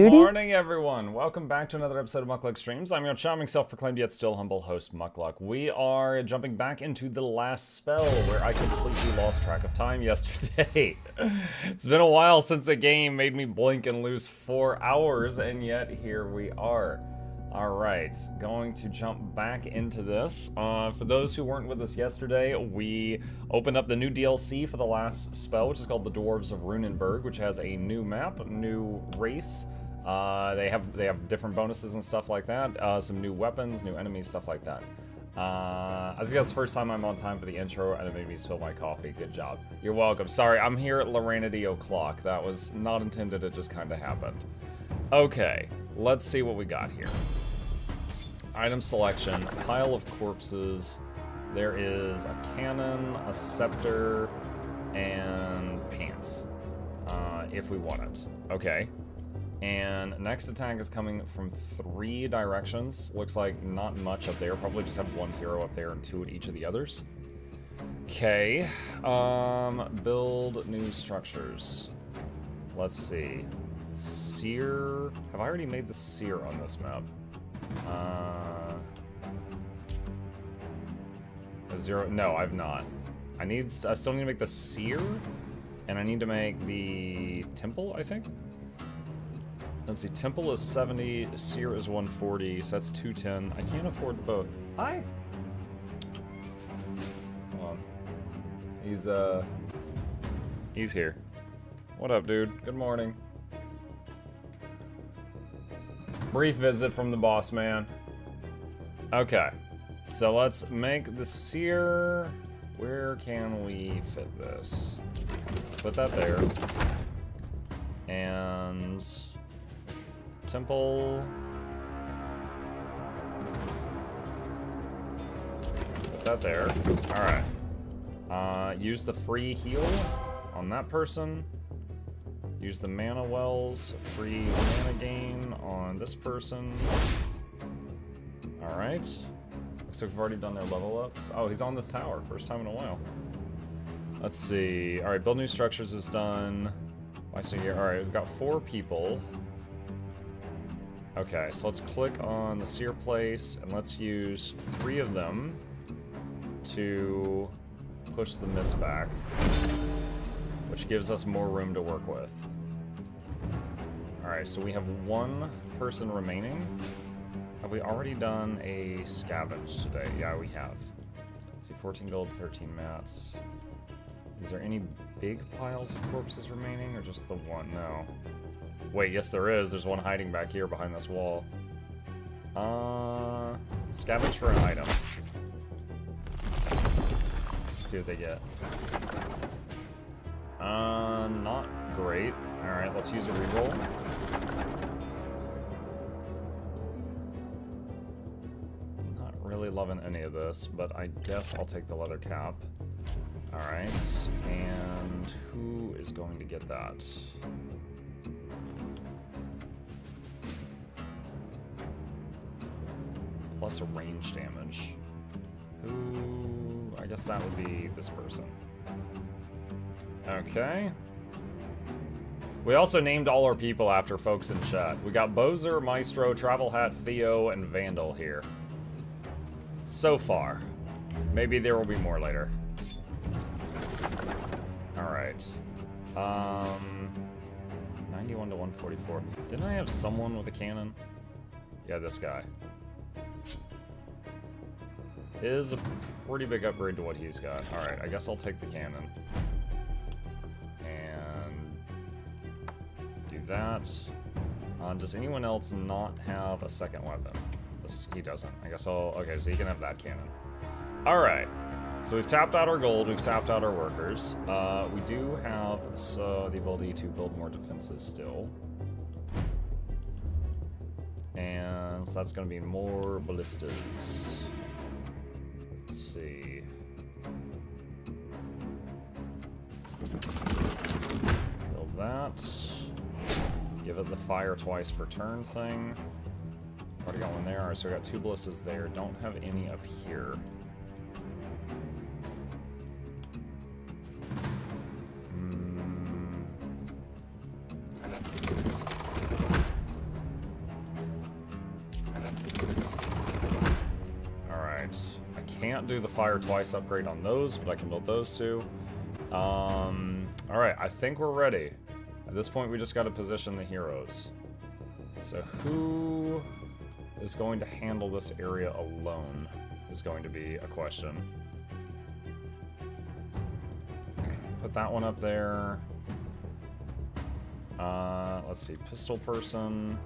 Morning, everyone. Welcome back to another episode of Mukluk Streams. I'm your charming, self-proclaimed yet still humble host, Mukluk. We are jumping back into the last spell where I completely lost track of time yesterday. It's been a while since the game made me blink and lose 4 hours, and yet here we are. Alright, going to jump back into this. For those who weren't with us yesterday, we opened up the new DLC for the last spell, which is called the Dwarves of Runenburg, which has a new map, new race. They have different bonuses and stuff like that. Some new weapons, new enemies, stuff like that. I think that's the first time I'm on time for the intro, and it made me spill my coffee. Good job. You're welcome. Sorry, I'm here at Loranity O'Clock. That was not intended, it just kind of happened. Okay, let's see what we got here. Item selection, pile of corpses. There is a cannon, a scepter, and pants, if we want it. Okay. And next attack is coming from 3 directions. Looks like not much up there. Probably just have 1 hero up there and 2 at each of the others. Okay. Build new structures. Let's see. Seer. Have I already made the seer on this map? Zero. No, I've not. I still need to make the seer, and I need to make the temple, I think. Let's see, temple is 70, seer is 140, so that's 210. I can't afford both. Hi! Hold on. He's here. What up, dude? Good morning. Brief visit from the boss man. Okay, so let's make the seer. Where can we fit this? Put that there. And temple. Put that there. Alright. Use the free heal on that person. Use the mana wells, free mana gain on this person. Alright. Looks like we've already done their level ups. Oh, he's on this tower. First time in a while. Let's see. Alright, build new structures is done. I see here. Alright, we've got 4 people. Okay, so let's click on the seer place, and let's use 3 of them to push the mist back, which gives us more room to work with. Alright, so we have 1 person remaining. Have we already done a scavenge today? Yeah, we have. Let's see, 14 gold, 13 mats. Is there any big piles of corpses remaining, or just the 1? No. Wait, yes there is. There's 1 hiding back here behind this wall. Scavenge for an item. Let's see what they get. Not great. Alright, let's use a reroll. Not really loving any of this, but I guess I'll take the leather cap. Alright, and who is going to get that? Plus a range damage. Who... I guess that would be this person. Okay. We also named all our people after folks in chat. We got Bozer, Maestro, Travel Hat, Theo, and Vandal here. So far. Maybe there will be more later. Alright. 91 to 144. Didn't I have someone with a cannon? Yeah, this guy. Is a pretty big upgrade to what he's got. Alright, I guess I'll take the cannon. That. Does anyone else not have a second weapon? He doesn't. I guess I'll... Okay, so he can have that cannon. Alright. So we've tapped out our gold, we've tapped out our workers. We do have the ability to build more defenses still. And so that's going to be more ballistas. Let's see. Build that. Give it the fire twice per turn thing. Already got one there. Alright, so we got 2 ballistas there. Don't have any up here. can't do the fire twice upgrade on those, but I can build those two. Alright, I think we're ready. At this point, we just got to position the heroes. So who is going to handle this area alone is going to be a question. Put that one up there. Let's see, pistol person.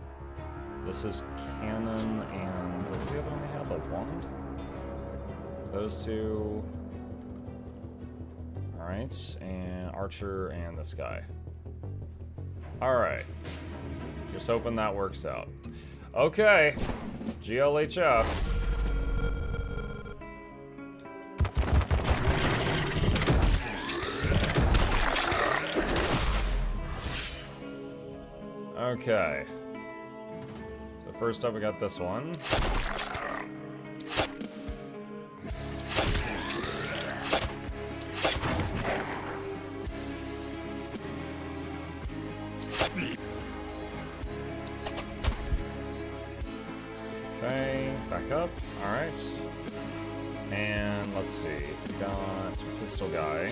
This is cannon, and what was the other one they had? The wand? Those two. Alright, and archer and this guy. Alright. Just hoping that works out. Okay. GLHF. Okay. So first up we got this one. Okay, back up. Alright. And let's see. We got pistol guy.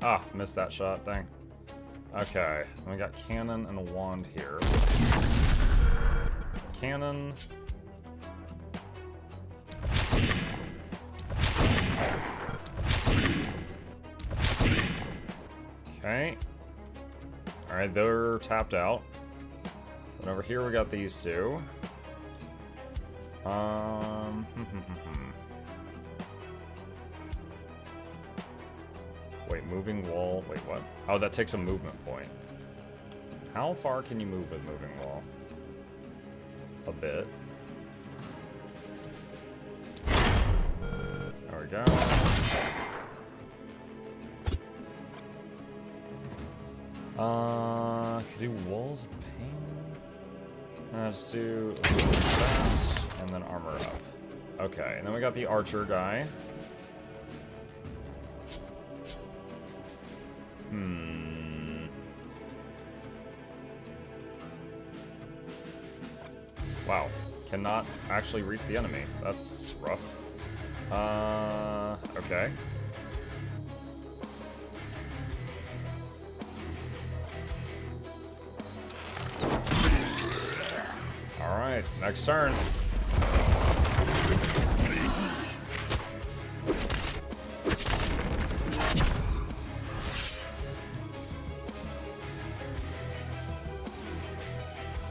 Ah, missed that shot, dang. Okay, we got cannon and a wand here. Cannon. Okay. Alright, they're tapped out. And over here we got these two. Wait, moving wall. Wait, what? Oh, that takes a movement point. How far can you move with moving wall? A bit. There we go. Could do walls of pain. Let's do that, and then armor up. Okay, and then we got the archer guy. Wow, cannot actually reach the enemy. That's rough. Okay. Alright, next turn.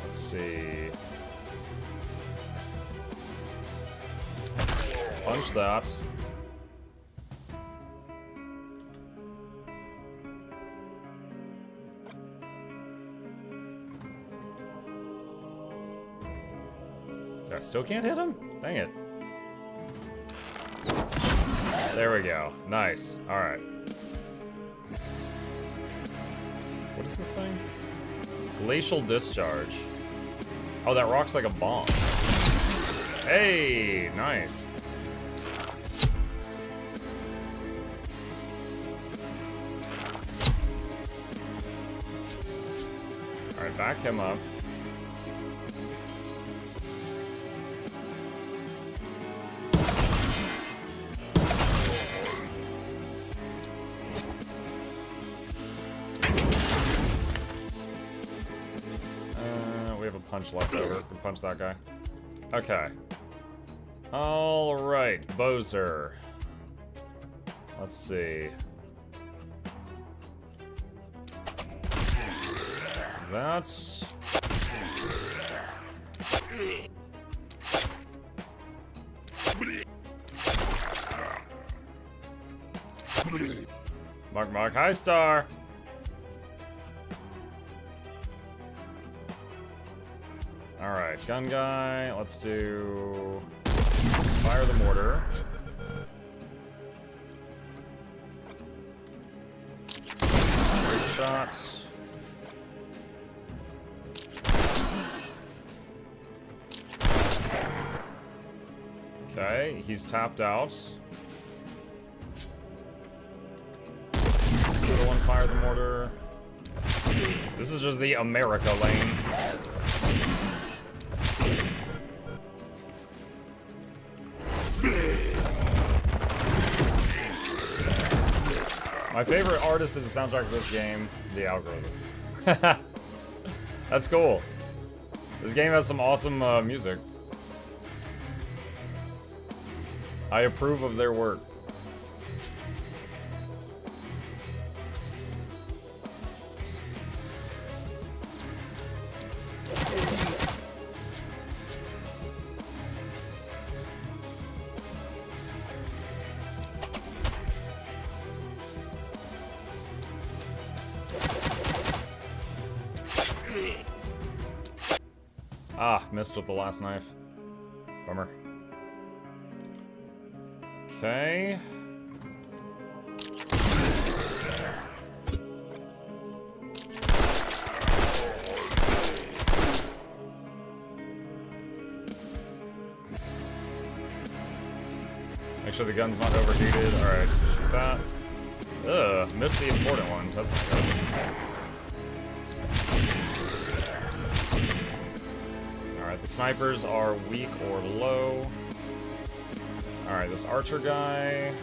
Let's see. Punch that. I still can't hit him? Dang it. There we go. Nice. Alright. What is this thing? Glacial discharge. Oh, that rock's like a bomb. Hey, nice. Alright, back him up. We have a punch left over. We punch that guy. Okay. Alright, Bowser. Let's see. That's... Mark, high star! Alright, gun guy, let's do... Fire the mortar. Great shot. Okay, he's tapped out. Little one fire the mortar. This is just the America lane. My favorite artist in the soundtrack of this game, the algorithm. That's cool. This game has some awesome music. I approve of their work. Ah, missed with the last knife. Bummer. Okay. Make sure the gun's not overheated. Alright, so shoot that. Ugh, missed the important ones. That's not good. Alright, the snipers are weak or low. Alright, this archer guy.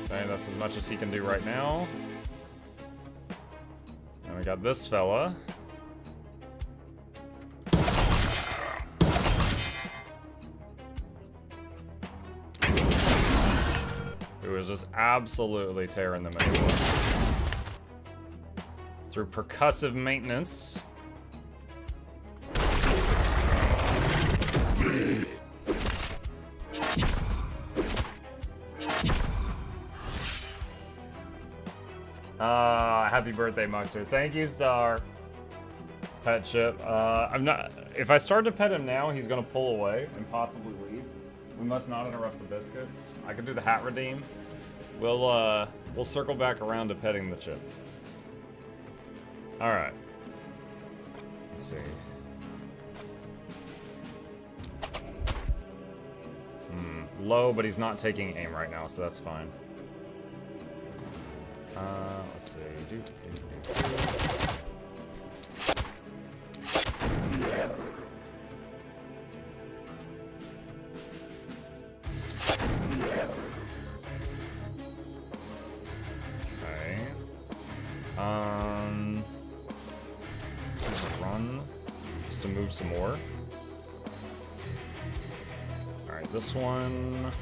Okay, that's as much as he can do right now. And we got this fella. Who is just absolutely tearing them anyway. Through percussive maintenance. Happy birthday, Muxter. Thank you, Star. Pet chip. I'm not. If I start to pet him now, he's gonna pull away and possibly leave. We must not interrupt the biscuits. I could do the hat redeem. We'll circle back around to petting the chip. All right. Let's see. Low, but he's not taking aim right now, so that's fine. Let's see. Run just to move some more. All right, this one.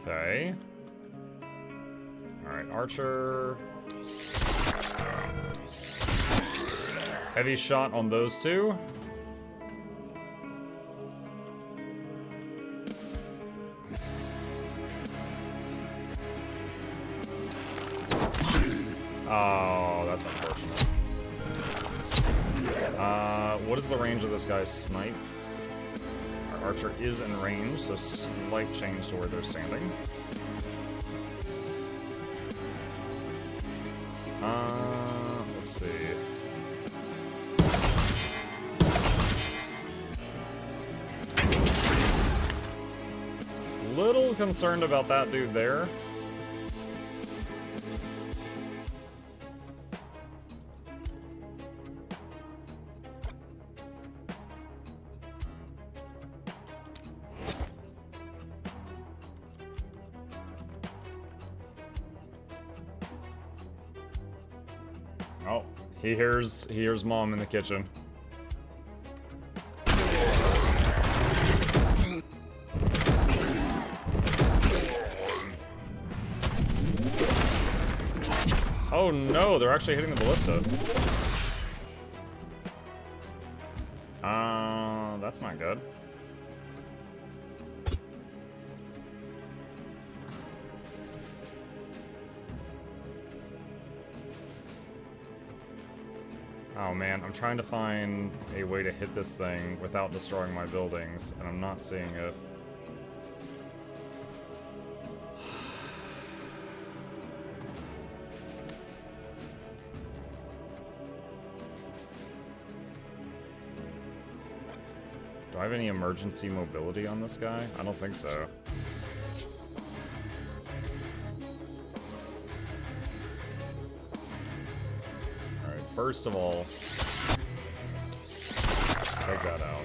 Okay. Alright, Archer. Heavy shot on those two. Oh, that's unfortunate. What is the range of this guy's snipe? Our Archer is in range, so slight change to where they're standing. Let's see. Little concerned about that dude there. Oh, he hears Mom in the kitchen. Oh no, they're actually hitting the ballista. That's not good. Oh man, I'm trying to find a way to hit this thing without destroying my buildings, and I'm not seeing it. Do I have any emergency mobility on this guy? I don't think so. Alright, first of all, take that out.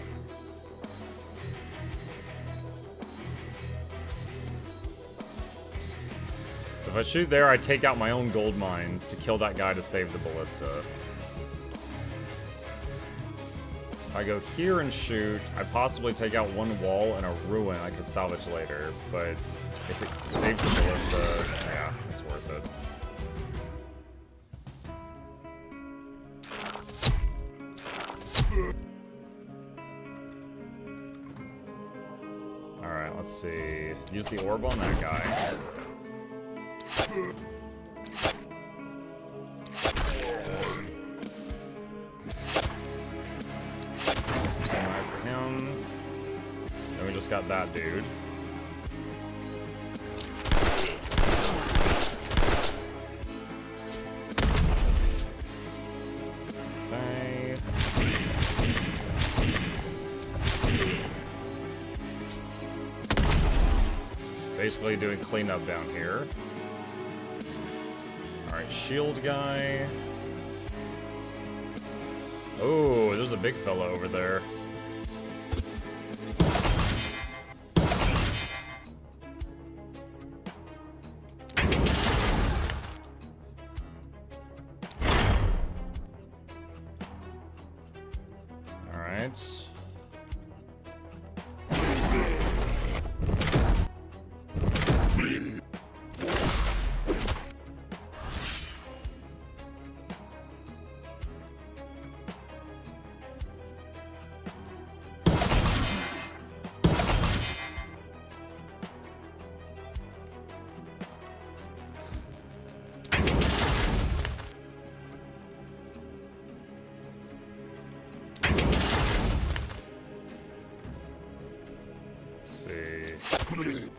So if I shoot there, I take out my own gold mines to kill that guy to save the ballista. If I go here and shoot, I possibly take out one wall and a ruin I could salvage later, but if it saves the ballista, yeah, it's worth it. Alright, let's see. Use the orb on that guy. Him. Then we just got that dude. Okay. Basically doing cleanup down here. Alright, shield guy. Oh, there's a big fella over there.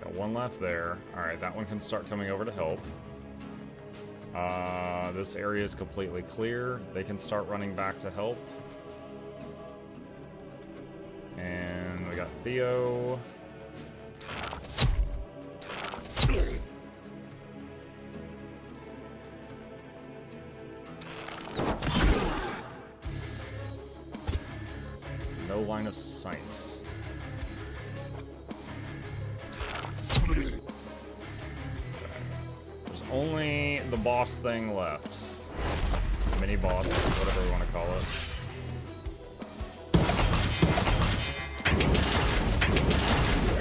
Got one left there. Alright, that one can start coming over to help. This area is completely clear. They can start running back to help. And we got Theo. No line of sight. Only the boss thing left. Mini boss, whatever we want to call it.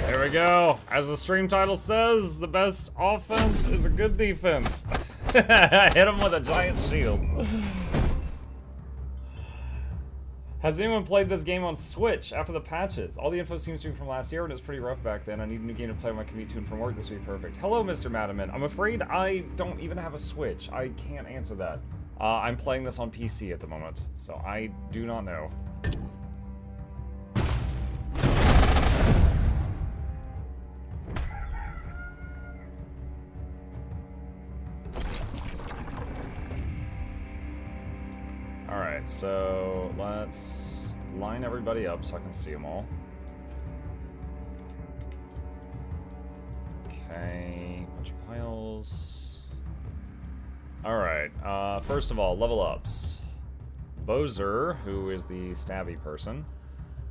There we go. As the stream title says, the best offense is a good defense. Hit him with a giant shield. Has anyone played this game on Switch after the patches? All the info seems to be from last year, but it was pretty rough back then. I need a new game to play on my commute to and from work. This would be perfect. Hello, Mr. Madaman. I'm afraid I don't even have a Switch. I can't answer that. I'm playing this on PC at the moment, so I do not know. Alright, so let's line everybody up so I can see them all. Okay, bunch of piles. Alright, first of all, level ups. Bozer, who is the stabby person.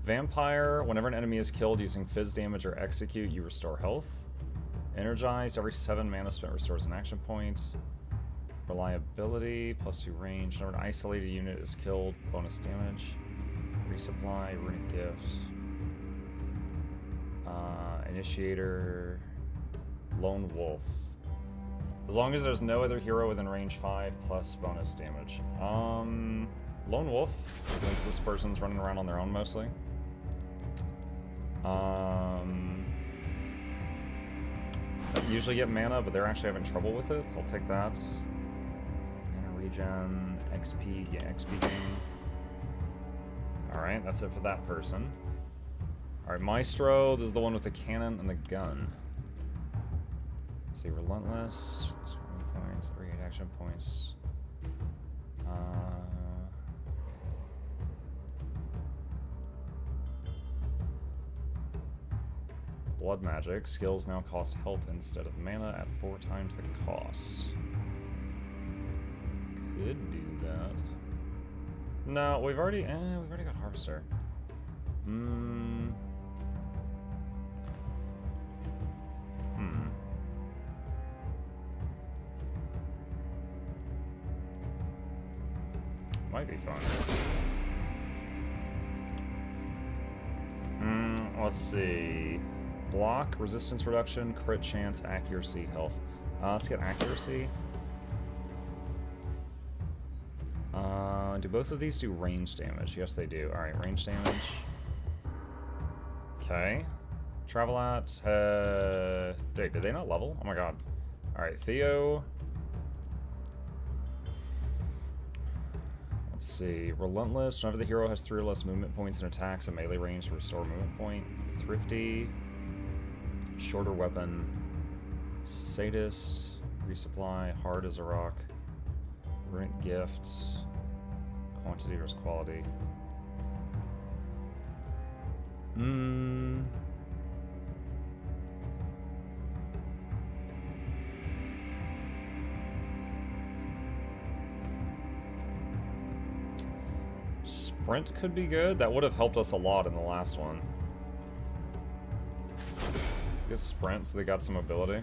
Vampire, whenever an enemy is killed using fizz damage or execute, you restore health. Energized, every 7 mana spent restores an action point. Reliability, +2 range. Whenever an isolated unit is killed, bonus damage. Resupply, runic gift. Initiator. Lone wolf. As long as there's no other hero within range 5 plus bonus damage. Lone Wolf, since this person's running around on their own mostly. Usually get mana, but they're actually having trouble with it, so I'll take that. Mana regen, XP, yeah, XP gain. Alright, that's it for that person. Alright, Maestro, this is the one with the cannon and the gun. Let's see, Relentless, points, every 8 action points. Blood magic. Skills now cost health instead of mana at 4 times the cost. Could do that. No, we've already got Harvester. Might be fun. Let's see. Block, resistance reduction, crit chance, accuracy, health. Let's get accuracy. Do both of these do range damage? Yes, they do. Alright, range damage. Okay. Travel at... Wait, did they not level? Oh my god. Alright, Theo. Let's see. Relentless. Whenever the hero has 3 or less movement points and attacks at melee range, restore movement point. Thrifty. Shorter weapon. Sadist. Resupply. Hard as a rock. Runic gift. Quantity versus quality. Sprint could be good. That would have helped us a lot in the last one. Good sprint, so they got some mobility.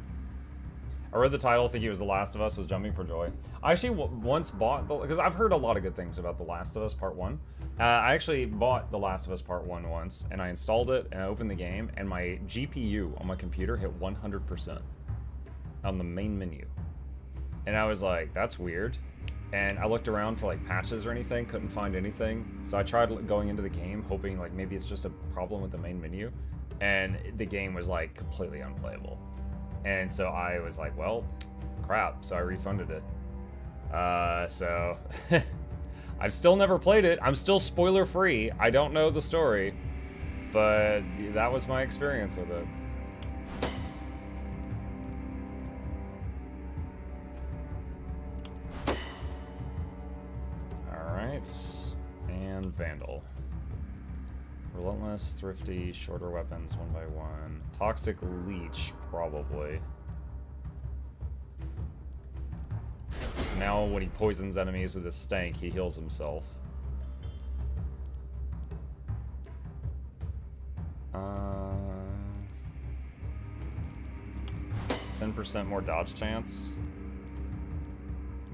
I read the title thinking it was The Last of Us, was jumping for joy. I actually once bought, because I've heard a lot of good things about The Last of Us Part 1. I actually bought The Last of Us Part 1 once, and I installed it, and I opened the game, and my GPU on my computer hit 100% on the main menu. And I was like, that's weird. And I looked around for like patches or anything, couldn't find anything. So I tried going into the game, hoping like maybe it's just a problem with the main menu. And the game was like completely unplayable. And so I was like, well, crap. So I refunded it. So I've still never played it. I'm still spoiler free. I don't know the story, but that was my experience with it. All right, and Vandal. Relentless, Thrifty, shorter weapons, 1 by 1. Toxic Leech, probably. So now when he poisons enemies with his stank, he heals himself. 10% more dodge chance.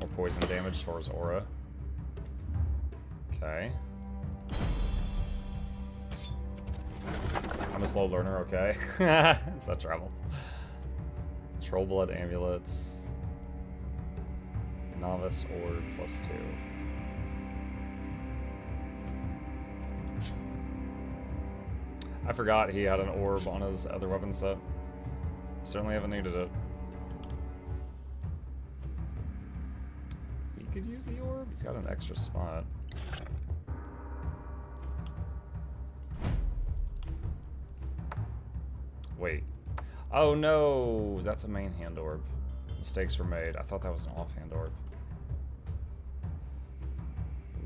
More poison damage for his aura. Okay. I'm a slow learner, okay? It's not travel. Troll Blood Amulets. Novice Orb +2. I forgot he had an orb on his other weapon set. Certainly haven't needed it. He could use the orb. He's got an extra spot. Wait. Oh no, that's a main hand orb. Mistakes were made. I thought that was an offhand orb.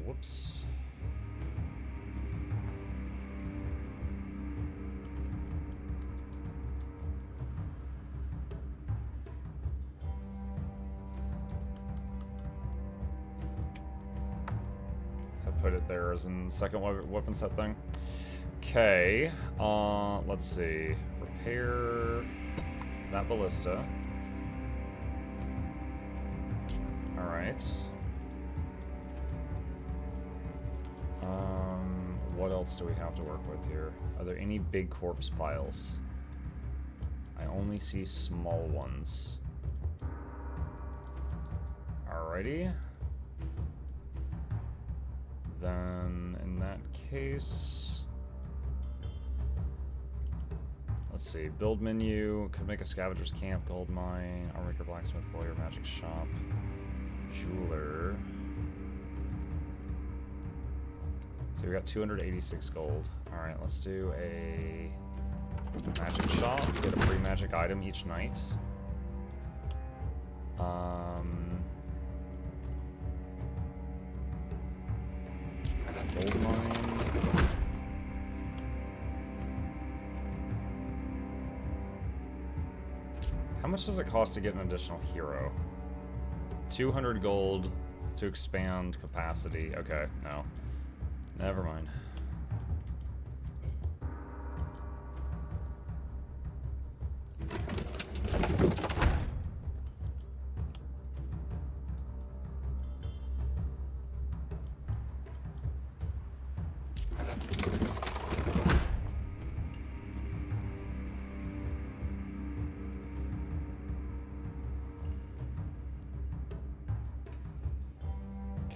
Whoops. So I put it there as in second weapon set thing. Okay, let's see. Repair that ballista. Alright. What else do we have to work with here? Are there any big corpse piles? I only see small ones. Alrighty. Then, in that case... Let's see, build menu, could make a scavenger's camp, gold mine, armor blacksmith, lawyer, magic shop, jeweler. So we got 286 gold. Alright, let's do a magic shop, get a free magic item each night. Gold mine. How much does it cost to get an additional hero? 200 gold to expand capacity. Okay, no. Never mind.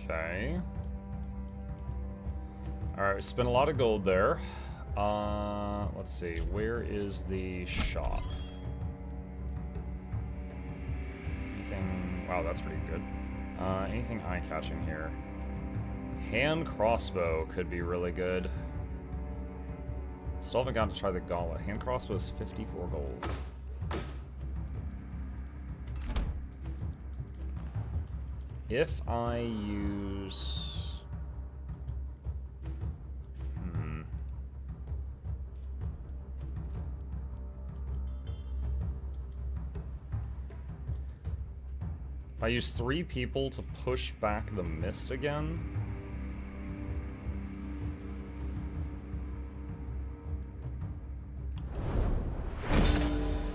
Okay. Alright, we spent a lot of gold there. Let's see, where is the shop? Anything... Wow, that's pretty good. Anything eye-catching here? Hand crossbow could be really good. Still haven't gotten to try the gauntlet. Hand crossbow is 54 gold. If I use... If I use 3 people to push back the mist again...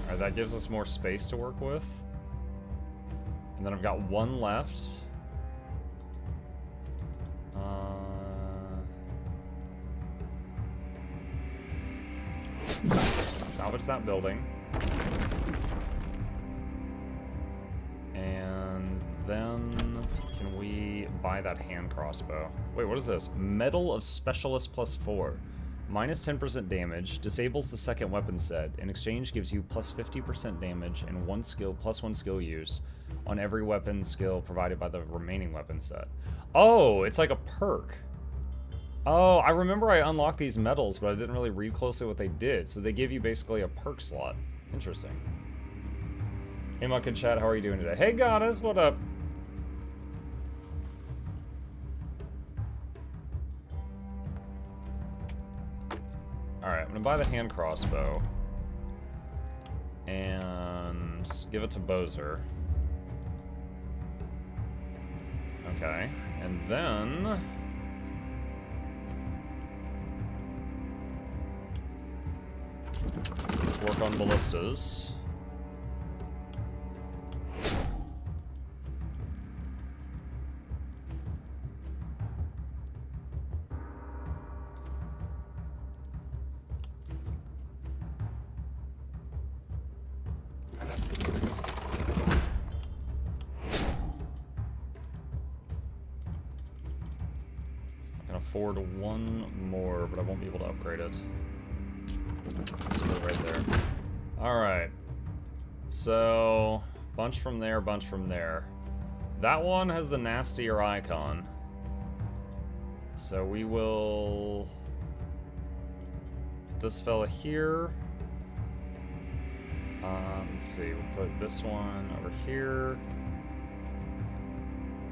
Alright, that gives us more space to work with. And then I've got 1 left. Salvage that building. And then can we buy that hand crossbow? Wait, what is this? Medal of Specialist +4. Minus 10% damage, disables the second weapon set. In exchange, gives you plus 50% damage and 1 skill, +1 skill use on every weapon skill provided by the remaining weapon set. Oh, it's like a perk. Oh, I remember I unlocked these medals, but I didn't really read closely what they did. So they give you basically a perk slot. Interesting. Hey, Muck in chat, how are you doing today? Hey, Goddess, what up? Alright, I'm gonna buy the hand crossbow. And give it to Bozer. Okay, and then... let's work on ballistas. I can afford 1 more, but I won't be able to upgrade it. Right there. Alright. So, bunch from there, bunch from there. That one has the nastier icon. So we will... put this fella here. Let's see, we'll put this one over here.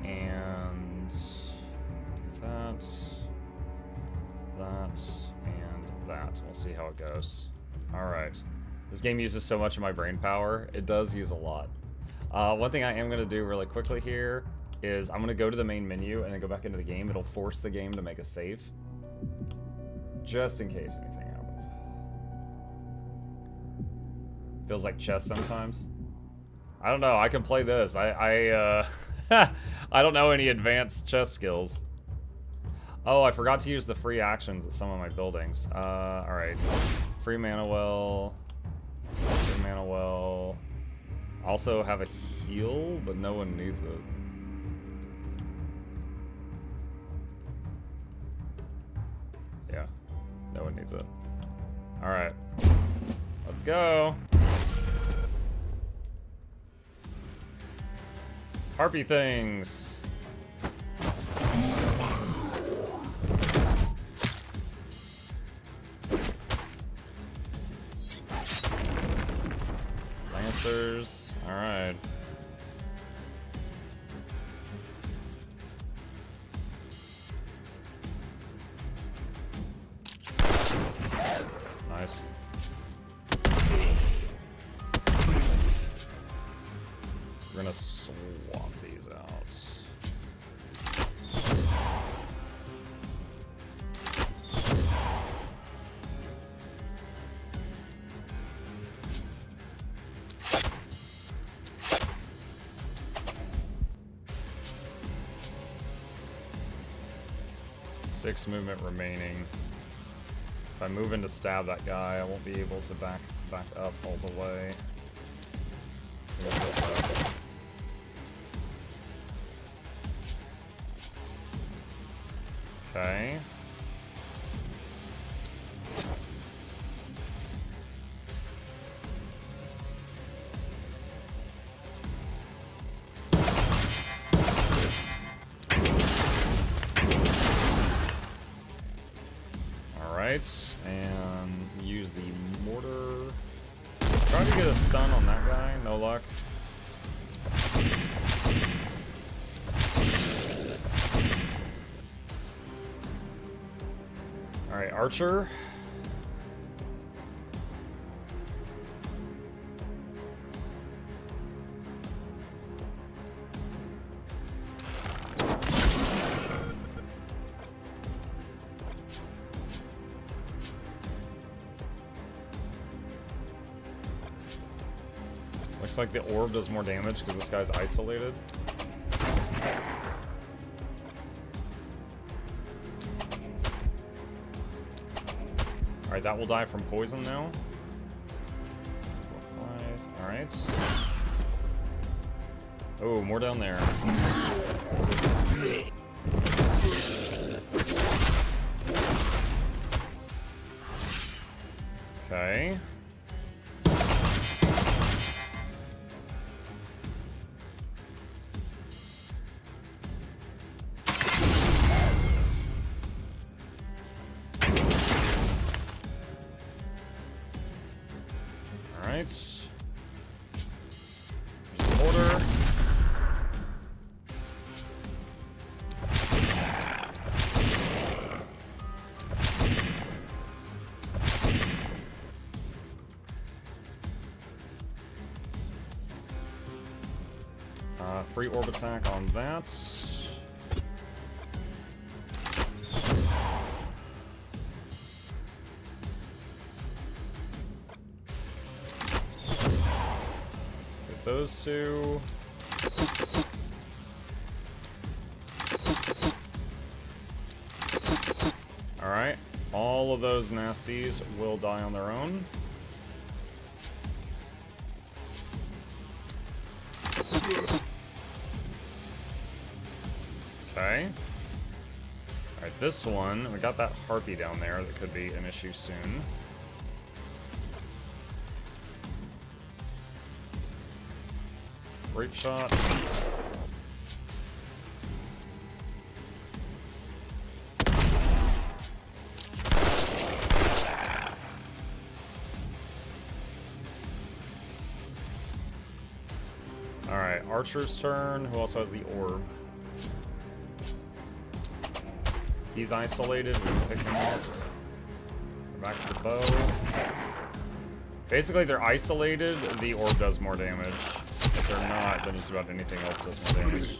And... do that. That. And that. We'll see how it goes. Alright. This game uses so much of my brain power. It does use a lot. One thing I am going to do really quickly here is I'm going to go to the main menu and then go back into the game. It'll force the game to make a save. Just in case anything happens. Feels like chess sometimes. I don't know. I can play this. I don't know any advanced chess skills. Oh, I forgot to use the free actions at some of my buildings. Alright. Free mana well. Free mana well. Also have a heal, but no one needs it. it needs it. Alright. Let's go. Harpy things. Lancers. Alright. Nice. We're gonna swap these out. Six movement remaining. If I move in to stab that guy, I won't be able to back up all the way. Okay. Alright, and use the mortar. Try to get a stun on that guy, no luck. Alright, Archer. Looks like the orb does more damage because this guy's isolated. Alright, that will die from poison now. 4, 5. Alright. Oh, more down there. Okay. Alright. Mortar. Free orb attack on that. Those two. Alright, all of those nasties will die on their own. Okay. Alright, this one, we got that harpy down there that could be an issue soon. Grape shot. Alright, Archer's turn. Who also has the orb? He's isolated. We can pick him off. Go back to the bow. Basically, they're isolated. The orb does more damage. If they're not, then just about anything else does more damage.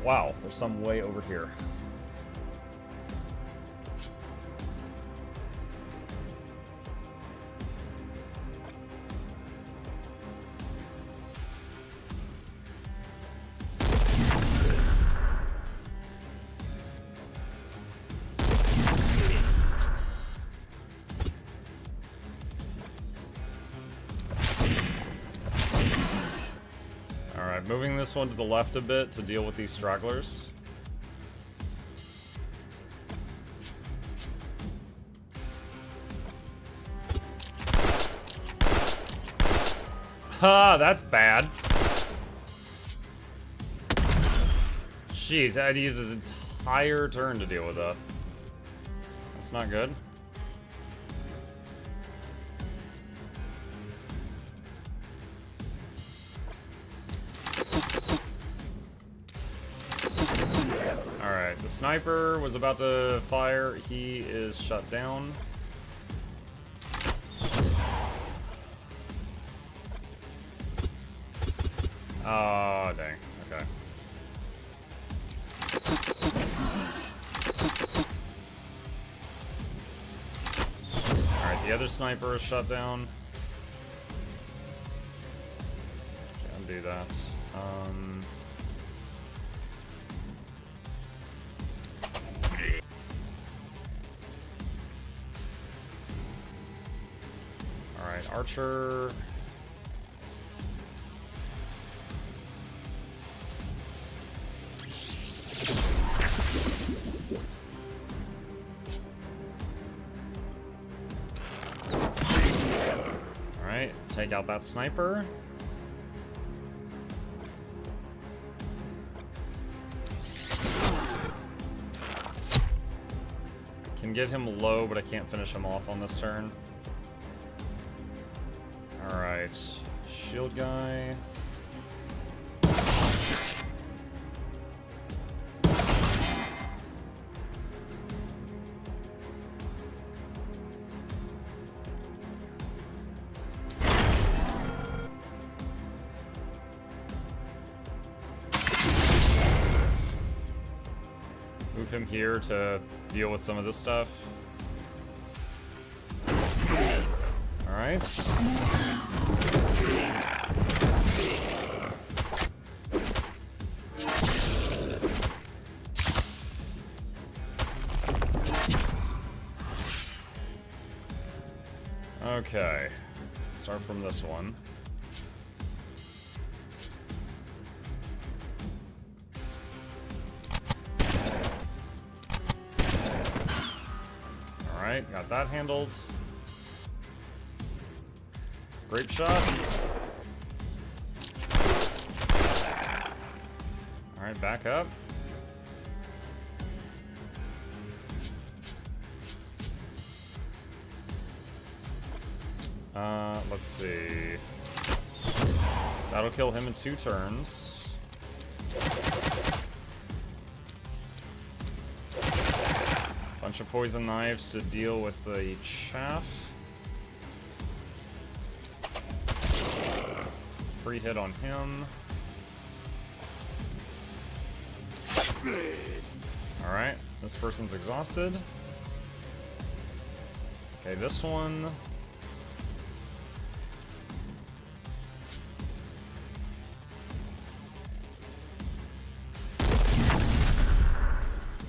Wow, there's some way over here. Alright, moving this one to the left a bit to deal with these stragglers. Ha, that's bad. Jeez, I had to use his entire turn to deal with that. That's not good. Alright, the sniper was about to fire. He is shut down. Oh, dang. Okay. Alright, the other sniper is shut down. Okay, undo that. Alright, Archer. Alright, take out that sniper. Can get him low, but I can't finish him off on this turn. Alright, shield guy. Move him here to deal with some of this stuff. Alright. Okay. Start from this one. Alright, got that handled. Grape shot. Alright, back up. Let's see. That'll kill him in 2 turns. Bunch of poison knives to deal with the chaff. Free hit on him. Alright, this person's exhausted. Okay, this one.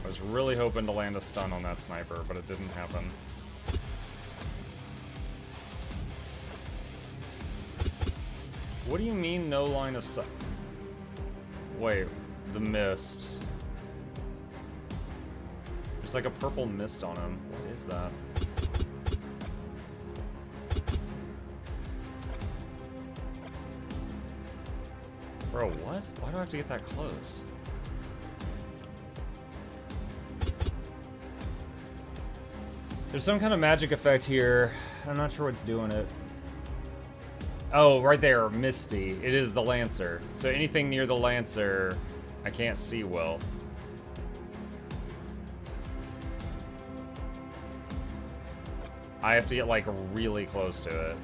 I was really hoping to land a stun on that sniper, but it didn't happen. What do you mean, no line of sight? Wait, the mist. There's like a purple mist on him. What is that? Bro, what? Why do I have to get that close? There's some kind of magic effect here. I'm not sure what's doing it. Oh, right there, Misty. It is the Lancer. So anything near the Lancer, I can't see well. I have to get, like, really close to it.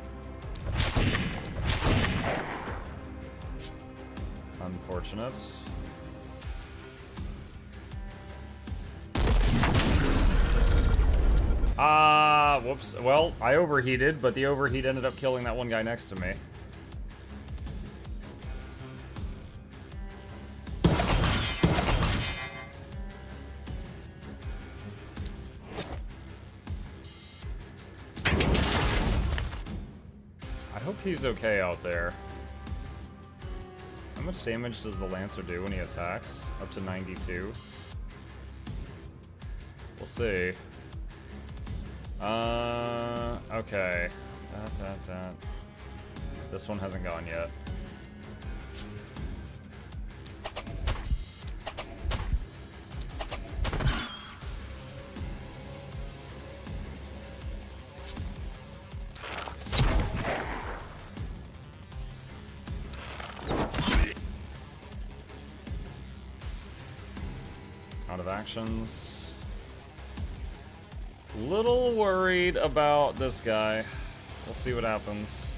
Unfortunate. Whoops. Well, I overheated, but the overheat ended up killing that one guy next to me. I hope he's okay out there. I'm much damage does the Lancer do when he attacks? Up to 92. We'll see. Okay. This one hasn't gone yet. Out of actions. Little worried about this guy. We'll see what happens.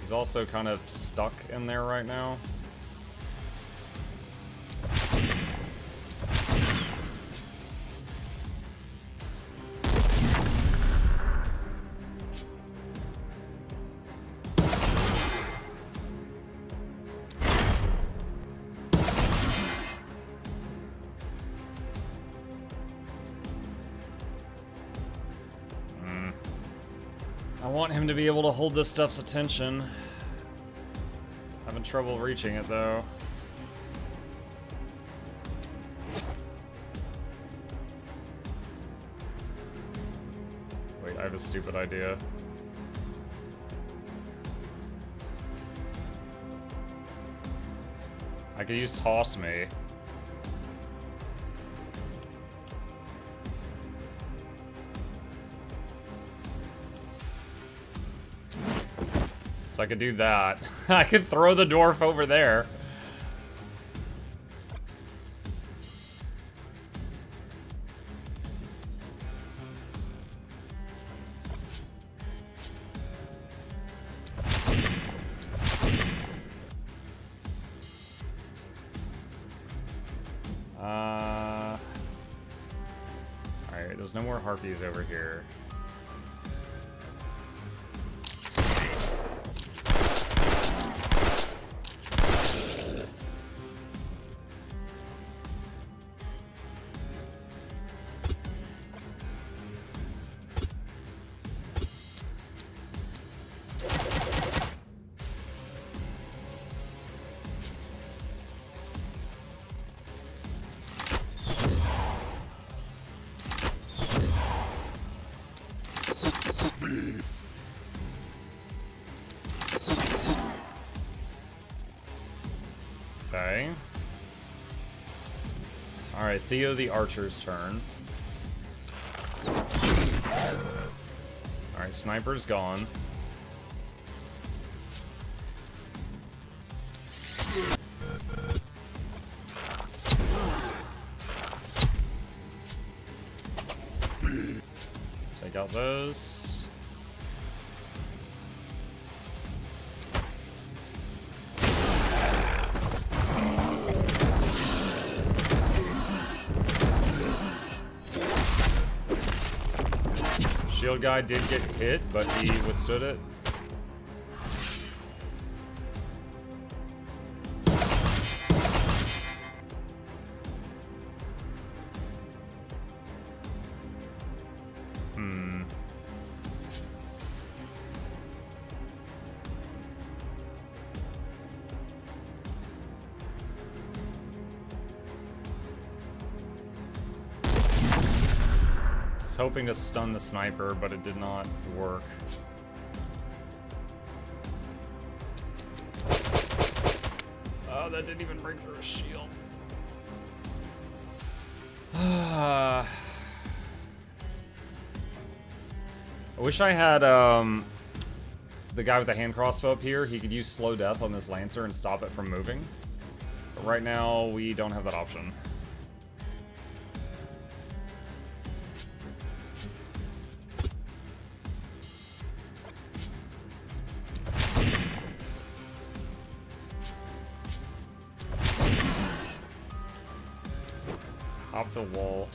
He's also kind of stuck in there right now. I want him to be able to hold this stuff's attention. Having trouble reaching it though. Wait, I have a stupid idea. I could use Toss Me. So I could do that. I could throw the dwarf over there. Alright, there's no more harpies over here. Okay. Alright, Theo the Archer's turn. Alright, Sniper's gone. Take out those. Shield guy did get hit, but he withstood it. Hoping to stun the sniper, but it did not work. Oh, that didn't even break through a shield. I wish I had the guy with the hand crossbow up here. He could use slow death on this Lancer and stop it from moving. But right now, we don't have that option. Off the wall.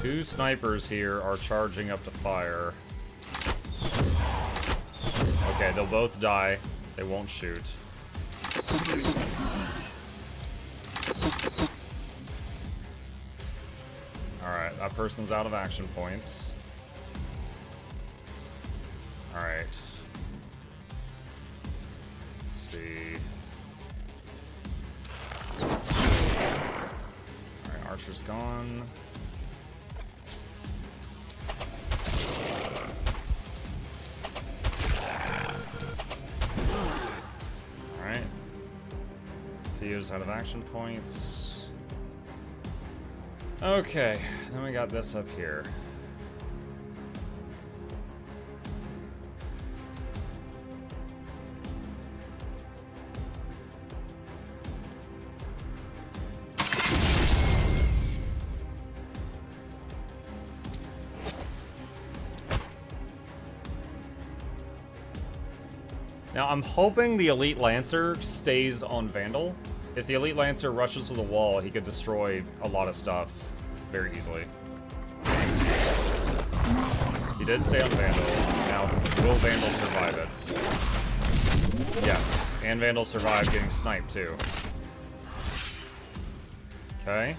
Two snipers here are charging up to fire. Okay, they'll both die. They won't shoot. Alright, that person's out of action points. Alright. Let's see. Alright, Archer's gone. Alright. Theo's out of action points. Okay, then we got this up here. Now, I'm hoping the Elite Lancer stays on Vandal. If the Elite Lancer rushes to the wall, he could destroy a lot of stuff very easily. He did stay on Vandal. Now, will Vandal survive it? Yes, and Vandal survived getting sniped, too. Okay.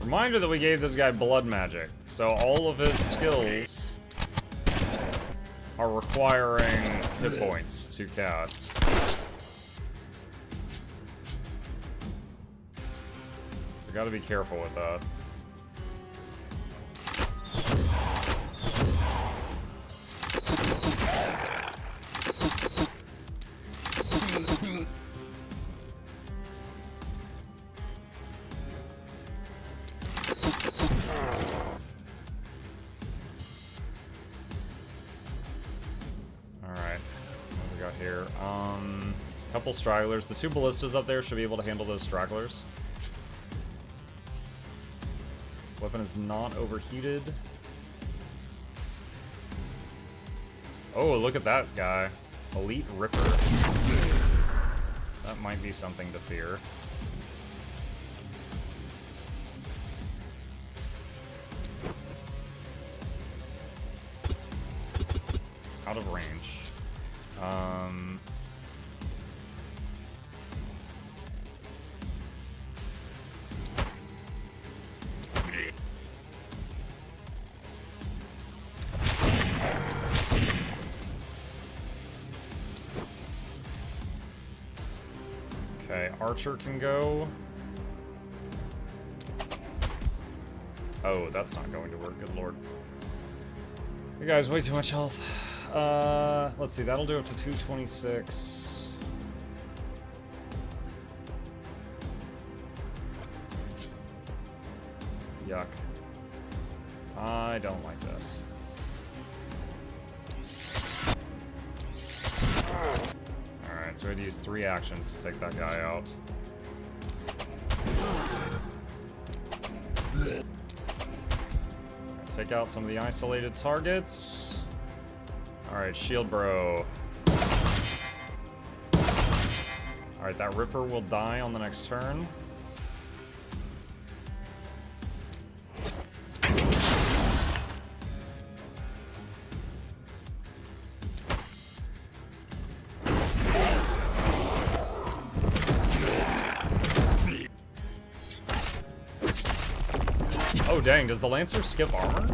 Reminder that we gave this guy blood magic, so all of his skills are requiring hit points to cast. So gotta be careful with that. Here. Couple stragglers. The two ballistas up there should be able to handle those stragglers. Weapon is not overheated. Oh, look at that guy. Elite Ripper. That might be something to fear. Out of range. Okay, Archer can go. Oh, that's not going to work, good lord. You guys, way too much health. Let's see, that'll do up to 226. Yuck. I don't like this. Alright, so we had to use 3 actions to take that guy out. Take out some of the isolated targets. Alright, shield bro. Alright, that Ripper will die on the next turn. Oh dang, does the Lancer skip armor?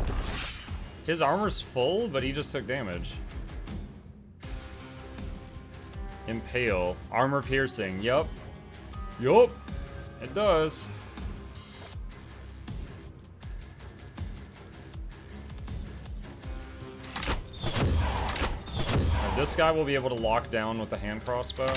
His armor's full, but he just took damage. Impale. Armor piercing. Yup. Yup. It does. Now, this guy will be able to lock down with the hand crossbow.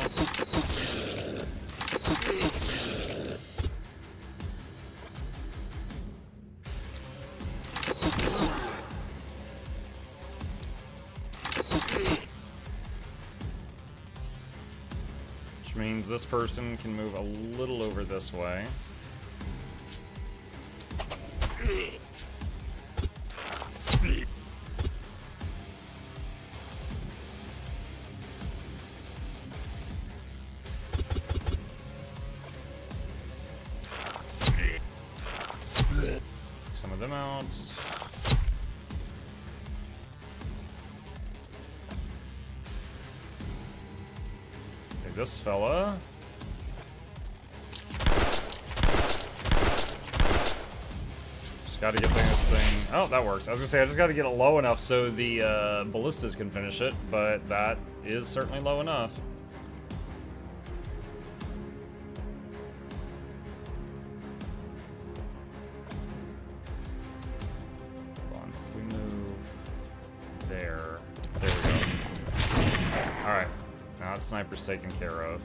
Means this person can move a little over this way. Some of them out. Take this fella. Just gotta get this thing. Oh, that works. I was gonna say, I just gotta get it low enough so the ballistas can finish it, but that is certainly low enough. Sniper's taken care of.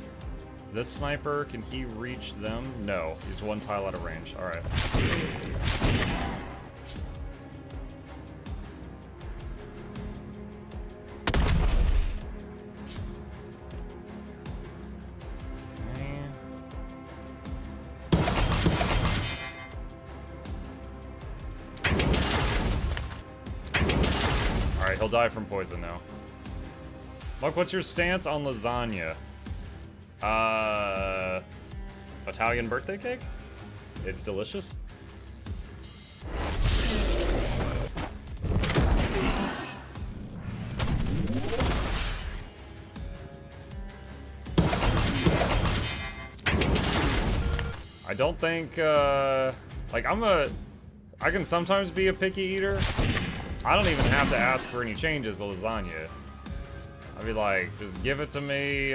This sniper, can he reach them? No, he's one tile out of range. All right. All right, he'll die from poison now. Look, what's your stance on lasagna? Italian birthday cake? It's delicious. I don't think, like, I can sometimes be a picky eater. I don't even have to ask for any changes with lasagna. I'd be like, just give it to me,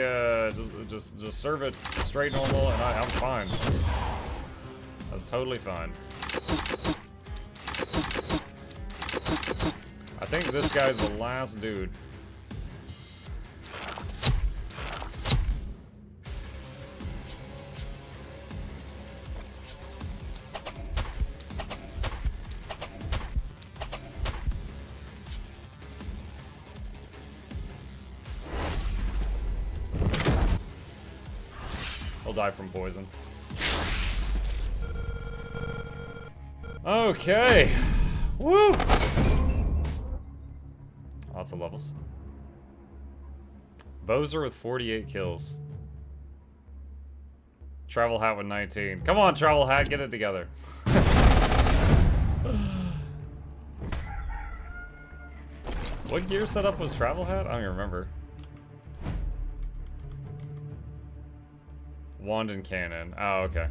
just serve it straight normal, and I'm fine. That's totally fine. I think this guy's the last dude. Die from poison. Okay. Woo! Lots of levels. Bowser with 48 kills. Travel Hat with 19. Come on, Travel Hat, get it together. What gear setup was Travel Hat? I don't even remember. Wand and cannon. Oh, okay.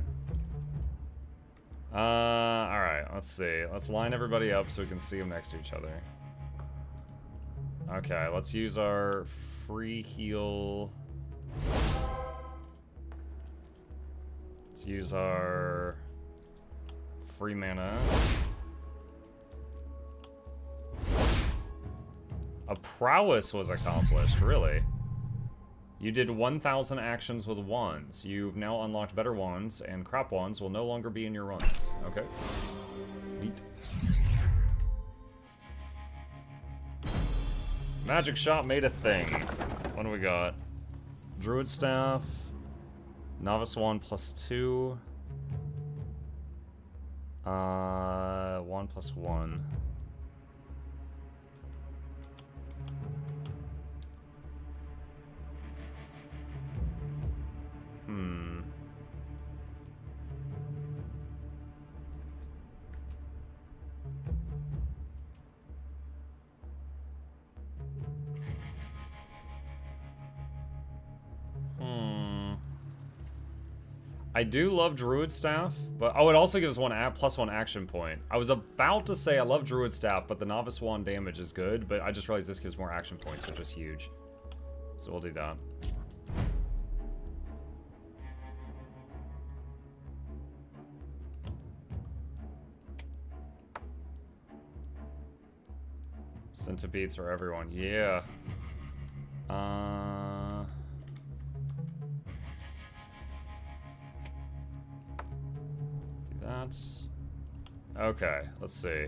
Alright, let's see. Let's line everybody up so we can see them next to each other. Okay, let's use our free heal. Let's use our free mana. A prowess was accomplished, really. You did 1,000 actions with wands. You've now unlocked better wands, and crop wands will no longer be in your runs. Okay. Neat. Magic shop made a thing. What do we got? Druid staff. Novice wand +2. Wand +1. I do love Druid Staff, but oh, it also gives +1 action point. I was about to say I love Druid Staff, but the Novice Wand damage is good, but I just realized this gives more action points, which is huge. So we'll do that. Centipedes for everyone, yeah. Do that. Okay, let's see.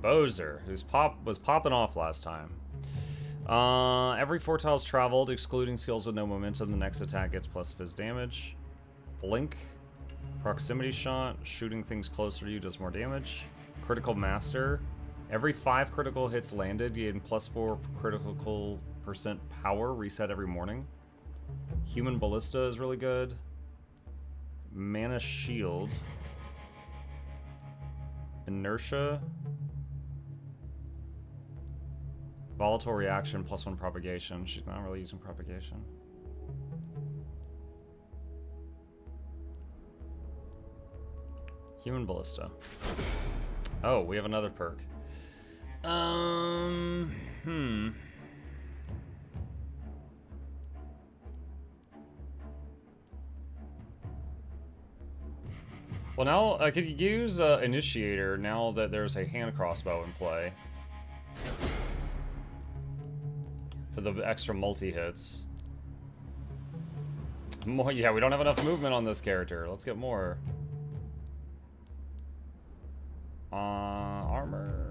Bowser, who's was popping off last time. Every 4 tiles traveled, excluding skills with no momentum, the next attack gets +5 damage. Blink, proximity shot, shooting things closer to you does more damage. Critical Master. Every 5 critical hits landed, gain +4 critical % power, reset every morning. Human Ballista is really good. Mana Shield. Inertia. Volatile reaction, +1 propagation. She's not really using propagation. Human ballista. Oh, we have another perk. Well, now I could use Initiator now that there's a hand crossbow in play. For the extra multi-hits. More, yeah, we don't have enough movement on this character. Let's get more. Armor...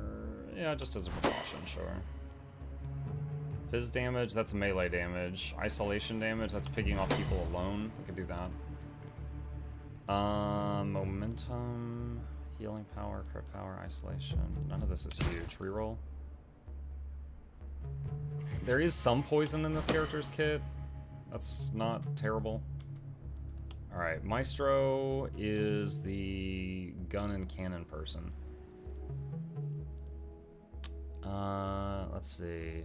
Yeah, just as a precaution, sure. Fizz damage, that's melee damage. Isolation damage, that's picking off people alone. We could do that. Momentum, healing power, crit power, isolation. None of this is huge. Reroll. There is some poison in this character's kit. That's not terrible. Alright, Maestro is the gun and cannon person. Let's see.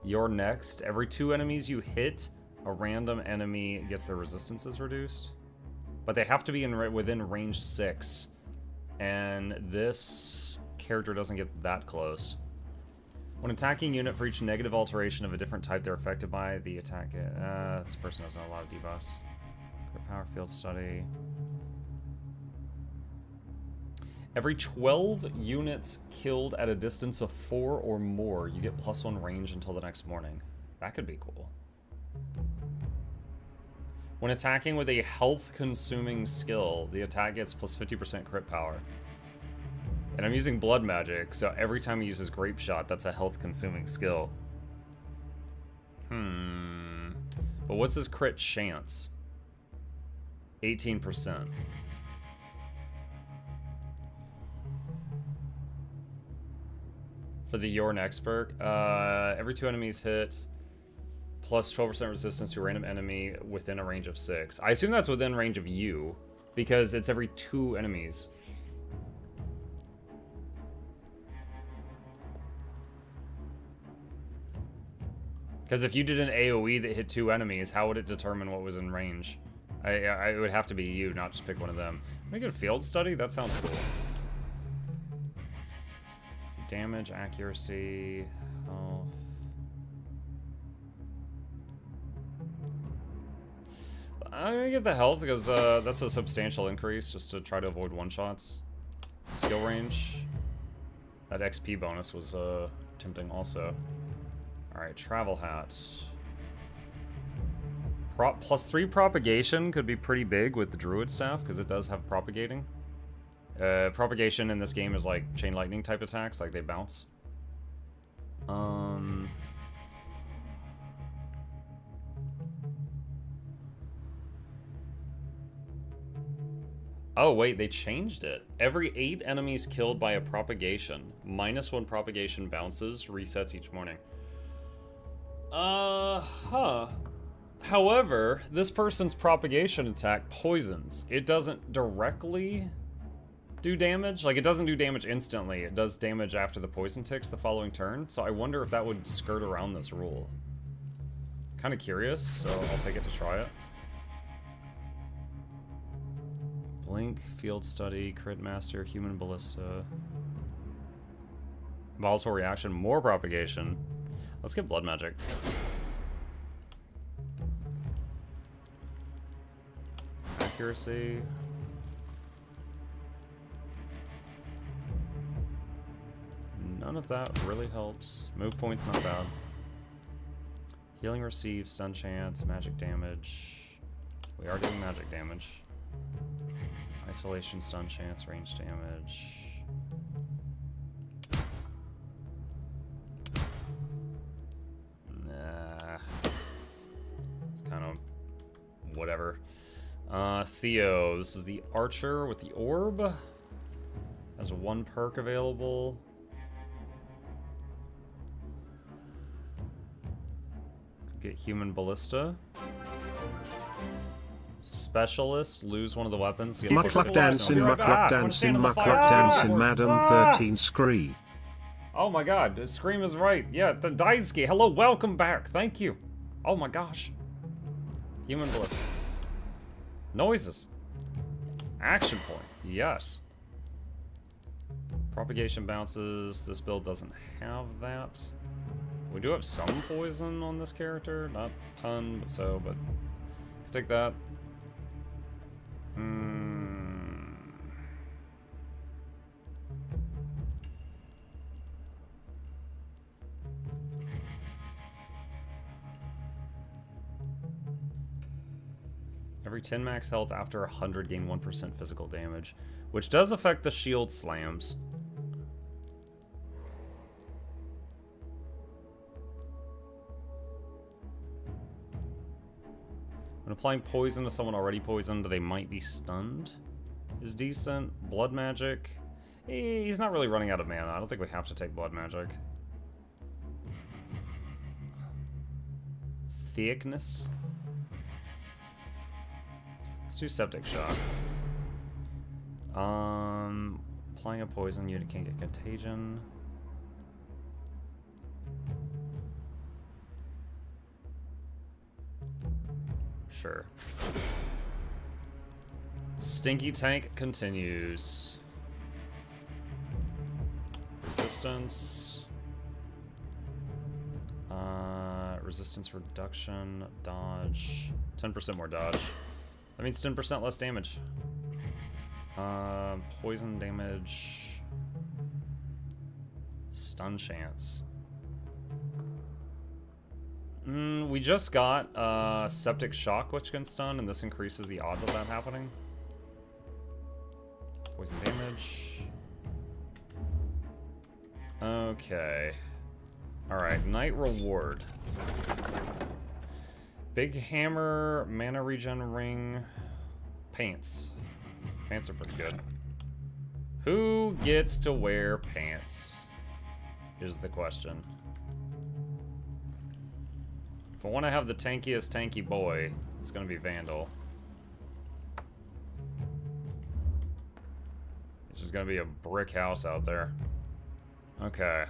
You're next. Every 2 enemies you hit, a random enemy gets their resistances reduced. But they have to be within range 6. And this character doesn't get that close. When attacking unit for each negative alteration of a different type they're affected by, the attack... this person has a lot of debuffs. Crit power, field study. Every 12 units killed at a distance of 4 or more, you get +1 range until the next morning. That could be cool. When attacking with a health-consuming skill, the attack gets +50% crit power. And I'm using blood magic, so every time he uses Grape Shot, that's a health-consuming skill. But what's his crit chance? 18%. For the Your Next perk, every 2 enemies hit, plus 12% resistance to a random enemy within a range of 6. I assume that's within range of you, because it's every 2 enemies. Because if you did an AoE that hit 2 enemies, how would it determine what was in range? I would have to be you, not just pick one of them. Make it a field study? That sounds cool. So damage, accuracy, health. I'm gonna get the health because that's a substantial increase just to try to avoid one-shots. Skill range. That XP bonus was tempting also. Alright, travel hat. +3 propagation could be pretty big with the druid staff because it does have propagating. Propagation in this game is like chain lightning type attacks, like they bounce. Oh wait, they changed it. Every 8 enemies killed by a propagation, -1 propagation bounces, resets each morning. However, this person's propagation attack poisons. It doesn't directly do damage. Like, it doesn't do damage instantly. It does damage after the poison ticks the following turn. So I wonder if that would skirt around this rule. Kind of curious, so I'll take it to try it. Blink, field study, crit master, human ballista. Volatile reaction, more propagation. Let's get blood magic. Accuracy. None of that really helps. Move point's not bad. Healing received, stun chance, magic damage. We are doing magic damage. Isolation, stun chance, range damage. Nah. It's kind of whatever. Theo, this is the archer with the orb. Has 1 perk available. Get human ballista. specialists lose one of the weapons. Mukluk dancing, Mukluk dancing, Mukluk dancing, Madam 13 Scree. Oh my god, Scream is right. Yeah, the Daisuke, hello, welcome back. Thank you. Oh my gosh. Human bliss. Noises. Action point. Yes. Propagation bounces. This build doesn't have that. We do have some poison on this character. Not a ton, but so, but take that. Every 10 max health after 100 gain 1% physical damage, which does affect the shield slams. When applying poison to someone already poisoned, they might be stunned. Is decent. Blood magic. He's not really running out of mana. I don't think we have to take blood magic. Thickness. Let's do septic shock. Applying a poison, you can't get contagion. Sure. Stinky tank continues. Resistance. Resistance reduction. Dodge. 10% more dodge. That means 10% less damage. Poison damage. Stun chance. We just got septic shock, which can stun, and this increases the odds of that happening. Poison damage. Okay. Alright, night reward. Big hammer, mana regen ring, pants. Pants are pretty good. Who gets to wear pants? Is the question. If I want to have the tankiest tanky boy, it's going to be Vandal. It's just going to be a brick house out there. Okay.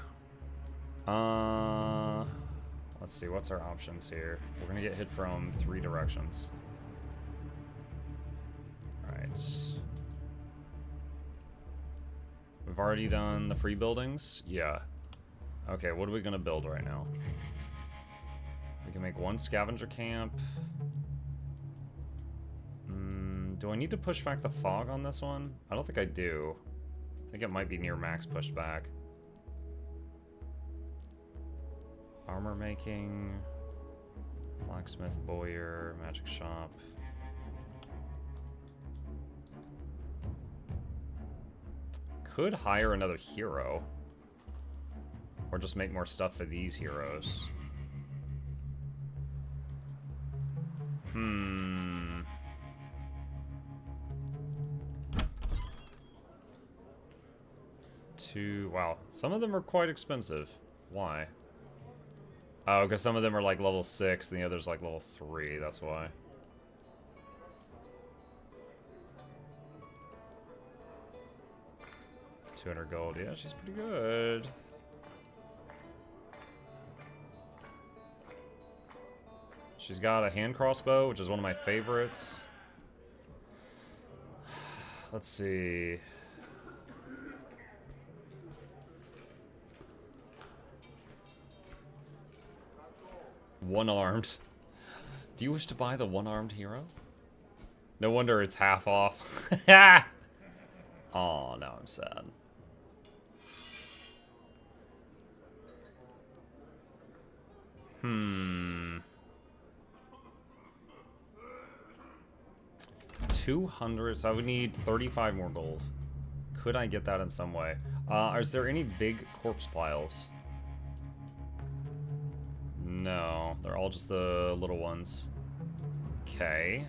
Let's see, what's our options here? We're going to get hit from 3 directions. Alright. We've already done the free buildings? Yeah. Okay, what are we going to build right now? We can make 1 scavenger camp. Do I need to push back the fog on this one? I don't think I do. I think it might be near max pushback. Armor making. Blacksmith, Bowyer, magic shop. Could hire another hero. Or just make more stuff for these heroes. Wow, some of them are quite expensive. Why? Oh, because some of them are like level 6 and the others like level 3, that's why. $200 gold, yeah, she's pretty good. She's got a hand crossbow, which is one of my favorites. Let's see. One-armed. Do you wish to buy the one-armed hero? No wonder it's half off. Oh, now I'm sad. $200, so I would need 35 more gold. Could I get that in some way? Is there any big corpse piles? No, they're all just the little ones. Okay.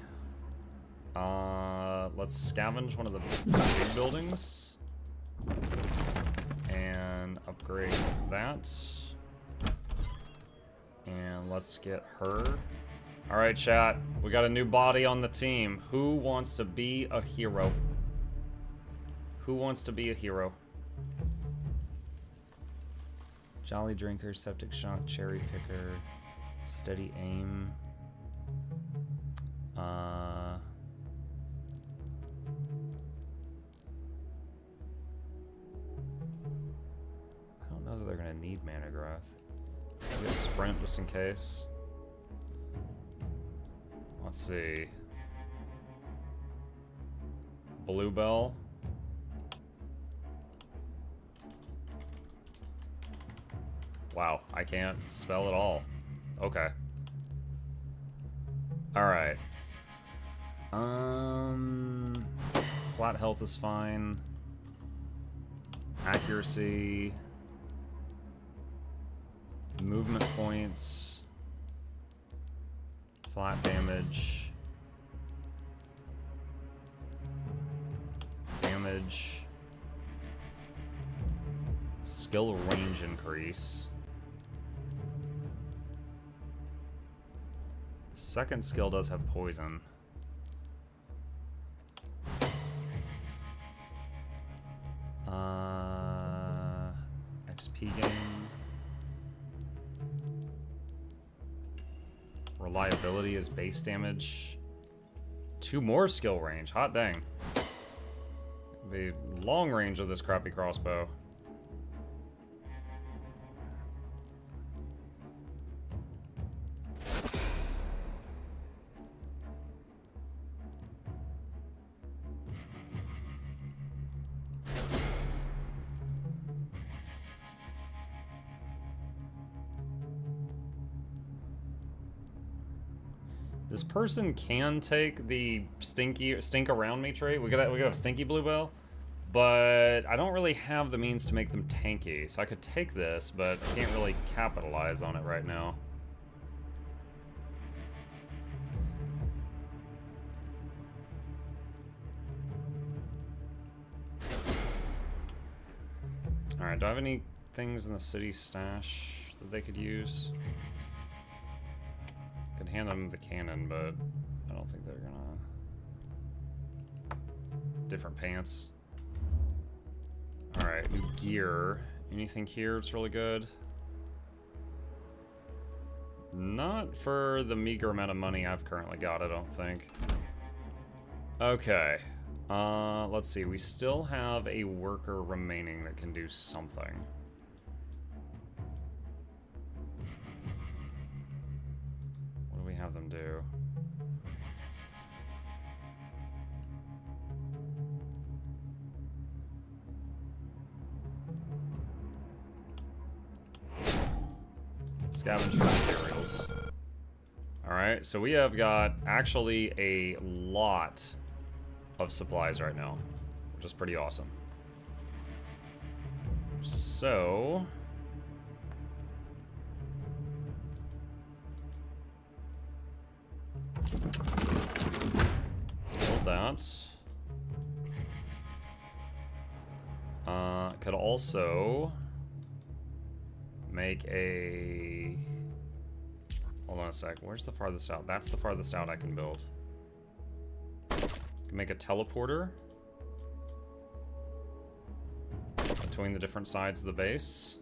Let's scavenge one of the big buildings. And upgrade that. And let's get her. Alright, chat. We got a new body on the team. Who wants to be a hero? Who wants to be a hero? Jolly Drinker, Septic Shock, Cherry Picker, Steady Aim. I don't know that they're gonna need Mana Growth. Maybe Sprint just in case. Let's see. Bluebell. Wow, I can't spell at all. Okay. Alright. Flat health is fine. Accuracy. Movement points. Flat damage. Damage. Skill range increase. Second skill does have poison. XP gain. Reliability is base damage. 2 more skill range. Hot dang. The long range of this crappy crossbow. This person can take the stink around me trait. We gotta have Stinky Bluebell, but I don't really have the means to make them tanky. So I could take this, but I can't really capitalize on it right now. All right, do I have any things in the city stash that they could use? Could hand them the cannon, but I don't think they're gonna. Different pants. Alright, new gear. Anything here that's really good? Not for the meager amount of money I've currently got, I don't think. Okay. Let's see. We still have a worker remaining that can do something. Have them do. Scavenge for materials. Alright, so we have got actually a lot of supplies right now, which is pretty awesome. So let's build that. Could also make a... Hold on a sec. Where's the farthest out? That's the farthest out I can build. Can make a teleporter between the different sides of the base,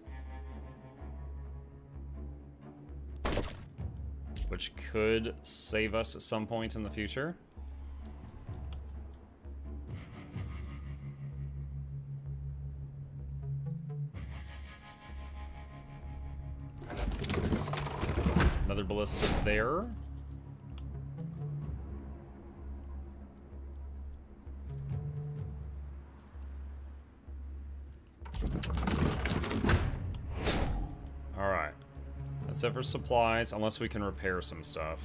which could save us at some point in the future. Another ballista there. Alright. That's it for supplies, unless we can repair some stuff.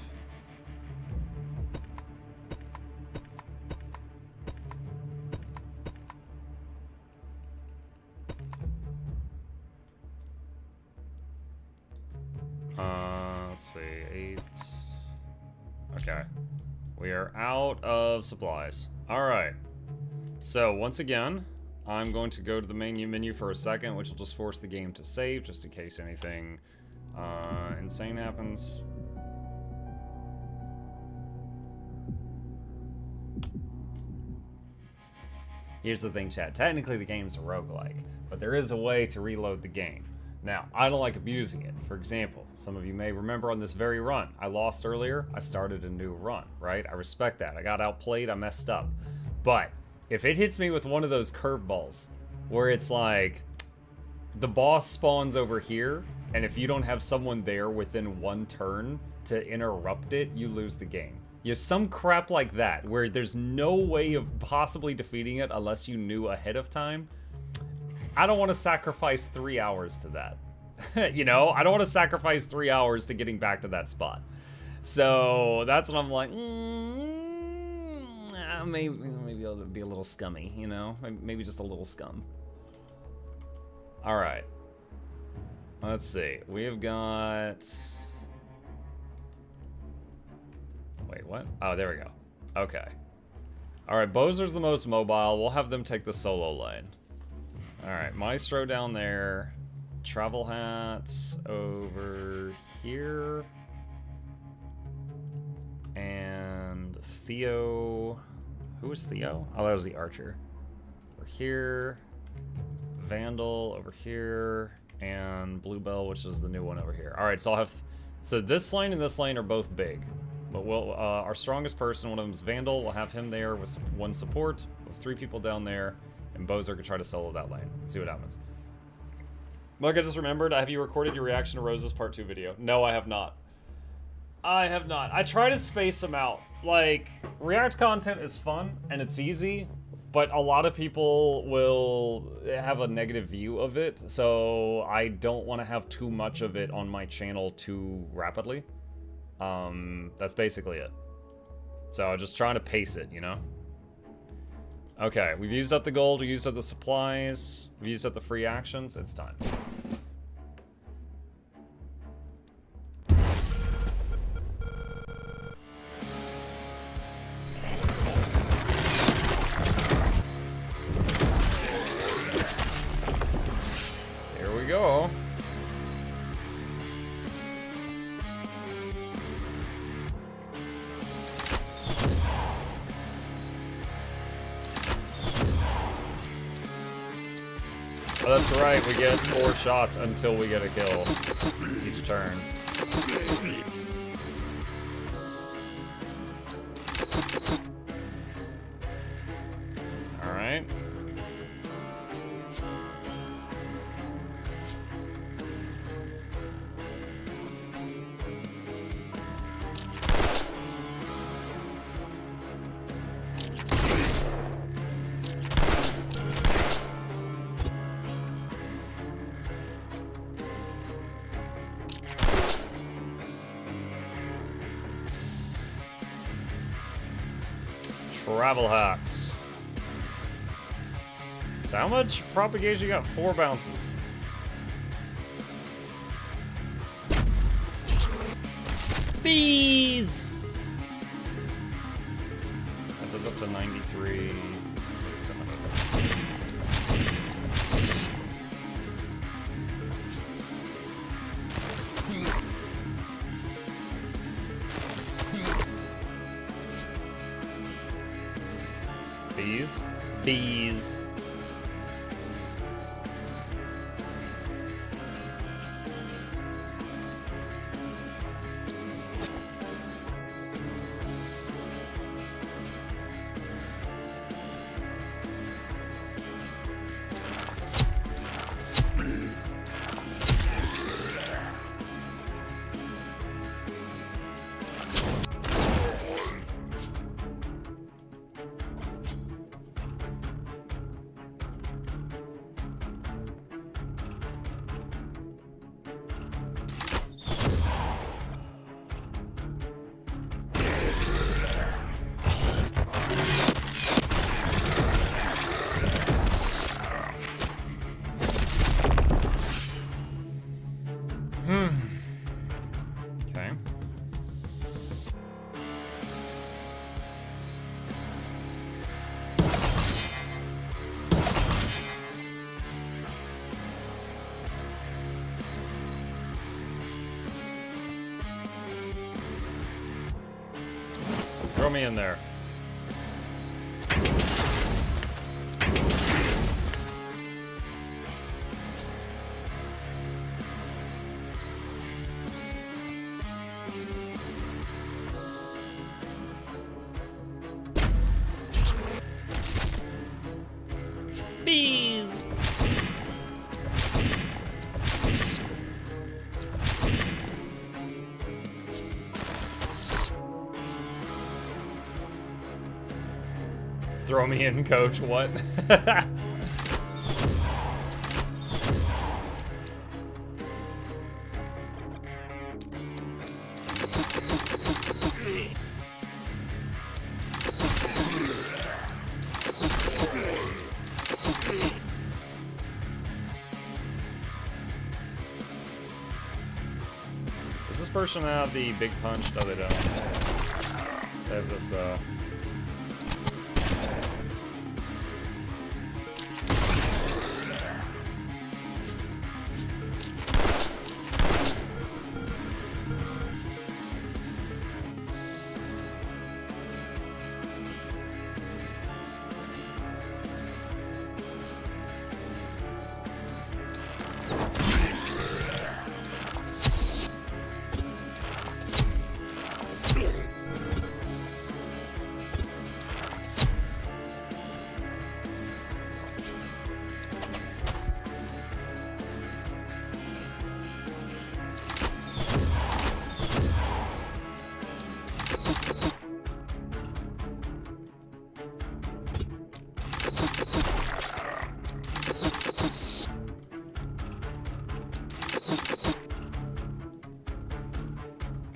Let's see, 8. Okay. We are out of supplies. Alright. So, once again, I'm going to go to the menu for a second, which will just force the game to save, just in case anything insane happens. Here's the thing, chat. Technically, the game's a roguelike, but there is a way to reload the game. Now, I don't like abusing it. For example, some of you may remember on this very run, I lost earlier, I started a new run, right? I respect that. I got outplayed, I messed up. But if it hits me with one of those curveballs, where it's like, the boss spawns over here, and if you don't have someone there within one turn to interrupt it, you lose the game. You have some crap like that, where there's no way of possibly defeating it unless you knew ahead of time. I don't want to sacrifice 3 hours to that. You know, I don't want to sacrifice 3 hours to getting back to that spot. So that's when I'm like, maybe it'll be a little scummy, you know? Maybe just a little scum. All right. Let's see. We have got... Wait, what? Oh, there we go. Okay. All right, Bowser's the most mobile. We'll have them take the solo lane. All right, Maestro down there. Travel Hats over here. And Theo... Who was Theo? Oh, that was the archer. Over here. Vandal over here. And Bluebell, which is the new one over here. All right, so I'll have... So this lane and this lane are both big. But we'll, our strongest person, one of them is Vandal. We'll have him there with one support, with 3 people down there, and Bowser can try to solo that lane. See what happens. Mug, I just remembered, have you recorded your reaction to Rose's part 2 video? No, I have not. I have not. I try to space them out. Like, React content is fun, and it's easy, but a lot of people will have a negative view of it, so I don't want to have too much of it on my channel too rapidly. That's basically it. So I'm just trying to pace it, you know? Okay, we've used up the gold, we used up the supplies, we've used up the free actions, it's time. Here we go. Oh, that's right, we get 4 shots until we get a kill each turn. Alright. Travel hats. So how much propagation you got? 4 bounces. Bees! That does up to 93. Bees. Bees. Okay. Throw me in there. Throw me in, coach, what? Does this person have the big punch? No, they don't. They have this, though.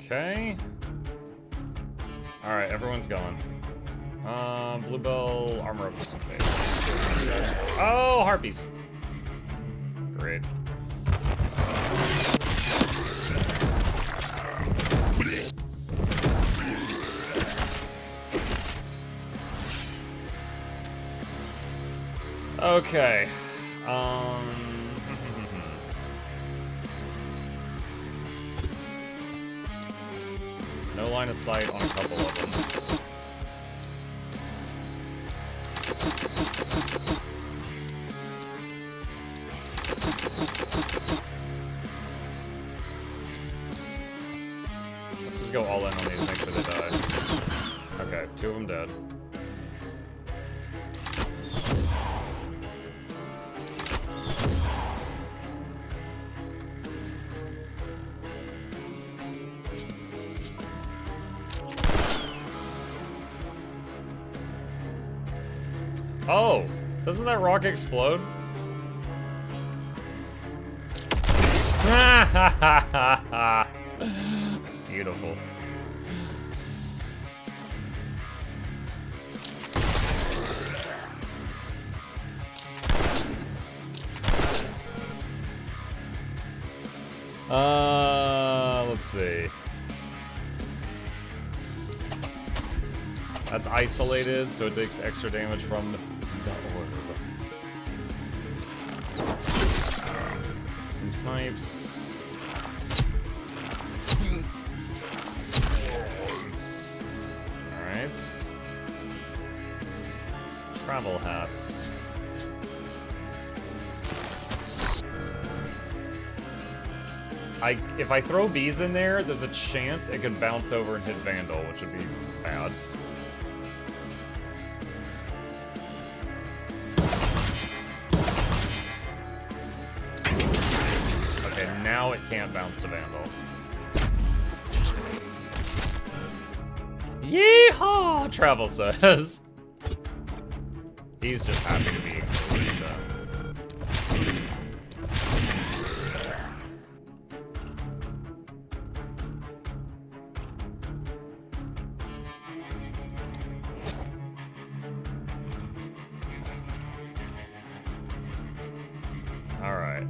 Okay. Alright, everyone's gone. Bluebell, armor up just in case. Oh, harpies. Great. Okay. No line of sight on a couple of them. Let's just go all in on these, make sure they die. Okay, 2 of them dead. Oh, doesn't that rock explode? Beautiful. Let's see. That's isolated, so it takes extra damage from the orb. Some snipes. Alright. Travel hat. If I throw bees in there, there's a chance it could bounce over and hit Vandal, which would be bad. Okay, now it can't bounce to Vandal. Yeehaw! Travel says. He's just happy to be included. Alright.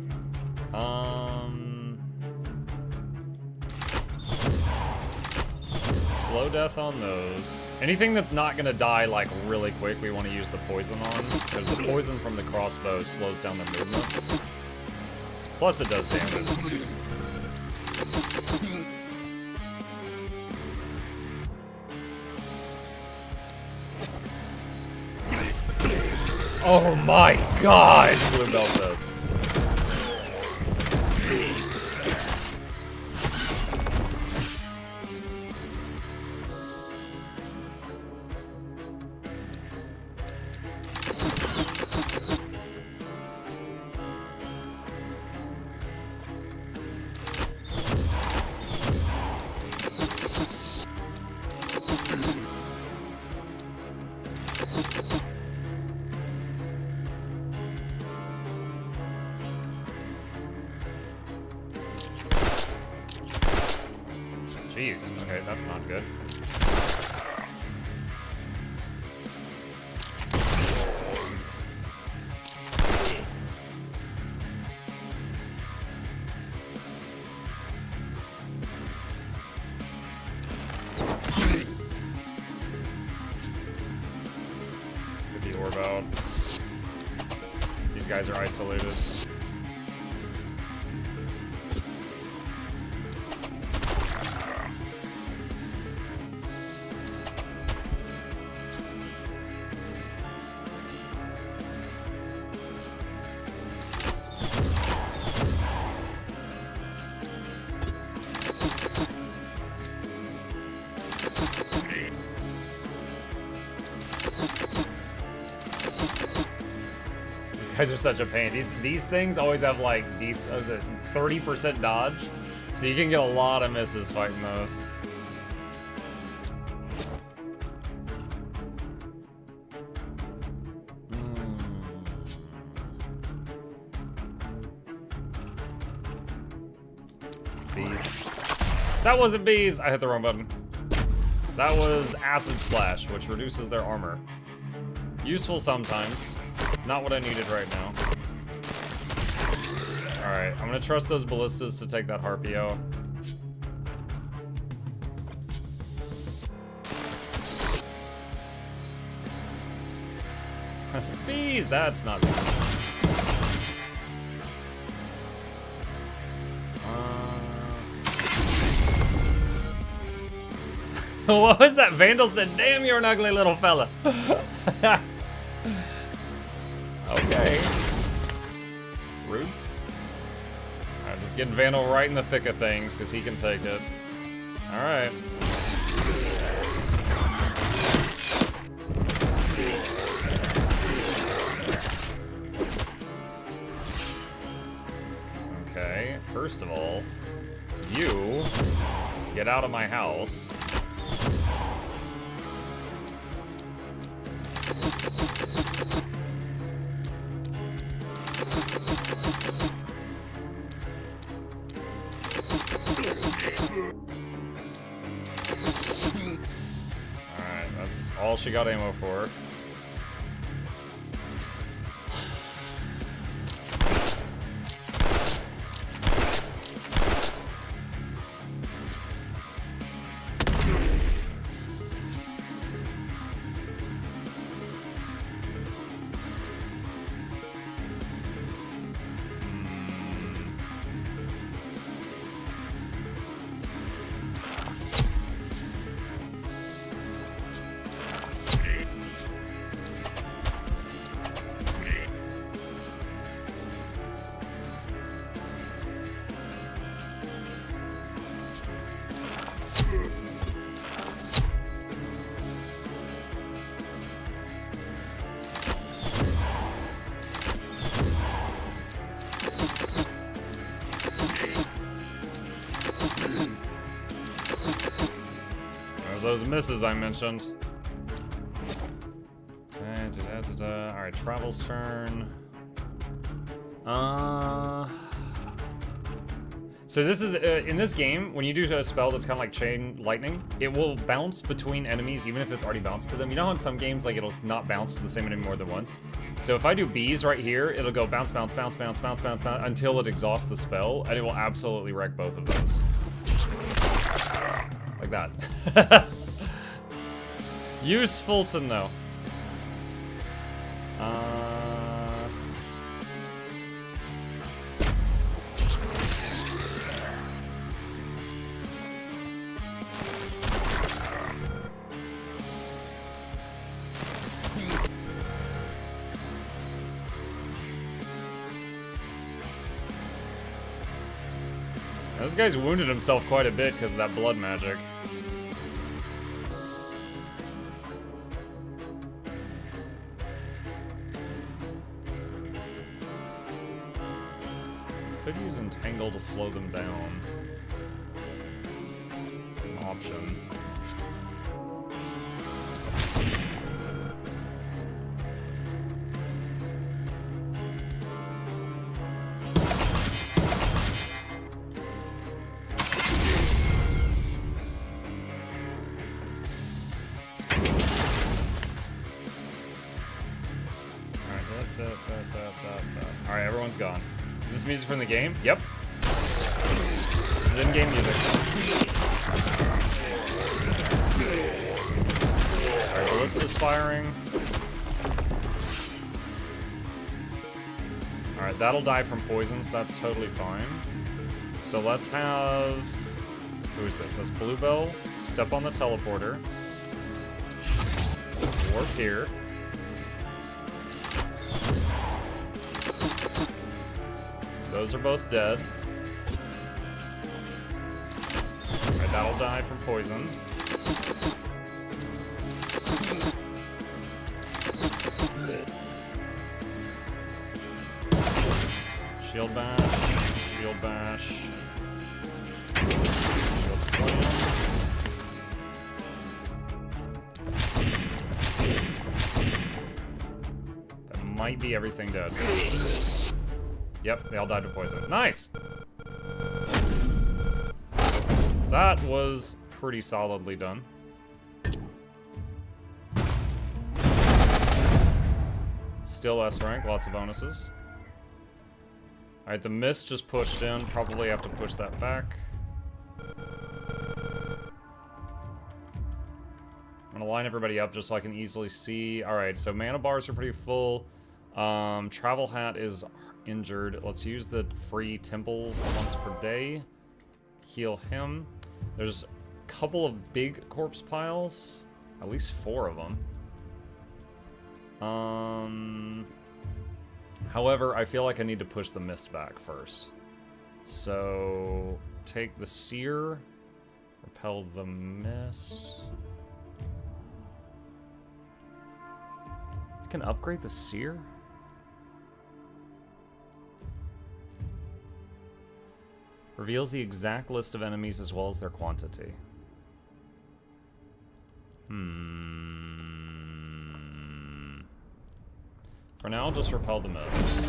Slow death on those. Anything that's not gonna die, like, really quick, we want to use the poison on, because the poison from the crossbow slows down their movement. Plus it does damage. Oh my god! Bluebell says. Jeez, okay, that's not good. Get the orb out. These guys are isolated. Guys are such a pain. These things always have like 30% dodge, so you can get a lot of misses fighting those. Bees. That wasn't bees. I hit the wrong button. That was acid splash, which reduces their armor. Useful sometimes. Not what I needed right now. Alright, I'm gonna trust those ballistas to take that Harpio. Bees, that's not bad. What was that? Vandal said, damn, you're an ugly little fella. Okay. Rude. Alright, just getting Vandal right in the thick of things, because he can take it. Alright. Okay, first of all, you get out of my house. All she got ammo for. Those misses I mentioned. Alright, Travel's turn. So this is, in this game, when you do a spell that's kind of like Chain Lightning, it will bounce between enemies even if it's already bounced to them. You know how in some games, like, it'll not bounce to the same enemy more than once? So if I do bees right here, it'll go bounce, bounce, bounce, bounce, bounce, bounce, bounce, until it exhausts the spell, and it will absolutely wreck both of those. Like that. Useful to know. This guy's wounded himself quite a bit because of that blood magic. Could use Entangle to slow them down. It's an option. Alright, everyone's gone. Is this music from the game? Yep. This is in-game music. Alright, ballista's firing. Alright, that'll die from poisons. That's totally fine. So let's have... Who is this? That's Bluebell. Step on the teleporter. Warp here. Those are both dead. Alright, that'll die from poison. Shield bash. Shield bash. Shield slam. That might be everything dead. Yep, they all died to poison. Nice! That was pretty solidly done. Still S rank, lots of bonuses. Alright, the mist just pushed in. Probably have to push that back. I'm gonna line everybody up just so I can easily see. Alright, so mana bars are pretty full. Travel hat is injured. Let's use the free temple once per day. Heal him. There's a couple of big corpse piles. At least 4 of them. However, I feel like I need to push the mist back first. So, take the seer. Repel the mist. I can upgrade the seer? Reveals the exact list of enemies as well as their quantity. For now, I'll just repel the mist.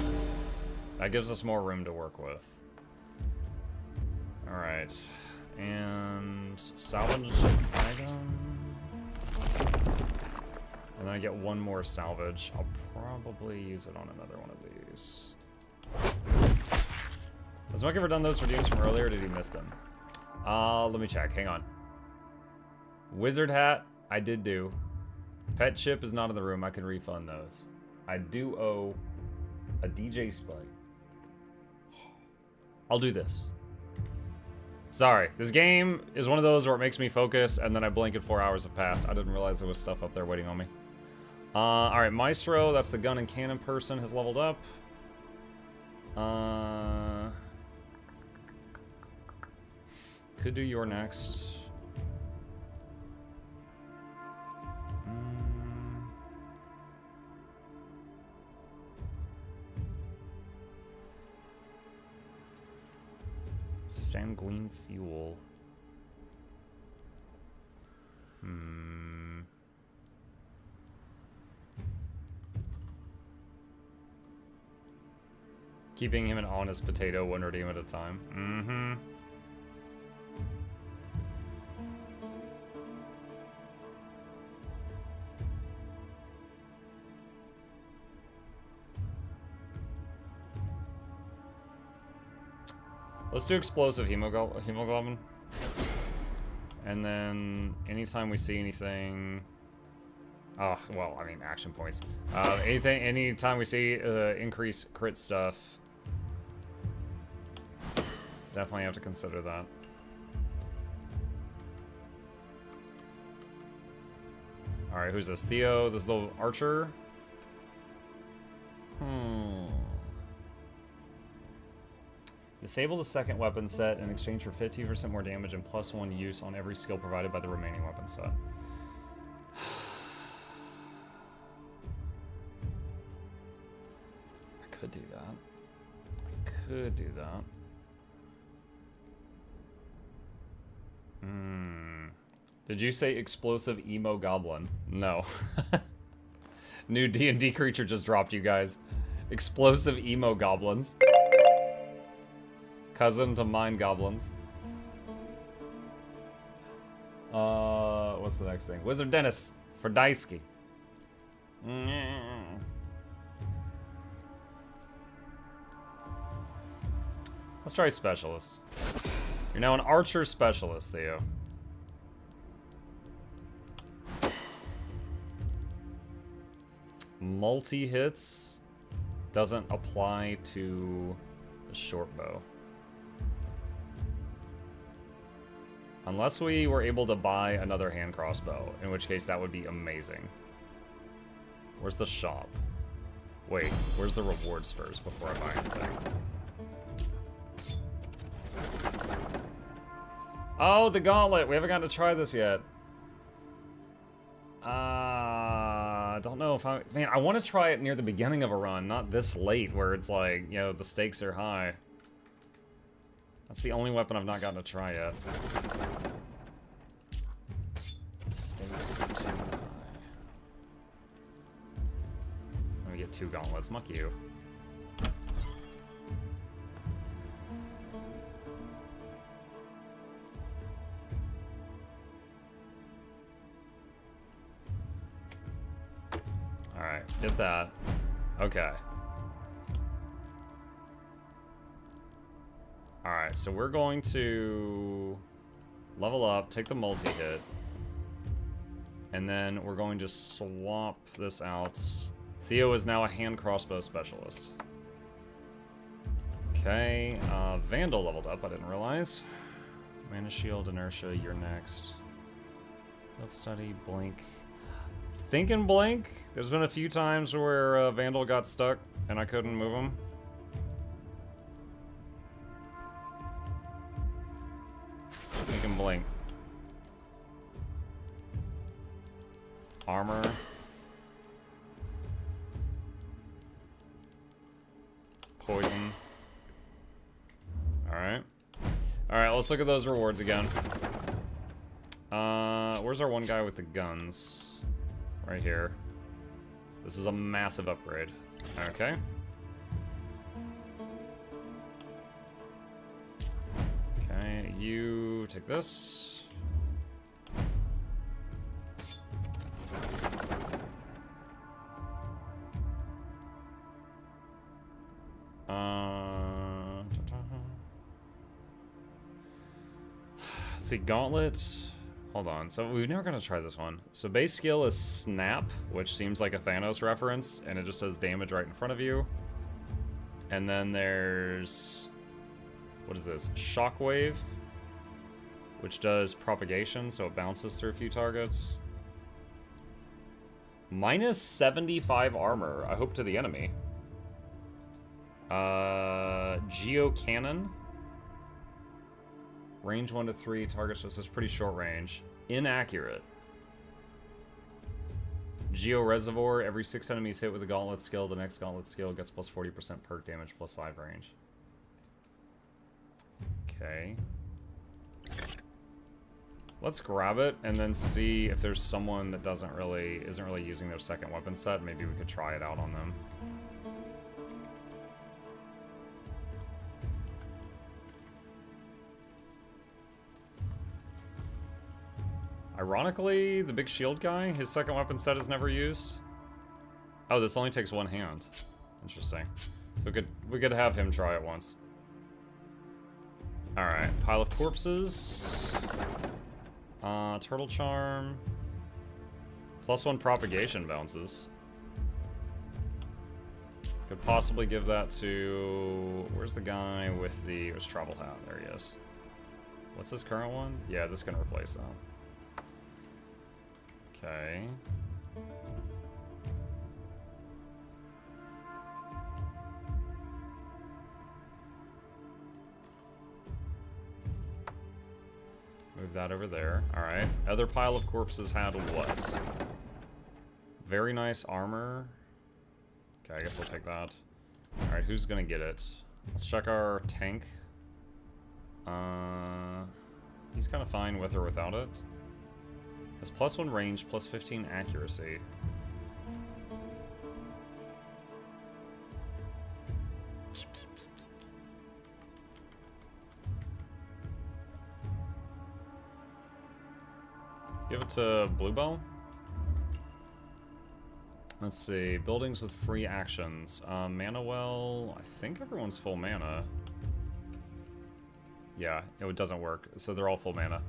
That gives us more room to work with. Alright. And salvage item. And then I get one more salvage. I'll probably use it on another one of these. Has Mike ever done those redeems from earlier, or did he miss them? Let me check. Hang on. Wizard hat, I did do. Pet chip is not in the room. I can refund those. I do owe a DJ Spud. I'll do this. Sorry. This game is one of those where it makes me focus, and then I blink and 4 hours have passed. I didn't realize there was stuff up there waiting on me. Alright, Maestro, that's the gun and cannon person, has leveled up. Could do your next. Sanguine fuel. Keeping him an honest potato, one redeem at a time. Let's do explosive hemoglobin. And then anytime we see anything... Oh, well, I mean, action points. Anytime we see increase crit stuff, definitely have to consider that. Alright, who's this? Theo, this little archer? Disable the second weapon set in exchange for 15% more damage and +1 use on every skill provided by the remaining weapon set. I could do that. I could do that. Did you say explosive emo goblin? No. New D&D creature just dropped, you guys. Explosive emo goblins. Cousin to mine goblins. What's the next thing? Wizard Dennis for Daisuke. Let's try specialist. You're now an archer specialist, Theo. Multi-hits doesn't apply to the short bow. Unless we were able to buy another hand crossbow, in which case that would be amazing. Where's the shop? Wait, where's the rewards first before I buy anything? Oh, the gauntlet! We haven't gotten to try this yet. I don't know if I... Man, I want to try it near the beginning of a run, not this late where it's like, you know, the stakes are high. That's the only weapon I've not gotten to try yet. The stakes are too high. Let me get 2 gauntlets. Muck you. Alright, get that. Okay. Alright, so we're going to level up, take the multi-hit, and then we're going to swap this out. Theo is now a hand crossbow specialist. Okay, Vandal leveled up, I didn't realize. Mana Shield, Inertia, you're next. Let's study, Blink. Thinking Blink. There's been a few times where Vandal got stuck and I couldn't move him. Thinking Blink. Armor. Poison. Alright. Alright, let's look at those rewards again. Where's our one guy with the guns? Right here. This is a massive upgrade. Okay. Okay, you take this. See, Gauntlet. Hold on. So we're never gonna try this one. So base skill is Snap, which seems like a Thanos reference, and it just says damage right in front of you. And then there's, what is this? Shockwave, which does propagation, so it bounces through a few targets. Minus 75 armor. I hope to the enemy. Geocannon. Range 1 to 3, targets, this is pretty short range. Inaccurate. Geo Reservoir, every 6 enemies hit with a gauntlet skill, the next gauntlet skill gets plus 40% perk damage, plus 5 range. Okay. Let's grab it and then see if there's someone that isn't really using their second weapon set. Maybe we could try it out on them. Ironically, the big shield guy, his second weapon set is never used. Oh, this only takes one hand. Interesting. So we could have him try it once. Alright, pile of corpses. Turtle charm. +1 propagation bounces. Could possibly give that to... Where's the guy with the... Where's Travel Hat? There he is. What's his current one? Yeah, this is gonna replace that. Okay. Move that over there. Alright. Other pile of corpses had what? Very nice armor. Okay, I guess we'll take that. Alright, who's gonna get it? Let's check our tank. He's kind of fine with or without it. Has +1 range, +15 accuracy. Give it to Bluebell. Let's see. Buildings with free actions. Mana well. I think everyone's full mana. Yeah, it doesn't work. So they're all full mana.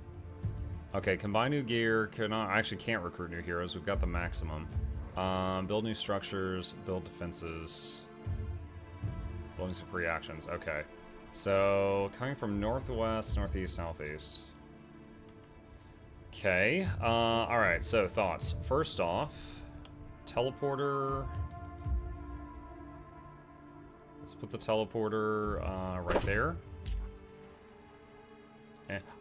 Okay, combine new gear. I actually can't recruit new heroes. We've got the maximum. Build new structures. Build defenses. Building some free actions. Okay. So, coming from northwest, northeast, southeast. Okay. Alright, so thoughts. First off, teleporter. Let's put the teleporter right there.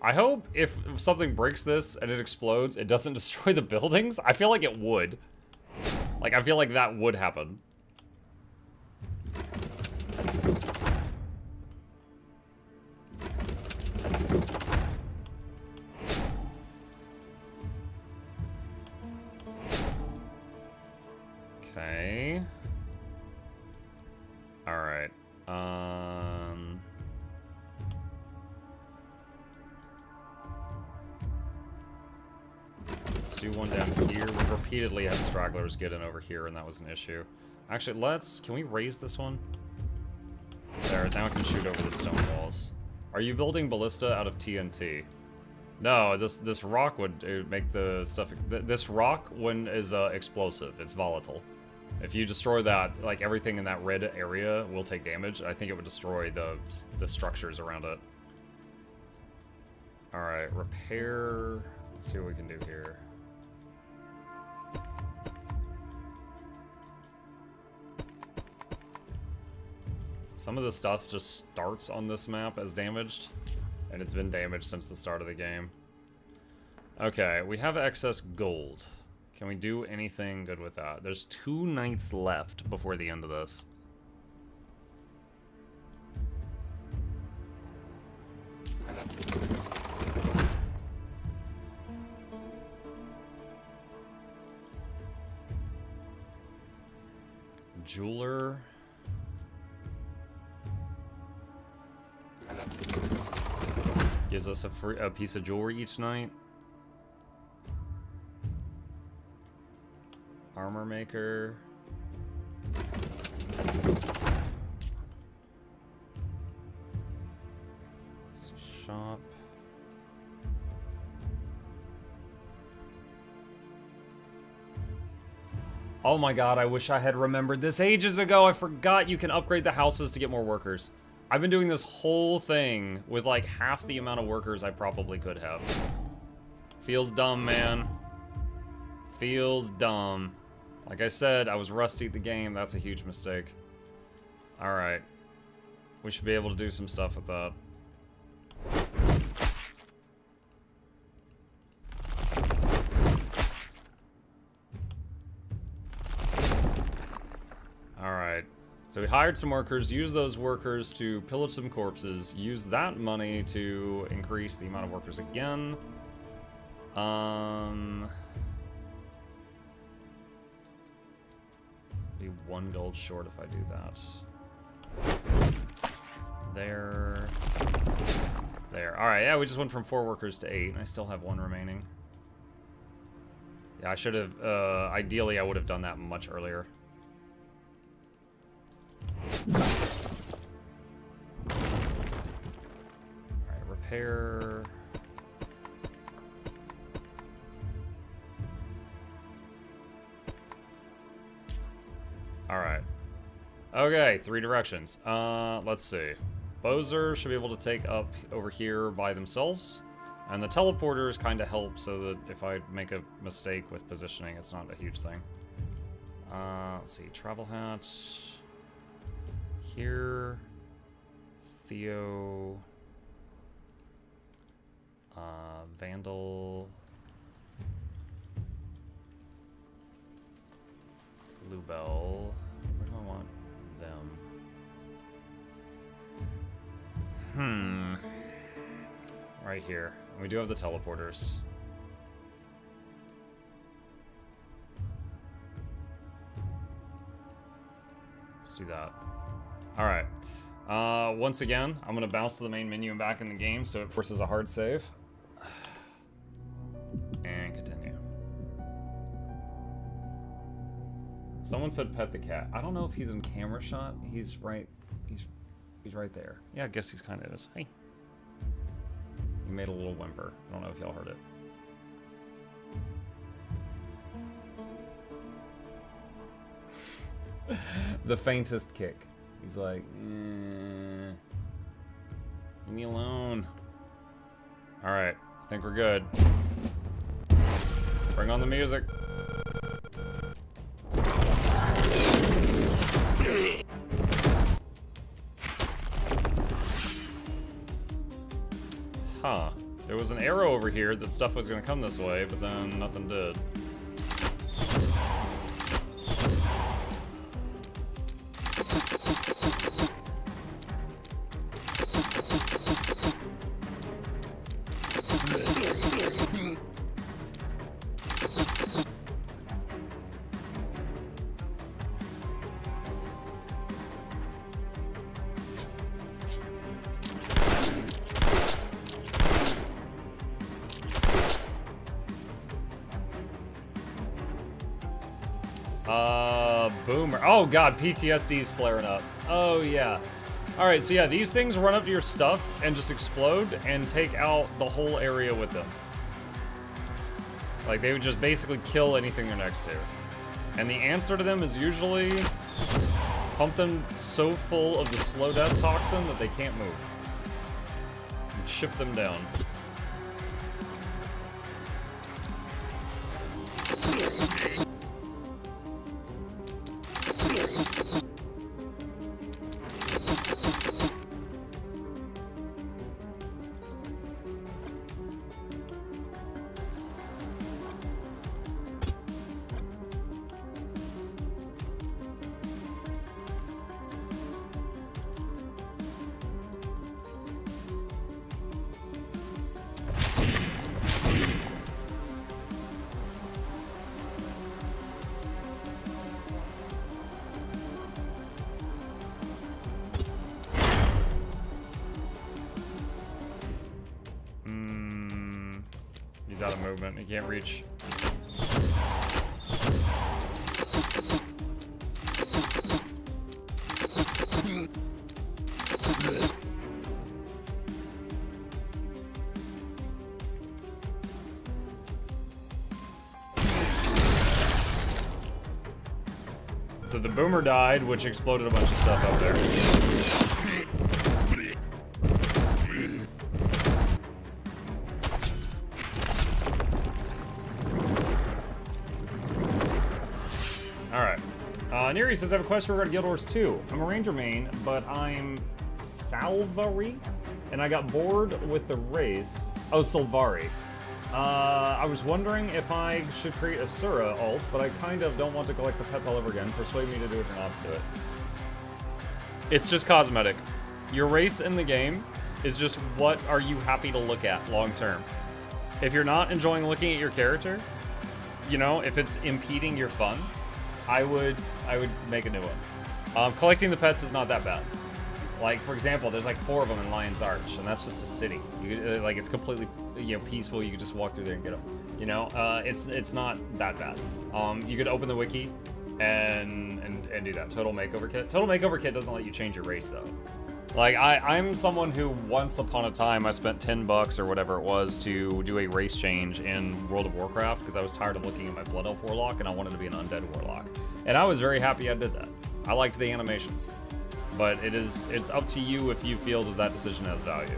I hope if something breaks this and it explodes, it doesn't destroy the buildings. I feel like it would. Like, I feel like that would happen. Okay. All right. Let's do one down here. We repeatedly had stragglers get in over here, and that was an issue. Actually, can we raise this one? There, now I can shoot over the stone walls. Are you building ballista out of TNT? No, this rock would make the stuff... This rock, when is explosive, it's volatile. If you destroy that, like everything in that red area will take damage. I think it would destroy the structures around it. Alright, repair... Let's see what we can do here. Some of the stuff just starts on this map as damaged, and it's been damaged since the start of the game. Okay, we have excess gold. Can we do anything good with that? There's 2 nights left before the end of this. Jeweler. Gives us a piece of jewelry each night. Armor maker. Shop. Oh my god, I wish I had remembered this ages ago. I forgot you can upgrade the houses to get more workers. I've been doing this whole thing with like half the amount of workers I probably could have. Feels dumb, man. Feels dumb. Like I said, I was rusty at the game. That's a huge mistake. Alright. We should be able to do some stuff with that. Alright. So we hired some workers, used those workers to pillage some corpses, used that money to increase the amount of workers again. Be 1 gold short if I do that. There. There. Alright, yeah, we just went from 4 workers to 8, and I still have 1 remaining. Yeah, I should have, ideally I would have done that much earlier. Alright, repair. Alright. Okay, 3 directions. Let's see. Bozer should be able to take up over here by themselves. And the teleporters kind of help so that if I make a mistake with positioning, it's not a huge thing. Let's see. Travel hat. Here. Theo. Vandal. Lubel. Where do I want them? Right here. We do have the teleporters. Let's do that. Alright. Once again, I'm gonna bounce to the main menu and back in the game, so it forces a hard save. And continue. Someone said pet the cat. I don't know if he's in camera shot. He's right there. Yeah, I guess he's kind of is. Hey. He made a little whimper. I don't know if y'all heard it. The faintest kick. He's like, leave me alone. Alright, I think we're good. Bring on the music. Huh. There was an arrow over here that stuff was gonna come this way, but then nothing did. Boomer. Oh god, PTSD's flaring up. Oh yeah. Alright, so yeah, these things run up to your stuff and just explode and take out the whole area with them. Like, they would just basically kill anything they're next to. And the answer to them is usually pump them so full of the slow death toxin that they can't move. And chip them down. He's out of movement. He can't reach. So the boomer died, which exploded a bunch of stuff up there. Neri says, I have a question regarding Guild Wars 2. I'm a Ranger main, but I'm Salvari, and I got bored with the race. Oh, Salvari. I was wondering if I should create a Sura alt, but I kind of don't want to collect the pets all over again. Persuade me to do it or not to do it. It's just cosmetic. Your race in the game is just what are you happy to look at long term. If you're not enjoying looking at your character, you know, if it's impeding your fun, I would make a new one. Collecting the pets is not that bad. Like, for example, there's like 4 of them in Lion's Arch, and that's just a city. You, like, it's completely, you know, peaceful. You could just walk through there and get them. You know, it's not that bad. You could open the wiki and do that. Total Makeover Kit. Total Makeover Kit doesn't let you change your race though. Like, I'm someone who once upon a time I spent $10 or whatever it was to do a race change in World of Warcraft because I was tired of looking at my Blood Elf Warlock and I wanted to be an Undead Warlock. And I was very happy I did that. I liked the animations. But it's up to you if you feel that that decision has value.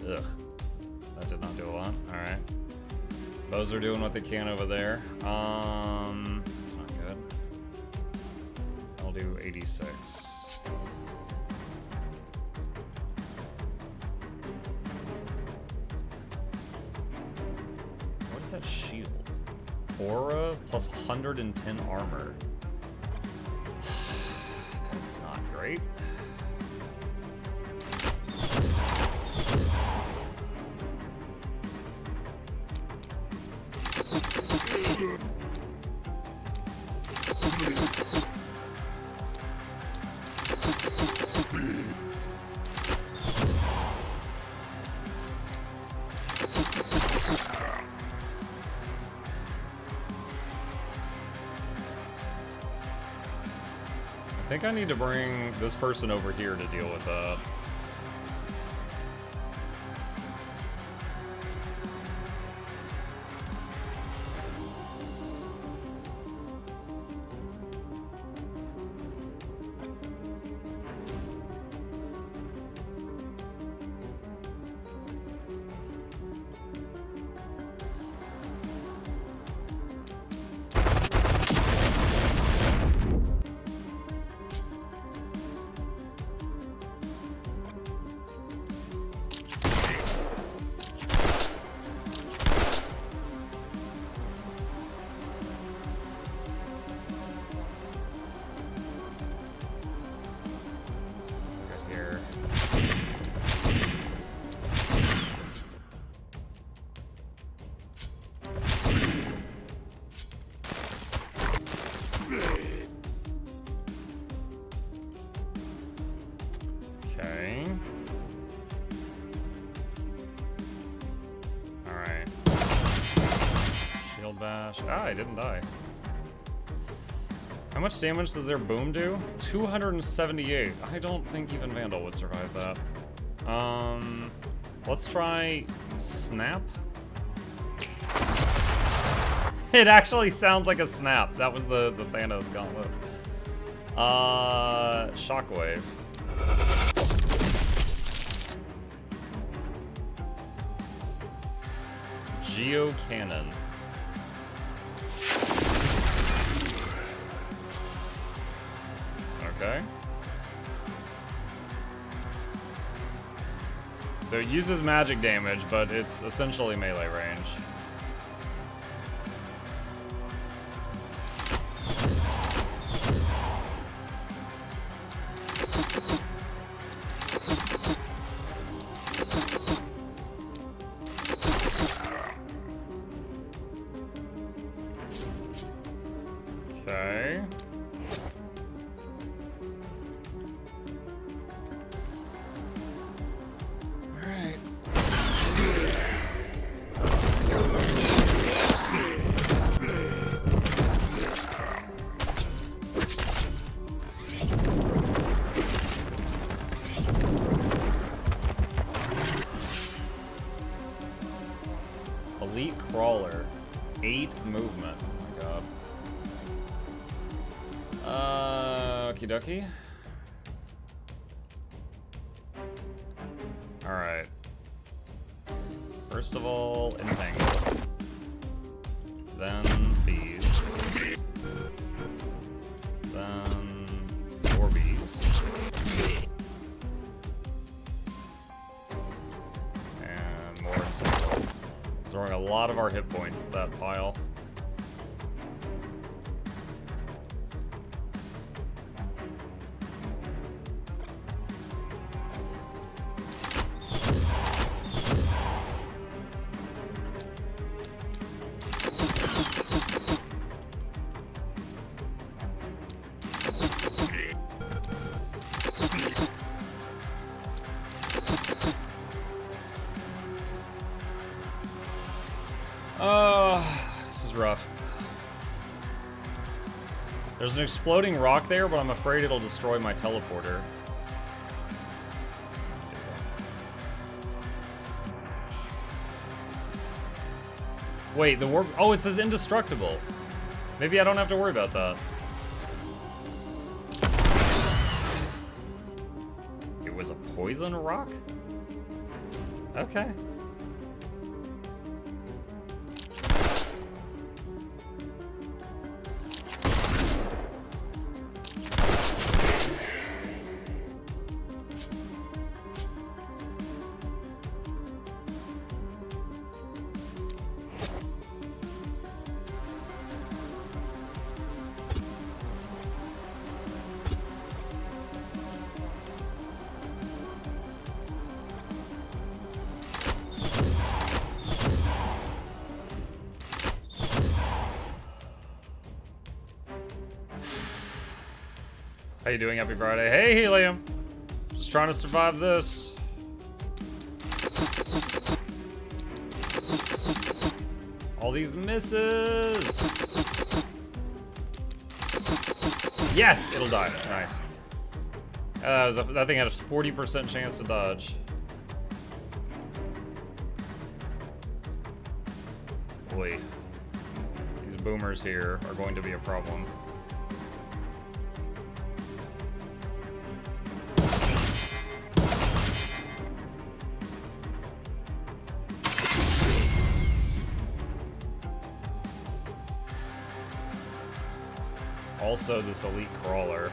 Ugh. That did not do a lot. Alright. Those are doing what they can over there. That's not good. I'll do 86. What is that shield? Aura plus 110 armor. That's not great. I think I need to bring this person over here to deal with that. Okay. Alright. Shield bash. Ah, I didn't die. How much damage does their boom do? 278. I don't think even Vandal would survive that. Let's try snap. It actually sounds like a snap. That was the Thanos gauntlet. Shockwave. Geo Cannon. Okay. So it uses magic damage, but it's essentially melee range. Okay. Alright. Elite Crawler. 8 movement. Oh my god. Okie dokie. Alright. First of all, entangle. Then bees. Then more bees. And more entangle. Throwing a lot of our hit points at that pile. This is rough. There's an exploding rock there, but I'm afraid it'll destroy my teleporter. Wait, the warp... Oh, it says indestructible. Maybe I don't have to worry about that. It was a poison rock? Okay. How you doing? Happy Friday. Hey, Helium. Just trying to survive this. All these misses. Yes, it'll die. Nice. That thing had a 40% chance to dodge. Boy, these boomers here are going to be a problem. Also, this elite crawler.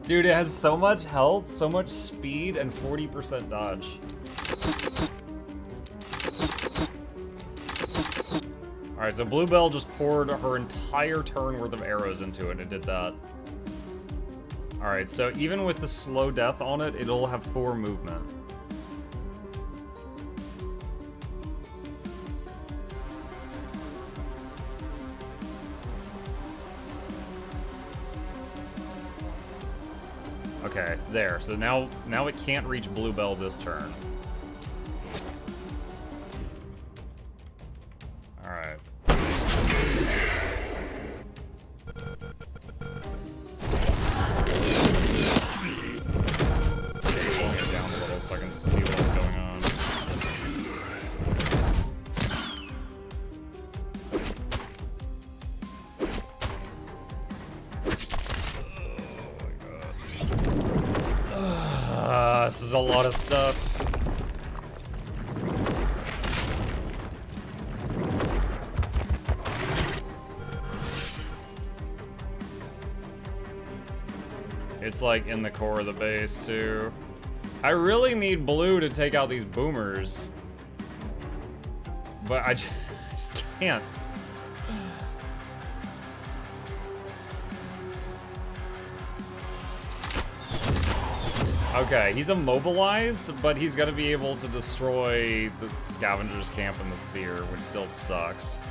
Dude, it has so much health, so much speed, and 40% dodge. Alright, so Bluebell just poured her entire turn worth of arrows into it, and it did that. Alright, so even with the slow death on it, it'll have 4 movement. Okay, there. So now it can't reach Bluebell this turn. Alright. Slow it down a little so I can see what's going on. This is a lot of stuff. It's like in the core of the base too. I really need blue to take out these boomers, but I just can't. Okay, he's immobilized, but he's gonna be able to destroy the scavenger's camp in the seer, which still sucks.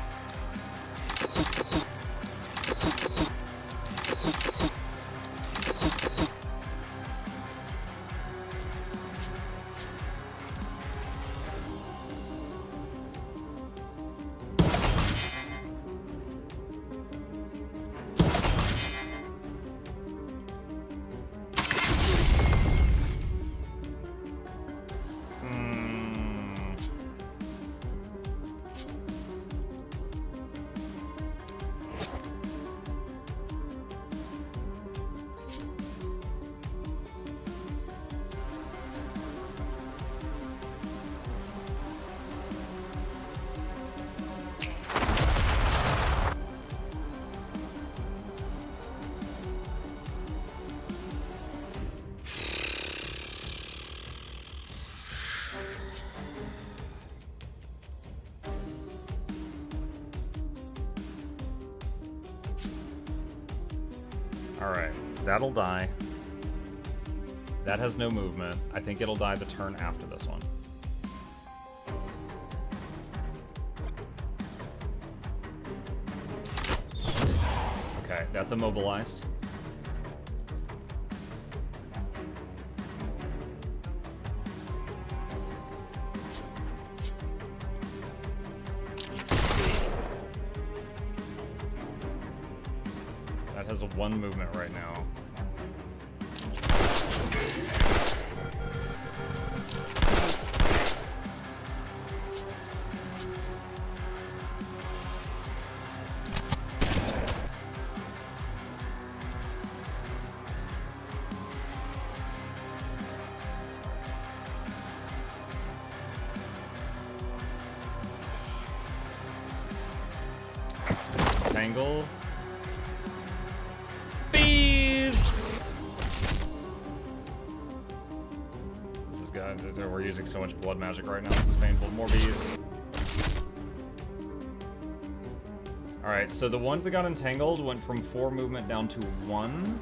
Alright, that'll die. That has no movement. I think it'll die the turn after this one. Okay, that's immobilized. That has a 1 movement right now. Tangle. Bees! This is good. We're using so much blood magic right now. This is painful. More bees. Alright, so the ones that got entangled went from 4 movement down to 1.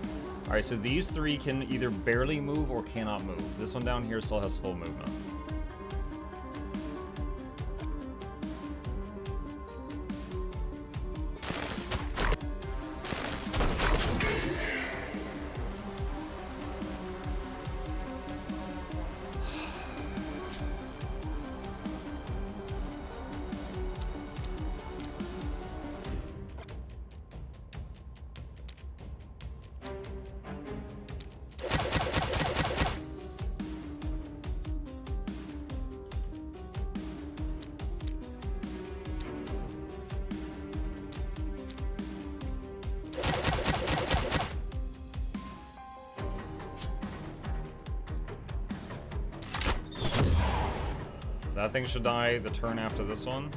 Alright, so these three can either barely move or cannot move. This one down here still has full movement. That thing should die the turn after this one.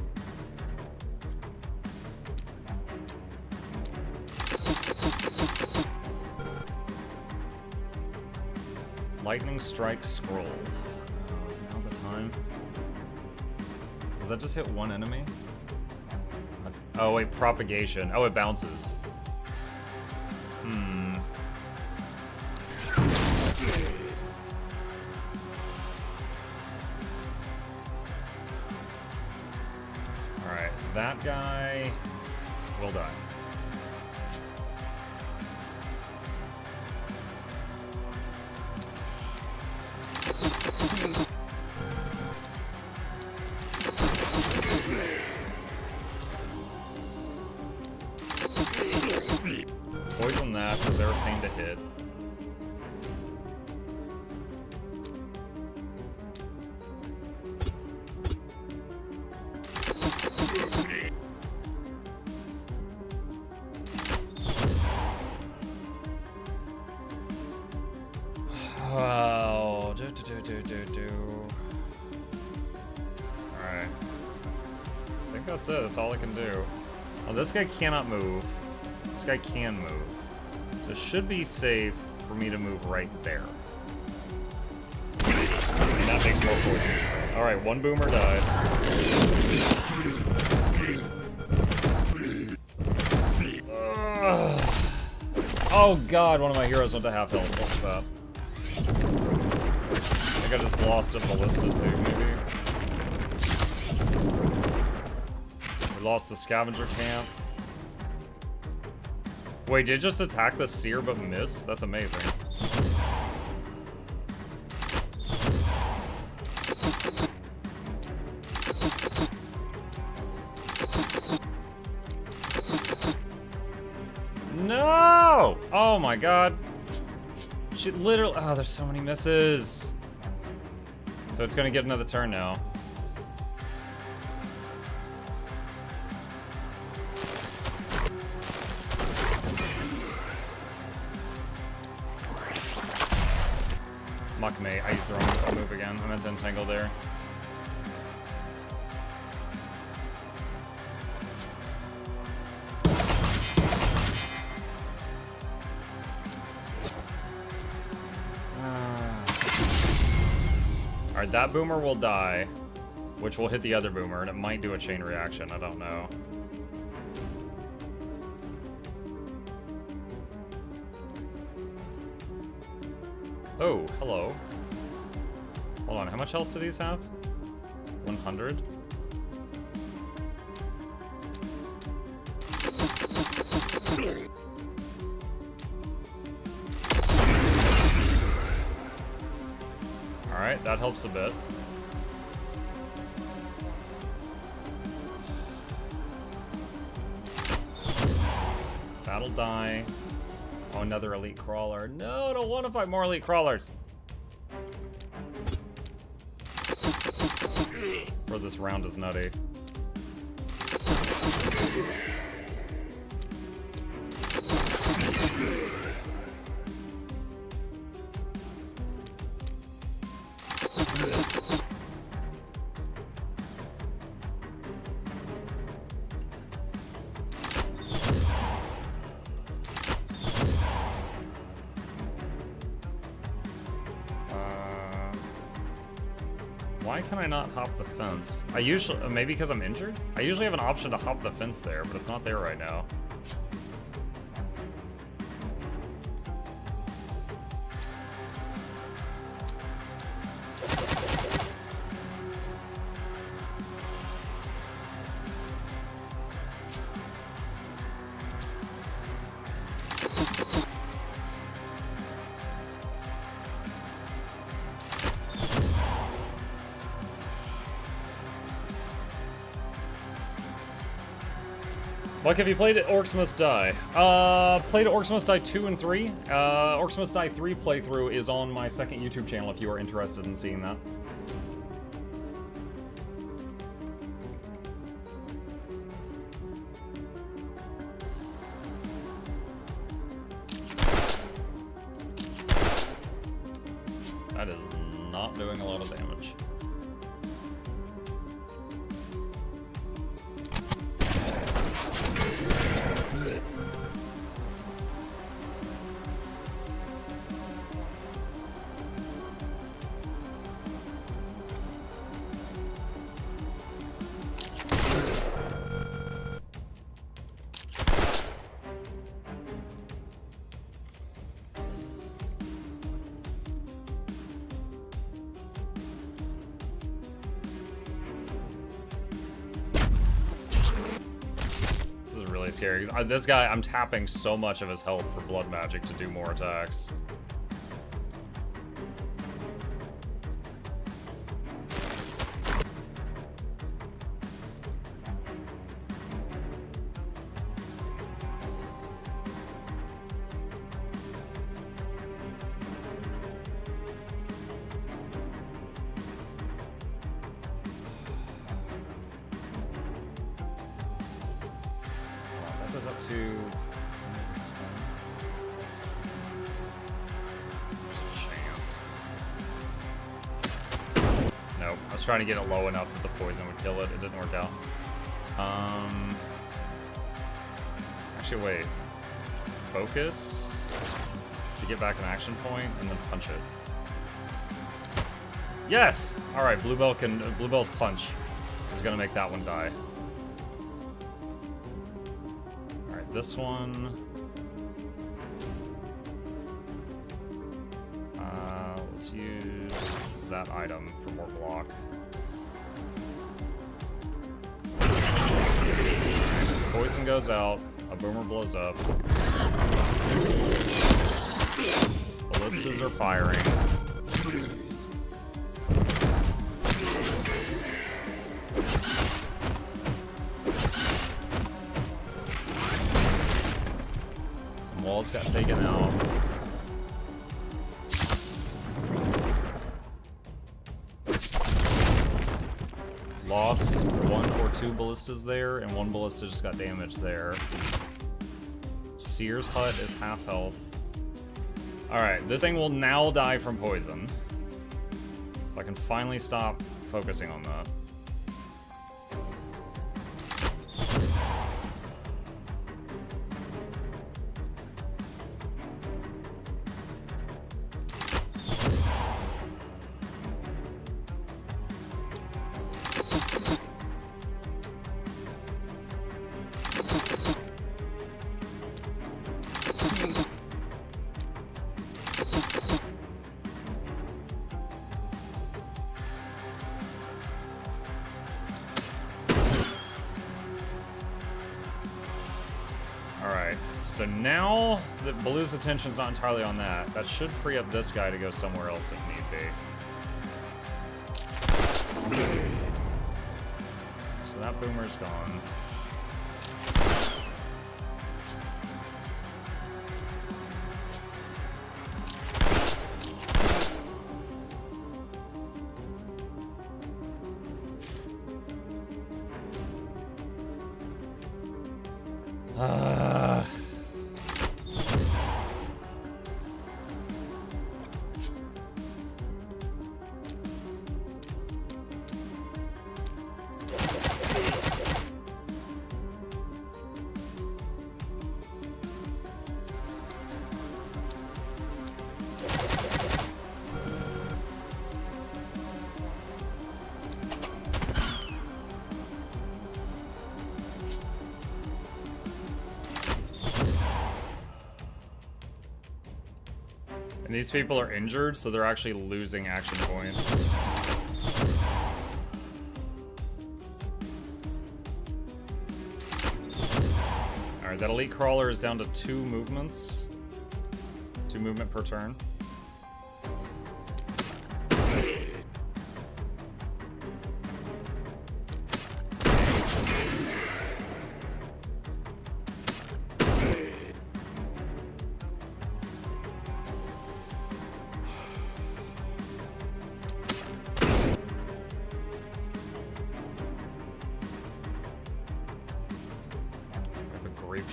Lightning strike scroll. Is now the time? Does that just hit one enemy? Oh wait, propagation. Oh, it bounces. Alright, that guy will die. Poison that, because they're a pain to hit. Oh, Alright. I think that's it. That's all I can do. Oh, this guy cannot move. This guy can move. So it should be safe for me to move right there. And that makes more poison spray. Alright, one boomer died. Oh god, one of my heroes went to half health. What's that? I think I just lost a ballista too, maybe. We lost the scavenger camp. Wait, did it just attack the seer but miss? That's amazing. No! Oh my god. She literally... Oh, there's so many misses. So it's gonna get another turn now. Muck me. I used the wrong move again. I meant to entangle there. Alright, that boomer will die, which will hit the other boomer, and it might do a chain reaction. I don't know. Oh, hello. Hold on, how much health do these have? 100? Alright, that helps a bit. That'll die. Oh, another elite crawler. No, I don't want to fight more elite crawlers. Bro, this round is nutty. Why can I not hop the fence? I usually, maybe because I'm injured? I usually have an option to hop the fence there, but it's not there right now. Like, have you played Orcs Must Die? Played Orcs Must Die 2 and 3. Orcs Must Die 3 playthrough is on my second YouTube channel if you are interested in seeing that. That is not doing a lot of damage. Scary. This guy, I'm tapping so much of his health for blood magic to do more attacks. Trying to get it low enough that the poison would kill it. It didn't work out. Actually, wait. Focus to get back an action point and then punch it. Yes! Alright, Bluebell's punch is gonna make that one die. Alright, this one. Let's use that item for more block. Poison goes out, a boomer blows up. Ballistas are firing. Some walls got taken out. Lost 1 or 2 ballistas there, and 1 ballista just got damaged there. Seer's hut is half health. Alright, this thing will now die from poison. So I can finally stop focusing on that. So now that Baloo's attention's not entirely on that, that should free up this guy to go somewhere else if need be. So that boomer's gone. And these people are injured, so they're actually losing action points. Alright, that elite crawler is down to 2 movements. 2 movement per turn.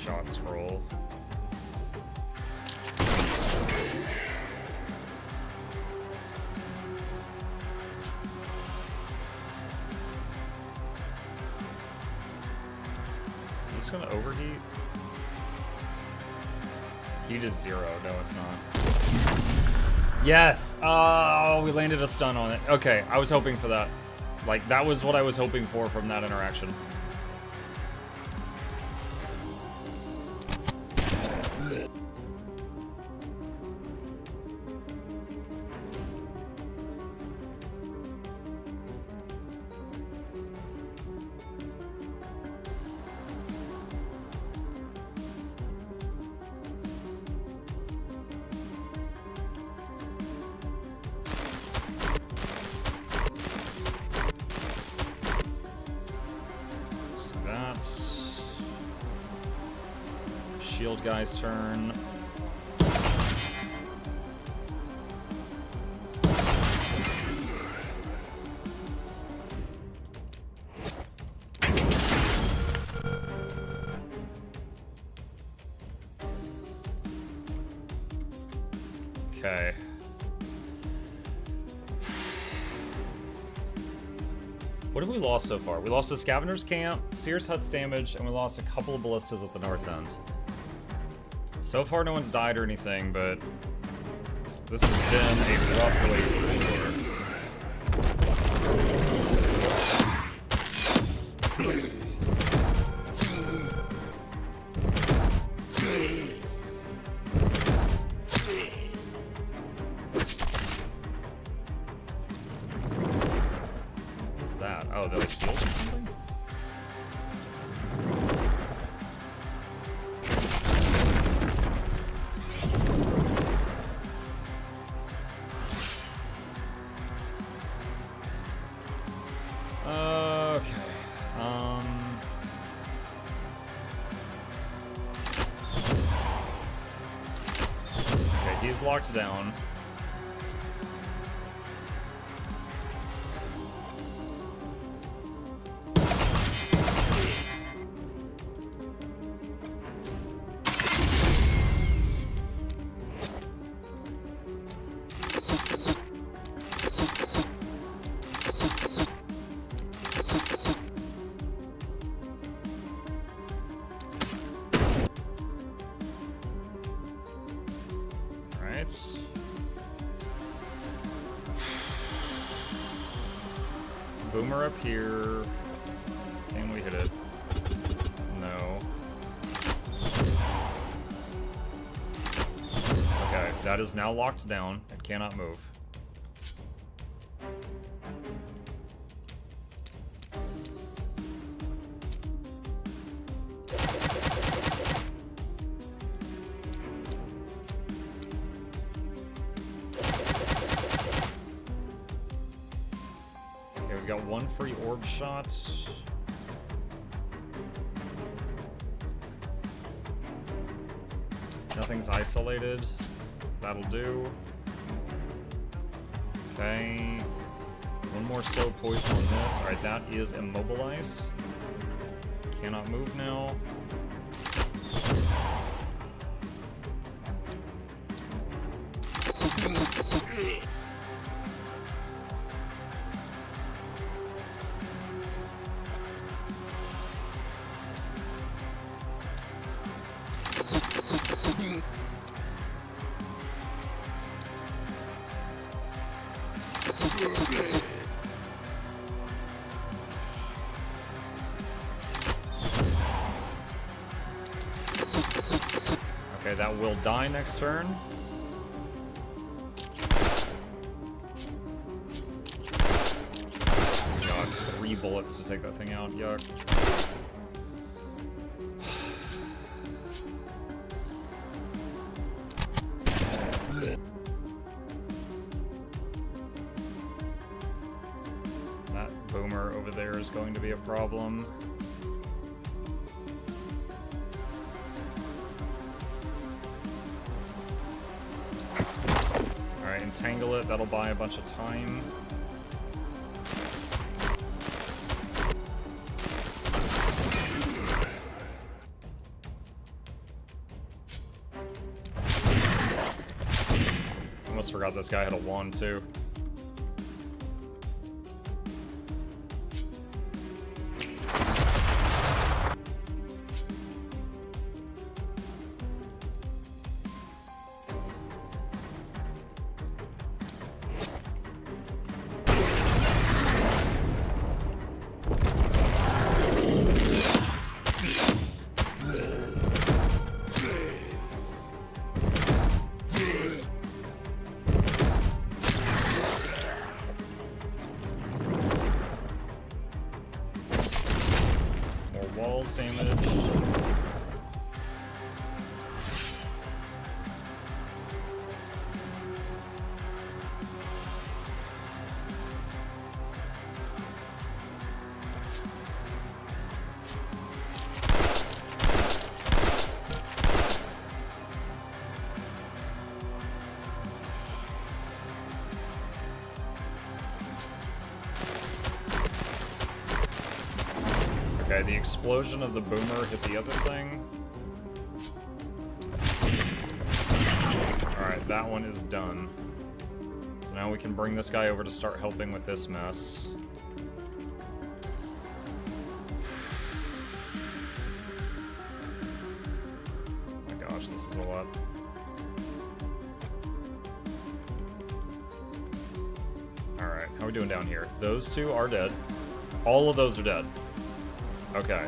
Shock scroll. Is this gonna overheat? Heat is 0. No, it's not. Yes! Oh, we landed a stun on it. Okay, I was hoping for that. Like, that was what I was hoping for from that interaction. Shield guy's turn. Okay. What have we lost so far? We lost the Scavenger's Camp, Sears Hut's damage, and we lost a couple of ballistas at the north end. So far, no one's died or anything, but this has been a rough wait for sure. What's that? Oh, they're like shields or something? He's locked down. Boomer up here. Can we hit it? No. Okay, that is now locked down. It cannot move. We got one free orb shot. Nothing's isolated. That'll do. Okay. One more slow poison on this. Alright, that is immobilized. Cannot move now. Okay, that will die next turn. God, 3 bullets to take that thing out. Yuck. That boomer over there is going to be a problem. Alright, entangle it. That'll buy a bunch of time. forgot this guy had a wand too. Walls damage. Okay, the explosion of the boomer hit the other thing. Alright, that one is done. So now we can bring this guy over to start helping with this mess. Oh my gosh, this is a lot. Alright, how are we doing down here? Those two are dead. All of those are dead. Okay.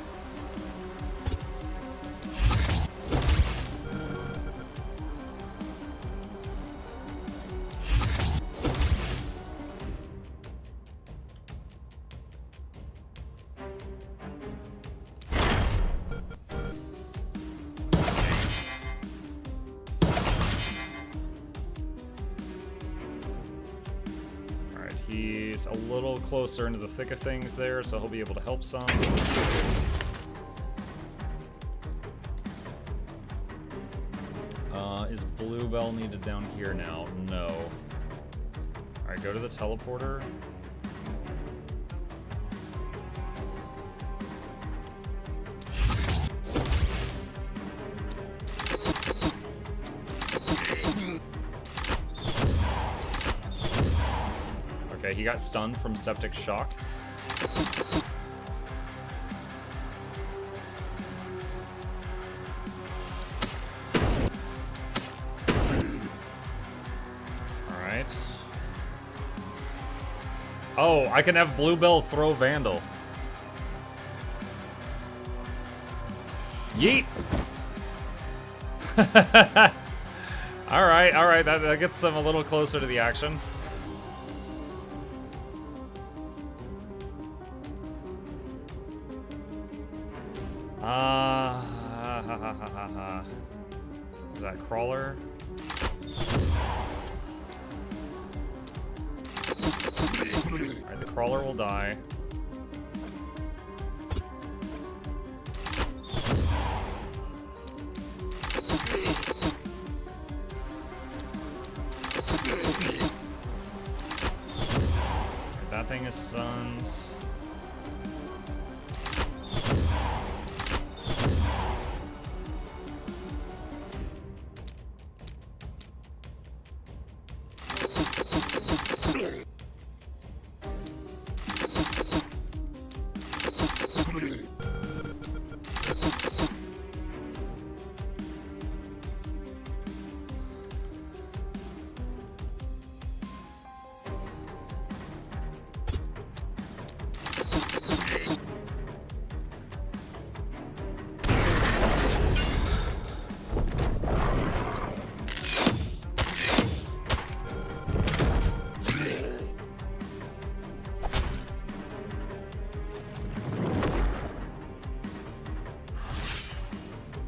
Alright, he's a little closer into the thick of things there, so he'll be able to help some. Is Bluebell needed down here now? No. Alright, go to the teleporter. Okay, he got stunned from septic shock. Oh, I can have Bluebell throw Vandal. Yeet! Alright, that gets them a little closer to the action. Is that Crawler? Alright, the Crawler will die. That thing is stunned.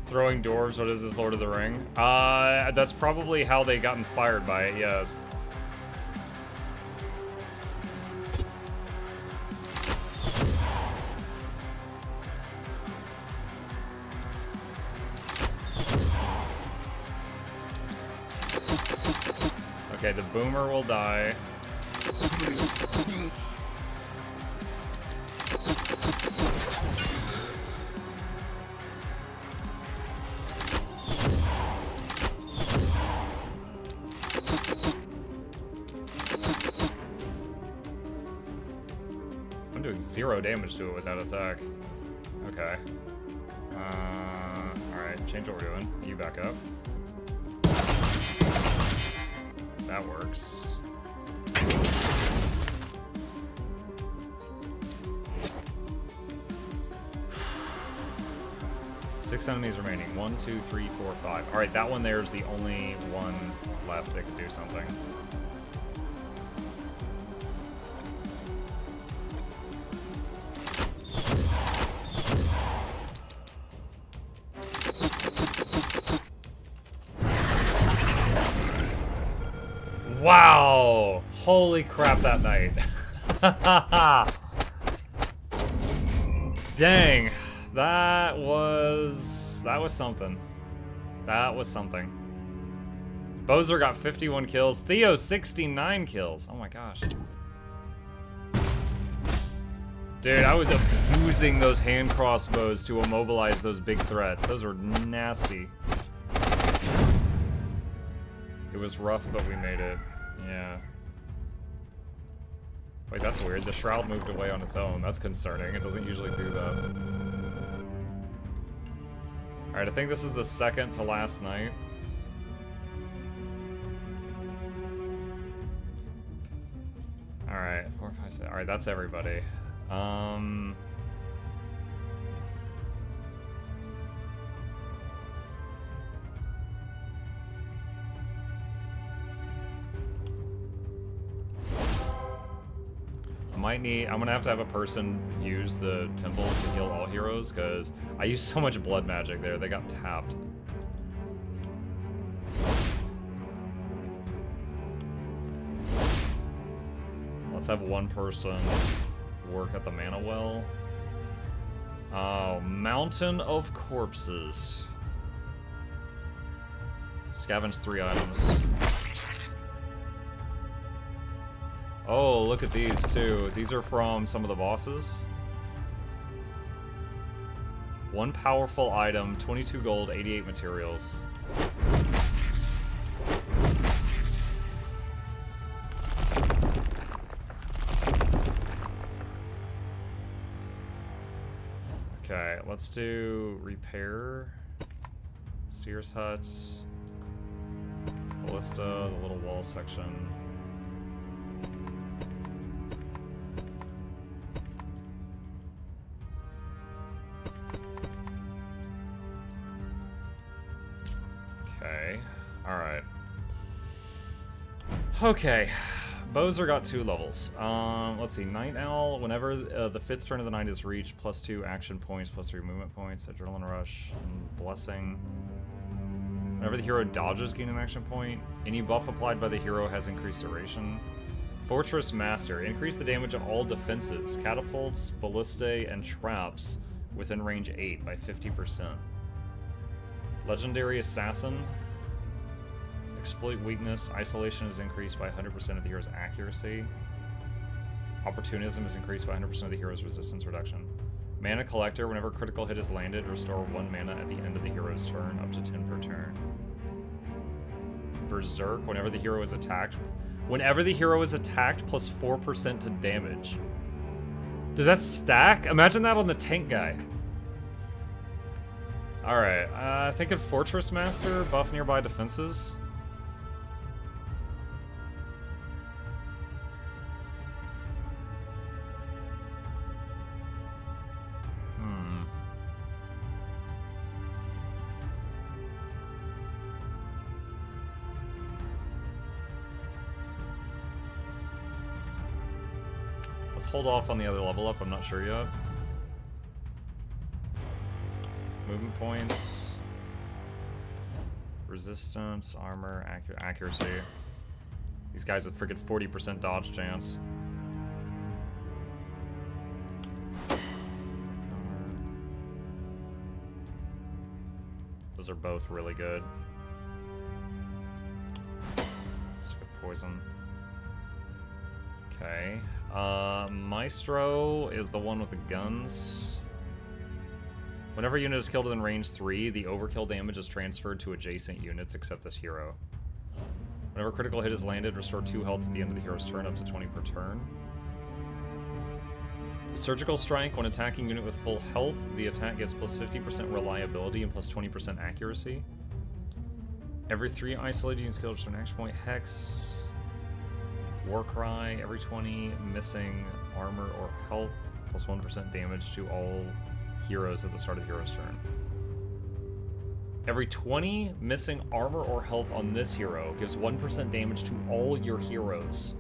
Throwing dwarves, what is this, Lord of the Ring? That's probably how they got inspired by it, yes. Okay, the boomer will die. I'm doing 0 damage to it with that attack. Okay. Alright, change what we're doing. You back up. That works. Six enemies remaining. 1, 2, 3, 4, 5. Alright, that one there is the only one left that can do something. Wow! Holy crap, that night. Dang. That was something. That was something. Bowser got 51 kills. Theo, 69 kills. Oh my gosh. Dude, I was abusing those hand crossbows to immobilize those big threats. Those were nasty. It was rough, but we made it. Yeah. Wait, that's weird. The shroud moved away on its own. That's concerning. It doesn't usually do that. Alright, I think this is the second to last night. Alright, 4, 5, 6. Alright, that's everybody. I'm gonna have to have a person use the temple to heal all heroes, because I used so much blood magic there, they got tapped. Let's have one person work at the mana well. Oh, Mountain of Corpses. Scavenge 3 items. Oh, look at these too. These are from some of the bosses. 1 powerful item, 22 gold, 88 materials. Okay, let's do repair. Seer's Hut. Ballista, the little wall section. Alright. Okay. Bowser got 2 levels. Let's see. Night Owl, whenever the 5th turn of the night is reached, +2 action points, +3 movement points, Adrenaline Rush, and Blessing. Whenever the hero dodges, gain an action point. Any buff applied by the hero has increased duration. Fortress Master, increase the damage of all defenses, catapults, ballistae, and traps within range 8 by 50%. Legendary Assassin. Exploit weakness. Isolation is increased by 100% of the hero's accuracy. Opportunism is increased by 100% of the hero's resistance reduction. Mana Collector. Whenever a critical hit is landed, restore 1 mana at the end of the hero's turn, up to 10 per turn. Berserk. Whenever the hero is attacked. Whenever the hero is attacked, plus 4% to damage. Does that stack? Imagine that on the tank guy. Alright, I think of Fortress Master, buff nearby defenses. Let's hold off on the other level up, I'm not sure yet. Movement points. Resistance, armor, accuracy. These guys with freaking 40% dodge chance. Those are both really good. Stick with poison. Okay. Maestro is the one with the guns. Whenever a unit is killed within range 3, the overkill damage is transferred to adjacent units except this hero. Whenever a critical hit is landed, restore 2 health at the end of the hero's turn, up to 20 per turn. Surgical Strike. When attacking unit with full health, the attack gets plus 50% reliability and plus 20% accuracy. Every 3 isolated unit skills for an action point. Hex. Warcry. Every 20 missing armor or health, plus 1% damage to all heroes at the start of the hero's turn. Every 20 missing armor or health on this hero gives 1% damage to all your heroes.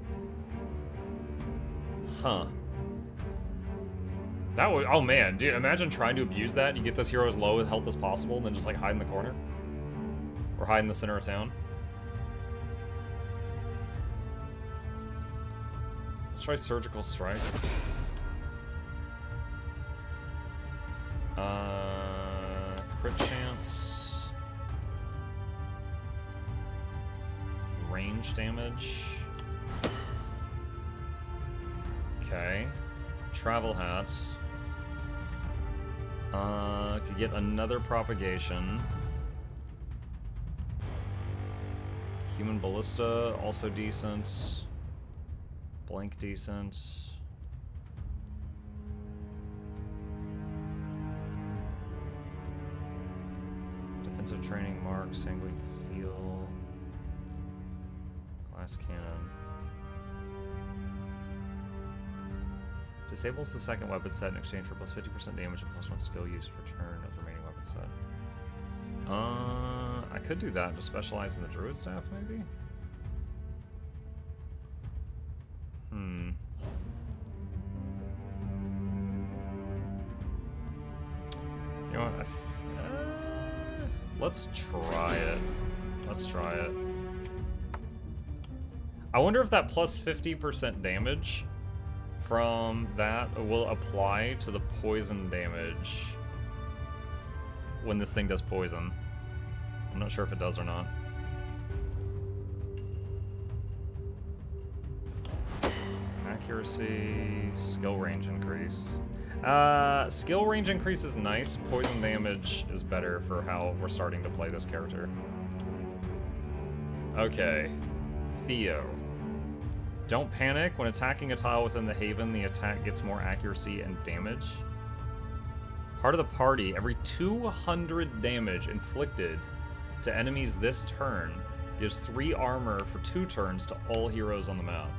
Huh. That would, oh man, dude, imagine trying to abuse that. You get this hero as low health as possible and then just like hide in the corner. Or hide in the center of town. Let's try Surgical Strike. Crit chance. Range damage. Okay. Travel hats. Could get another propagation. Human Ballista, also decent. Blank decent. Defensive training mark, sanguine feel. Glass cannon. Disables the second weapon set in exchange for plus 50% damage and plus 1 skill use per turn of the remaining weapon set. I could do that to specialize in the druid staff, maybe? You know what? Let's try it. Let's try it. I wonder if that plus 50% damage from that will apply to the poison damage when this thing does poison. I'm not sure if it does or not. Accuracy, skill range increase. Skill range increase is nice. Poison damage is better for how we're starting to play this character. Okay. Theo. Don't panic. When attacking a tile within the Haven, the attack gets more accuracy and damage. Heart of the Party. Every 200 damage inflicted to enemies this turn gives 3 armor for 2 turns to all heroes on the map.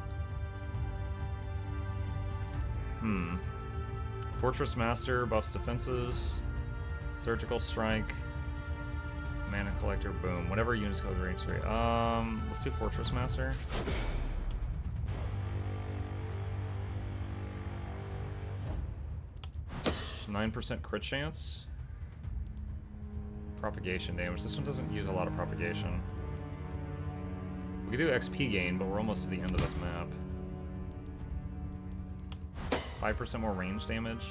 Fortress Master buffs defenses. Surgical Strike. Mana Collector, boom. Whatever units go to range 3. Let's do Fortress Master. %9 crit chance. Propagation damage. This one doesn't use a lot of propagation. We could do XP gain, but we're almost to the end of this map. 5% more range damage.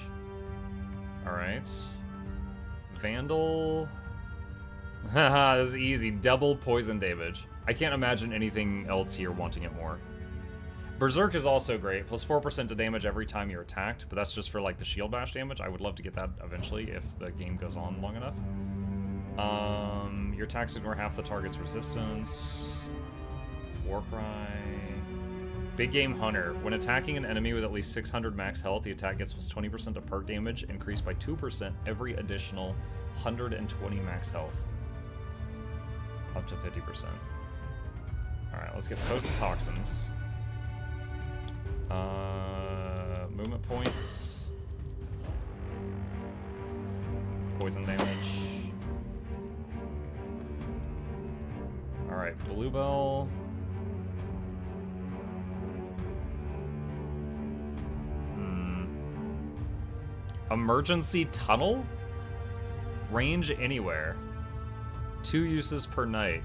Alright. Vandal. Haha, this is easy. Double poison damage. I can't imagine anything else here wanting it more. Berserk is also great. Plus 4% to damage every time you're attacked, but that's just for like the shield bash damage. I would love to get that eventually if the game goes on long enough. Your attacks ignore half the target's resistance. Warcry. Big Game Hunter. When attacking an enemy with at least 600 max health, the attack gets plus 20% to perk damage, increased by 2% every additional 120 max health. Up to 50%. Alright, let's get potent toxins. Movement points. Poison damage. Alright, Bluebell. Emergency Tunnel? Range anywhere. 2 uses per night.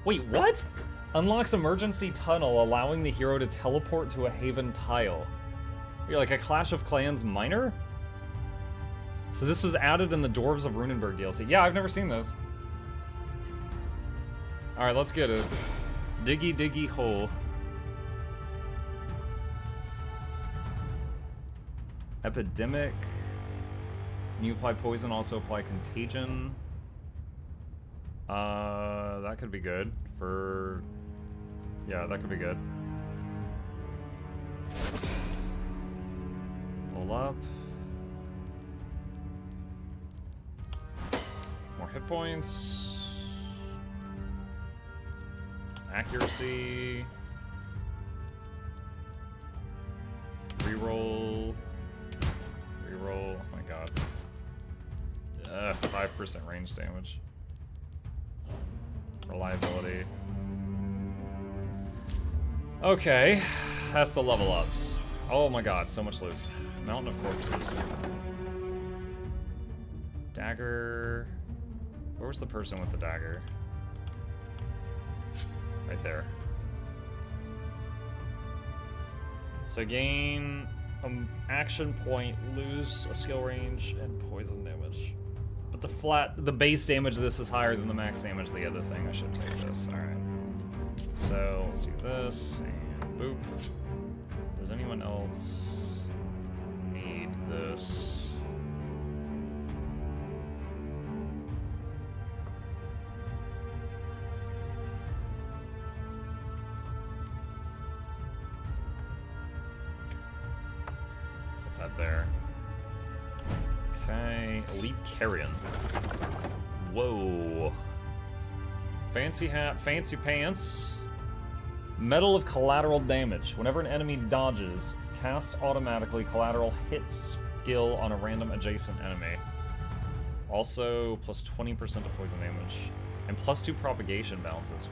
Wait, what? Unlocks Emergency Tunnel, allowing the hero to teleport to a Haven tile. You're like a Clash of Clans miner? So this was added in the Dwarves of Runenburg DLC. Yeah, I've never seen this. Alright, let's get it. Diggy diggy hole. Epidemic. When you apply poison, also apply contagion. That could be good for... Yeah, that could be good. Level up. More hit points. Accuracy. Reroll. Reroll. Oh my god. 5% range damage. Reliability. Okay, that's the level ups. Oh my god, so much loot. Mountain of corpses. Dagger. Where was the person with the dagger? Right there. So gain an action point, lose a skill range, and poison damage. But the base damage of this is higher than the max damage of the other thing. I should take this. Alright. So let's do this, and boop. Does anyone else need this? Put that there. Okay, Elite Carrion. Whoa. Fancy hat, fancy pants. Medal of collateral damage. Whenever an enemy dodges, cast automatically collateral hit skill on a random adjacent enemy. Also, plus 20% of poison damage. And plus 2 propagation bounces.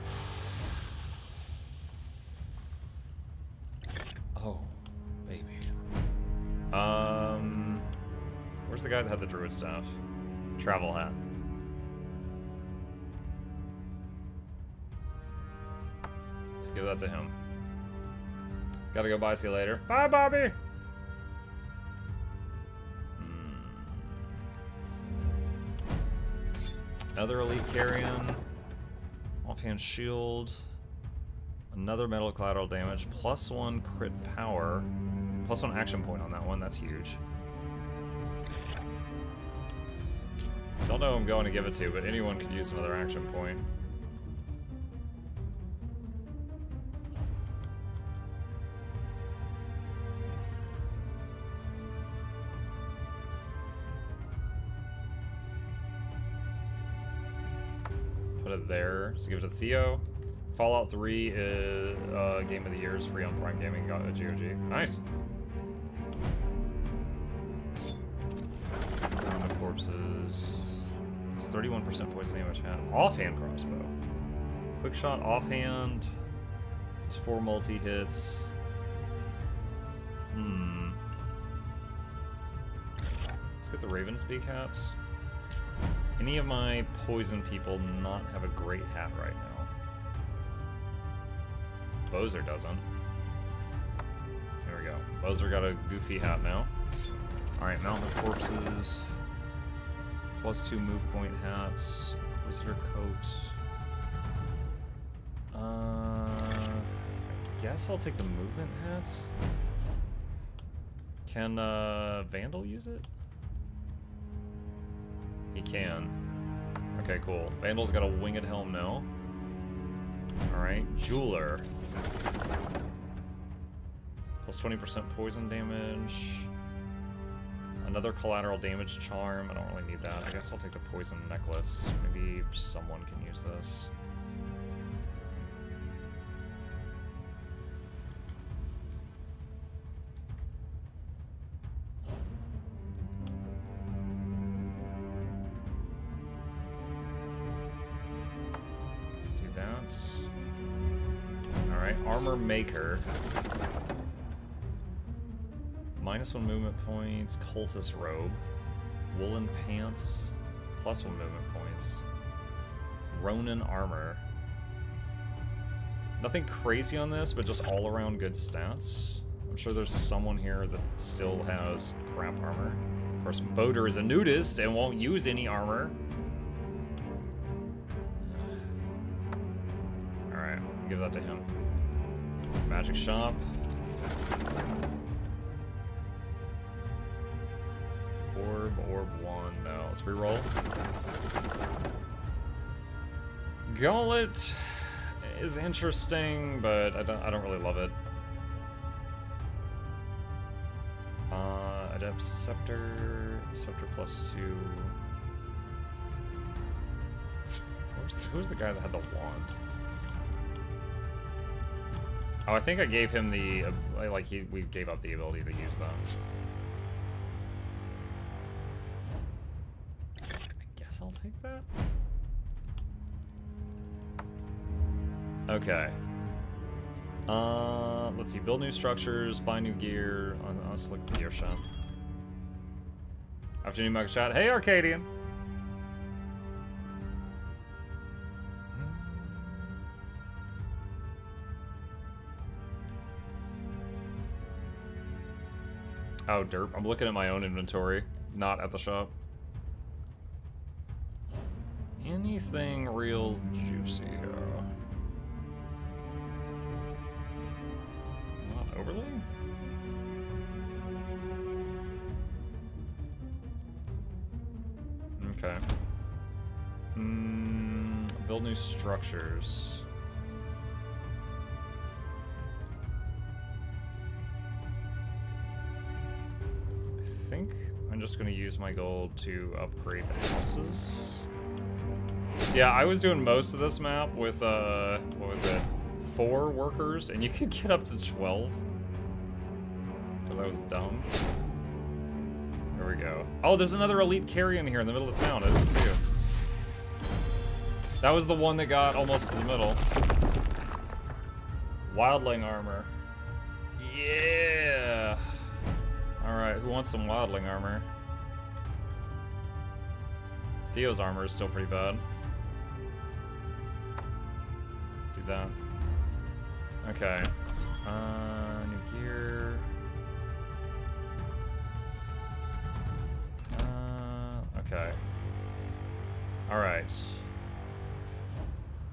Oh, baby. Where's the guy that had the druid staff? Travel hat. Let's give that to him. Gotta go, bye, see you later. Bye, Bobby! Another Elite Carrion. Offhand shield. Another metal collateral damage. Plus 1 crit power. Plus 1 action point on that one, that's huge. Don't know who I'm going to give it to, but anyone could use another action point. Put it there. Just give it to Theo. Fallout 3 is Game of the Year is free on Prime Gaming GOG. Nice. Round of corpses. It's 31% poison damage. Offhand crossbow. Quick shot offhand. Just 4 multi hits. Let's get the Ravenspeak hat. Any of my poison people not have a great hat right now. Bozer doesn't. Here we go. Bozer got a goofy hat now. Alright, Mountain of Corpses. Plus 2 move point hats. Inquisitor coat. I guess I'll take the movement hats. Can Vandal use it? He can. Okay, cool. Vandal's got a winged helm now. Alright, Jeweler. Plus 20% poison damage. Another collateral damage charm. I don't really need that. I guess I'll take the poison necklace. Maybe someone can use this. Armor Maker. -1 movement points. Cultist Robe. Woolen Pants. +1 movement points. Ronin Armor. Nothing crazy on this, but just all around good stats. I'm sure there's someone here that still has crap armor. Of course, Boder is a nudist and won't use any armor. Alright, I'll give that to him. Magic Shop. Orb 1. No, let's reroll. Gauntlet is interesting, but I don't really love it. Adept Scepter. Scepter +2. Who's the guy that had the wand? Oh, I think I gave him the, we gave up the ability to use them. I guess I'll take that. Okay. Let's see, build new structures, buy new gear. Let's look at the gear shop. Afternoon, Mug Chat. Hey, Arcadian! Oh, derp. I'm looking at my own inventory, not at the shop. Anything real juicy here? Not overly? Okay. Build new structures. I think I'm just gonna use my gold to upgrade the houses. Yeah, I was doing most of this map with, what was it? 4 workers, and you could get up to 12. Because I was dumb. There we go. Oh, there's another elite carrion here in the middle of town. I didn't see it. That was the one that got almost to the middle. Wildling armor. Yeah! Alright, who wants some wildling armor? Theo's armor is still pretty bad. Do that. Okay. New gear. Okay. Alright.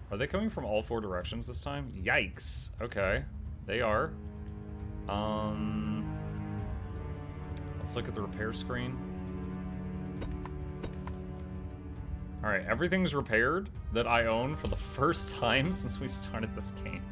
Are they coming from all 4 directions this time? Yikes. Okay. They are. Let's look at the repair screen. Alright, everything's repaired that I own for the first time since we started this game.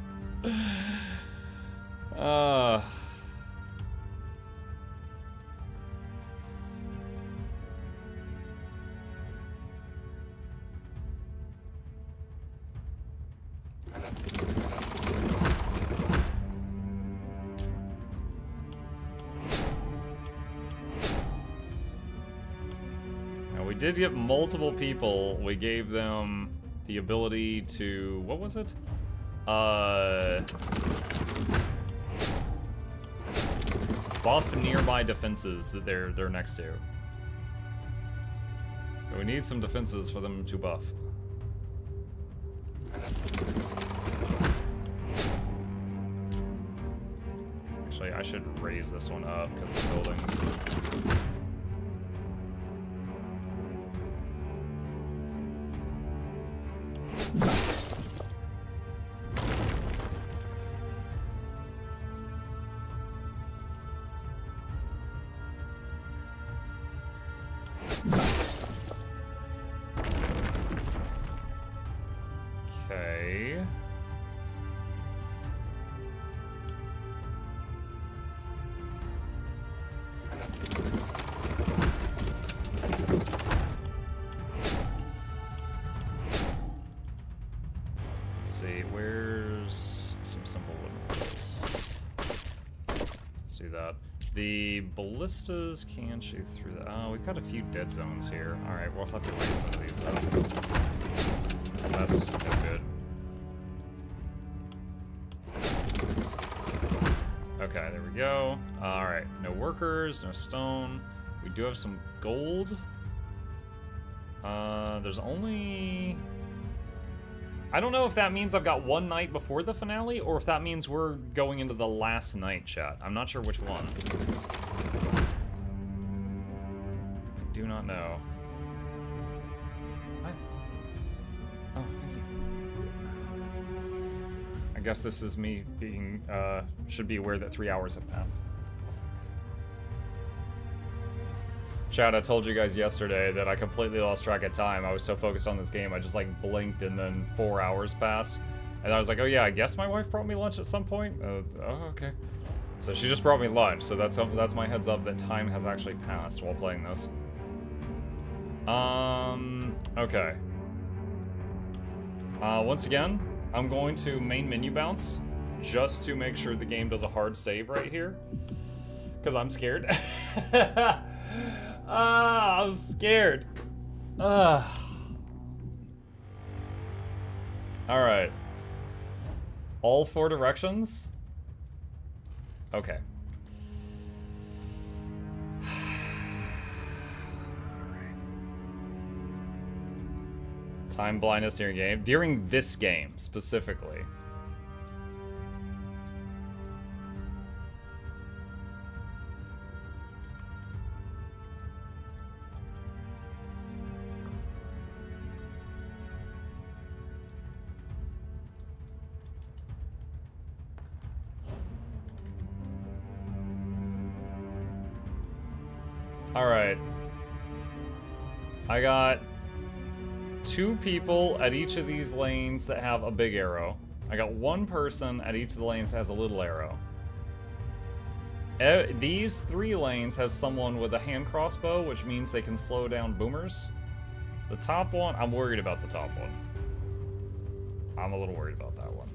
We did get multiple people. We gave them the ability to, what was it? Buff nearby defenses that they're next to. So we need some defenses for them to buff. Actually, I should raise this one up because the buildings. Okay. Let's see, where's some simple wooden works? Let's do that. The ballistas can shoot through the... Oh, we've got a few dead zones here. Alright, we'll have to raise some of these up. That's no good. Okay, there we go. Alright, no workers, no stone. We do have some gold. There's only... I don't know if that means I've got one night before the finale, or if that means we're going into the last night, chat. I'm not sure which one. I do not know. Hi. Oh, thank you. I guess this is me being, should be aware that 3 hours have passed. Chat, I told you guys yesterday that I completely lost track of time. I was so focused on this game, I just like blinked and then 4 hours passed. And I was like, oh yeah, I guess my wife brought me lunch at some point. Oh, okay. So she just brought me lunch, so that's my heads up that time has actually passed while playing this. Okay. Once again, I'm going to main menu bounce just to make sure the game does a hard save right here. Because I'm scared. I'm scared. Alright. All 4 directions? Okay. Time blindness during game. During this game, specifically. Alright. I got 2 people at each of these lanes that have a big arrow. I got 1 person at each of the lanes that has a little arrow. These 3 lanes have someone with a hand crossbow, which means they can slow down boomers. The top one, I'm worried about the top one. I'm a little worried about that one.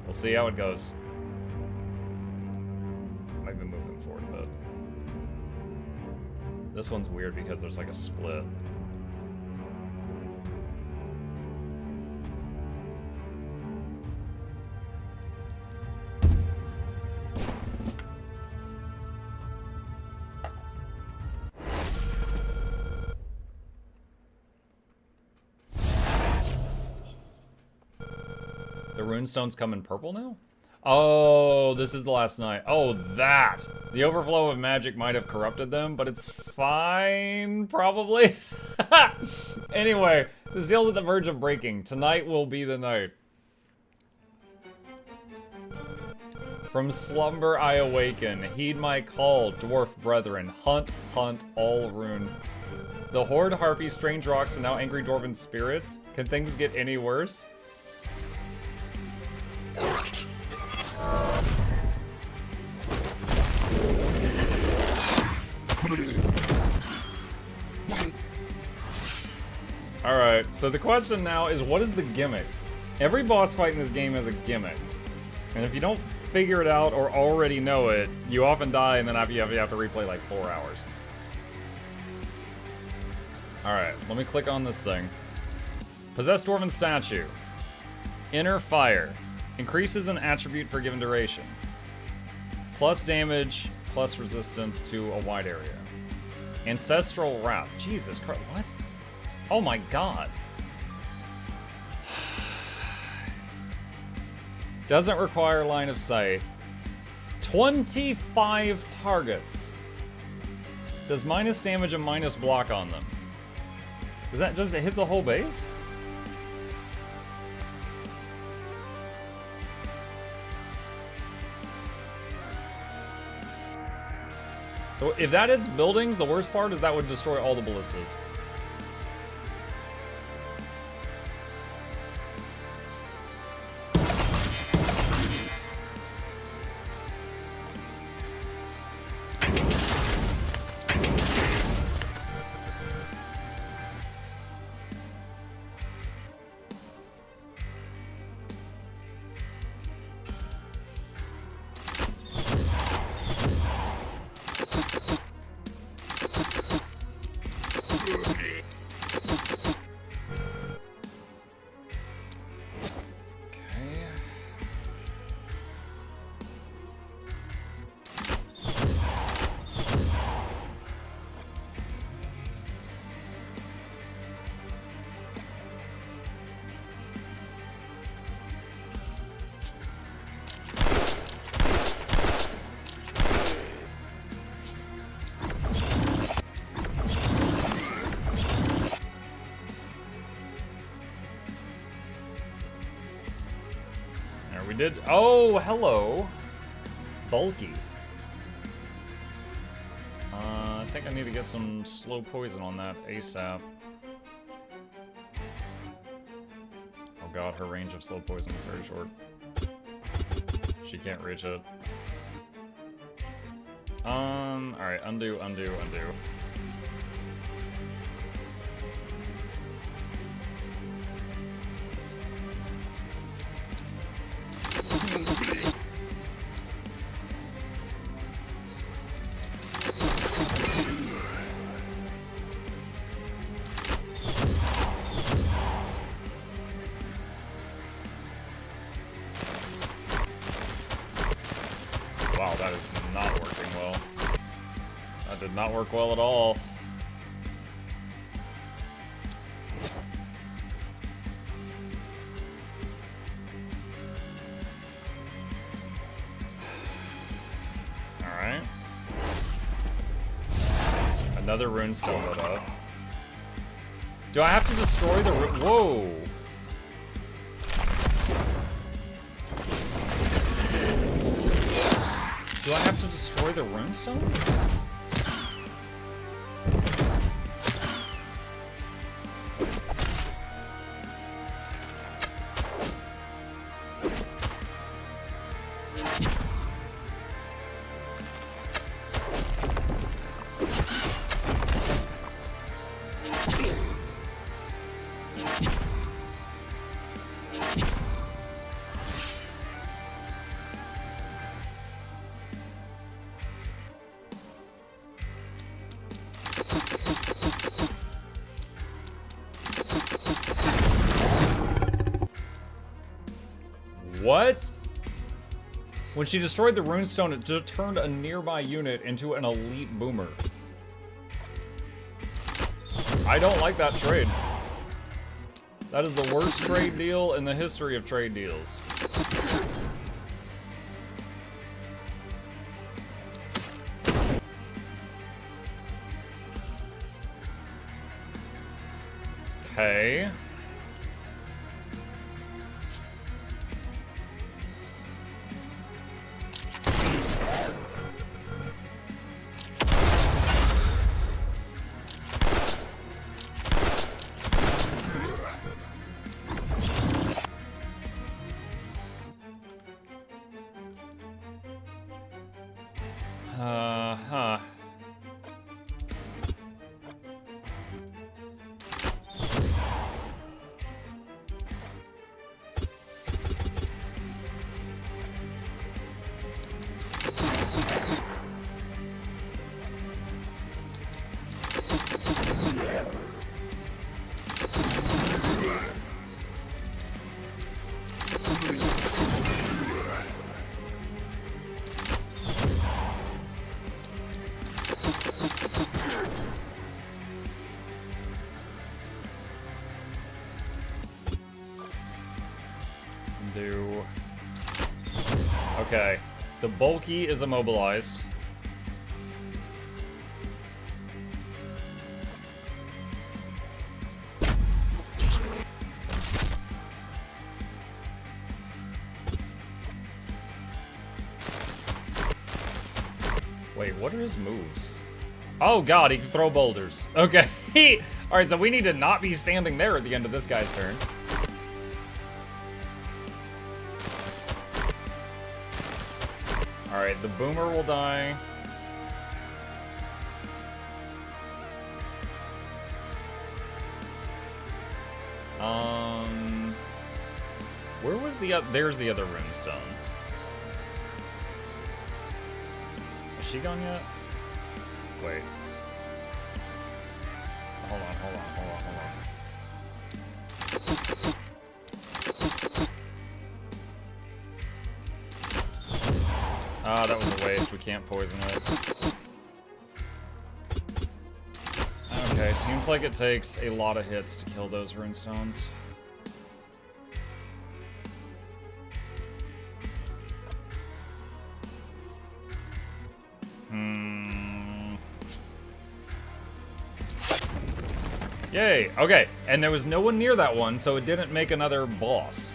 We'll see how it goes. Maybe move them forward a bit. This one's weird because there's like a split. The runestones come in purple now? Oh, this is the last night. Oh, that. The overflow of magic might have corrupted them, but it's fine, probably. Anyway, the seal's at the verge of breaking. Tonight will be the night. From slumber I awaken. Heed my call, dwarf brethren. Hunt, hunt, all rune. The horde, harpies, strange rocks, and now angry dwarven spirits. Can things get any worse? Alright, so the question now is, what is the gimmick? Every boss fight in this game has a gimmick. And if you don't figure it out or already know it, you often die and then you have to replay like 4 hours. Alright, let me click on this thing. Possessed Dwarven Statue. Inner Fire. Increases an attribute for a given duration. Plus damage, plus resistance to a wide area. Ancestral Wrath. Jesus Christ, what? Oh my god. Doesn't require line of sight. 25 targets. Does minus damage and minus block on them. Does it hit the whole base? If that hits buildings, the worst part is that would destroy all the ballistas. We did. Oh, hello. Bulky. I think I need to get some slow poison on that ASAP. Oh god, her range of slow poison is very short. She can't reach it. Alright, undo, undo, undo. Wow, that is not working well. That did not work well at all. Alright. Another runestone lit up. Do I have to destroy the whoa! Do I have to destroy the runestones? What? When she destroyed the runestone, it just turned a nearby unit into an elite boomer. I don't like that trade. That is the worst trade deal in the history of trade deals. Okay. Huh. Do. Okay. The bulky is immobilized. Wait, what are his moves? Oh god, he can throw boulders. Okay. Alright, so we need to not be standing there at the end of this guy's turn. Alright, the boomer will die. Where was the other? There's the other runestone. Is she gone yet? Wait. Hold on. Ah, that was a waste. We can't poison it. Okay, seems like it takes a lot of hits to kill those runestones. Yay! Okay, and there was no one near that one, so it didn't make another boss.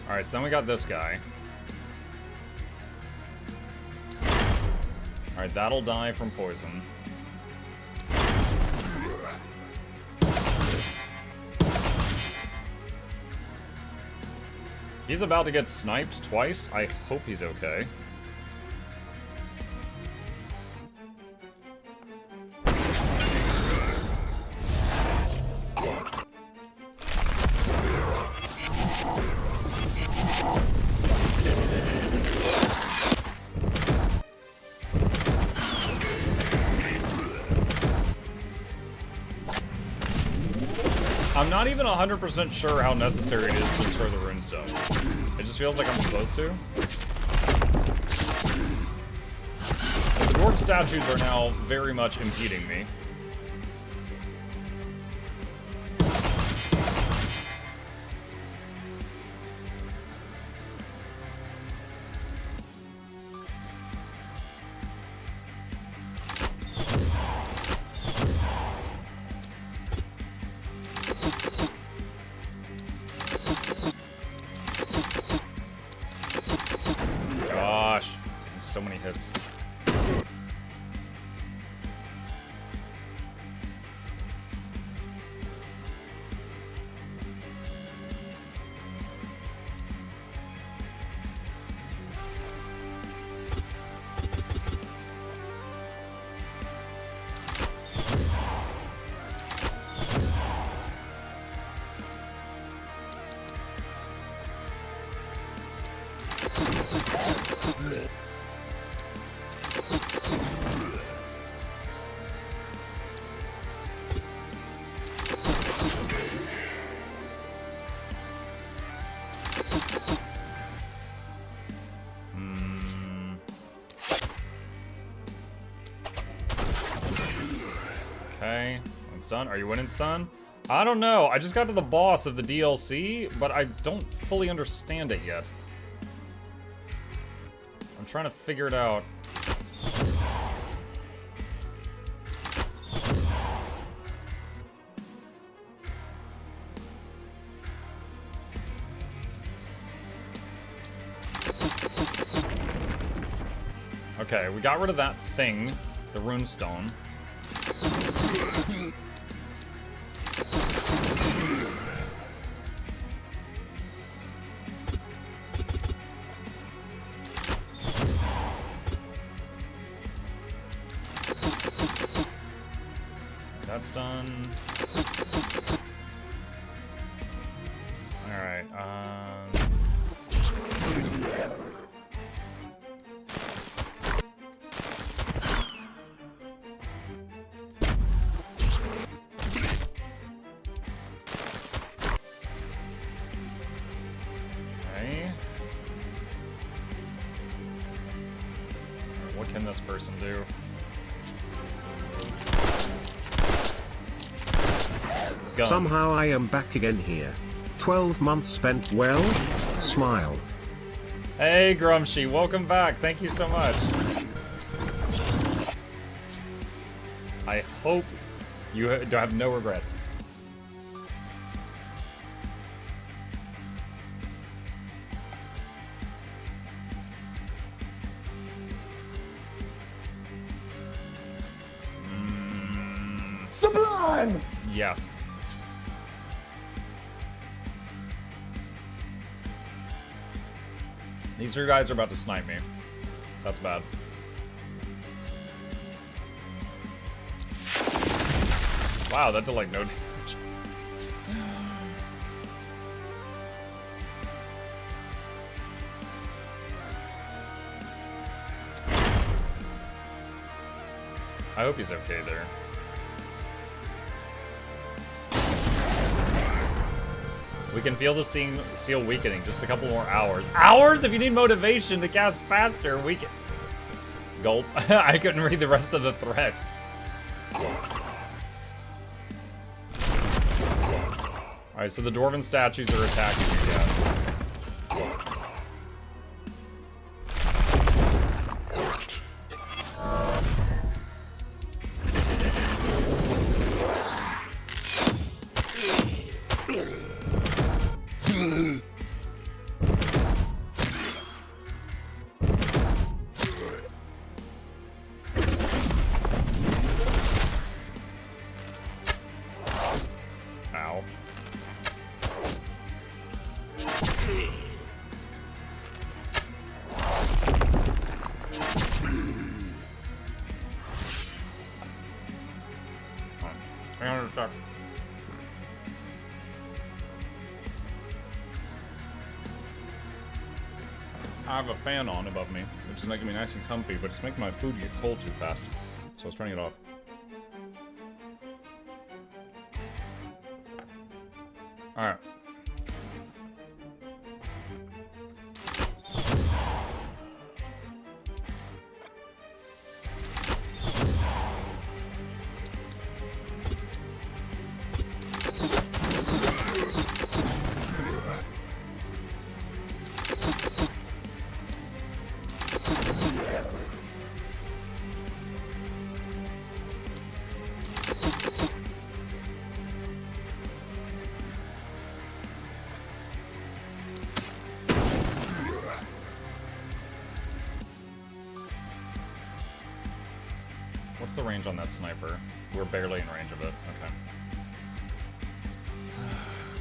Alright, so then we got this guy. Alright, that'll die from poison. He's about to get sniped twice. I hope he's okay. I'm not even 100% sure how necessary it is to destroy the runestone. It just feels like I'm supposed to. But the dwarf statues are now very much impeding me. So many hits. Okay, that's done. Are you winning, son? I don't know. I just got to the boss of the DLC, but I don't fully understand it yet. I'm trying to figure it out. Okay, we got rid of that thing, the runestone. That's done. All right. Okay. What can this person do? Gun. Somehow I am back again here. 12 months spent well. Smile. Hey, Grumshy, welcome back. Thank you so much. I hope you have no regrets. Sublime! Yes. These two guys are about to snipe me. That's bad. Wow, that did like no damage. I hope he's okay there. We can feel the seal weakening. Just a couple more hours. Hours? If you need motivation to cast faster, we can... Gulp. I couldn't read the rest of the threat. Alright, so the dwarven statues are attacking again. Ow. sure. I have a fan on above me, which is making me nice and comfy, but it's making my food get cold too fast. So I was turning it off. Alright. What's the range on that sniper? We're barely in range of it.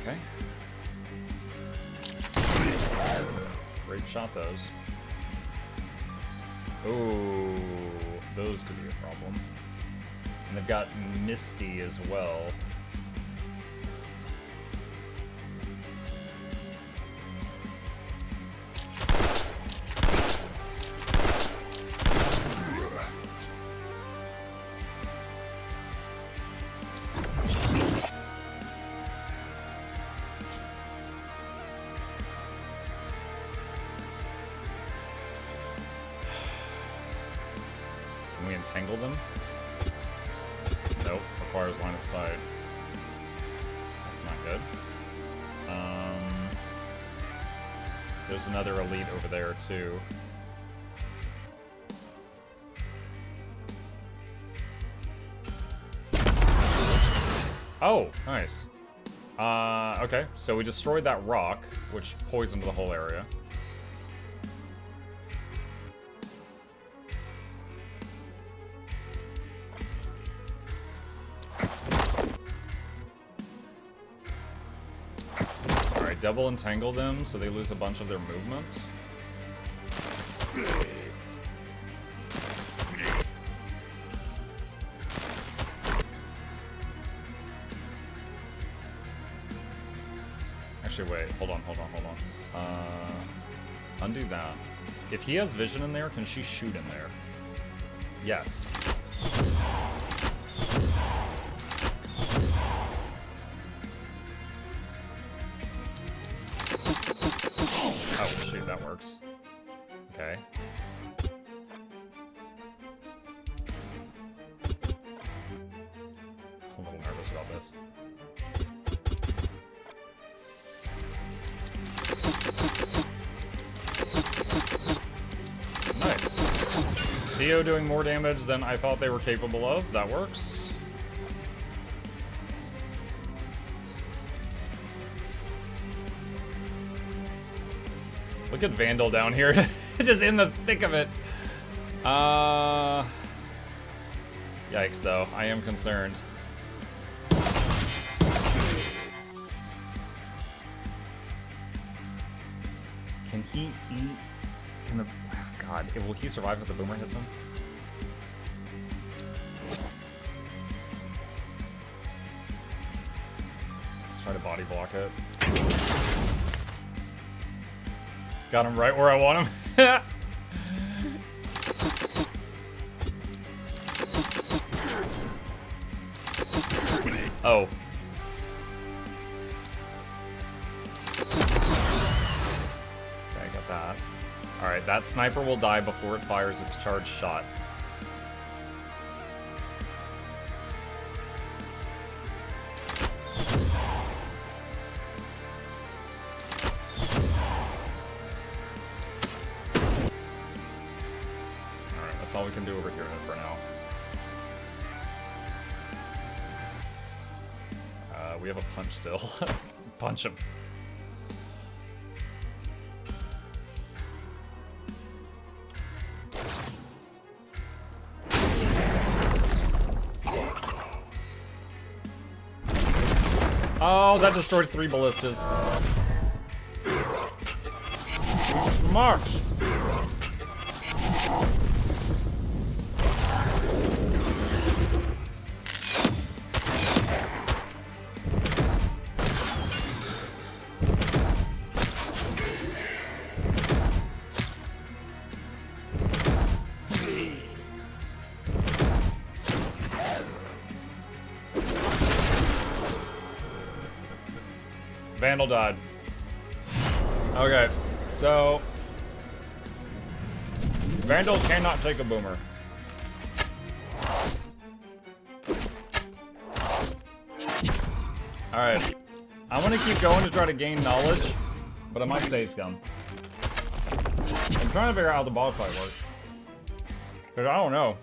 Okay. Okay. Rape shot those. Ooh, those could be a problem. And they've got Misty as well. Can we entangle them? Nope. Requires line of sight. That's not good. There's another elite over there, too. Oh, nice. Okay. So we destroyed that rock, which poisoned the whole area. Double entangle them so they lose a bunch of their movement. Actually, wait. Hold on. Undo that. If he has vision in there, can she shoot in there? Yes. Oh, shoot, that works. Okay. I'm a little nervous about this. Nice. Theo doing more damage than I thought they were capable of. That works. Look at Vandal down here, just in the thick of it. Yikes, though. I am concerned. Can he eat? Can the... God, will he survive if the boomer hits him? Let's try to body block it. Got him right where I want him. Oh. Okay, got that. Alright, that sniper will die before it fires its charged shot. That's all we can do over here for now. We have a punch still. Punch him. Oh, that destroyed 3 ballistas. March! Vandal died. Okay, so Vandal cannot take a boomer. Alright. I want to keep going to try to gain knowledge, but I might save scum. I'm trying to figure out how the boss fight works. Because I don't know.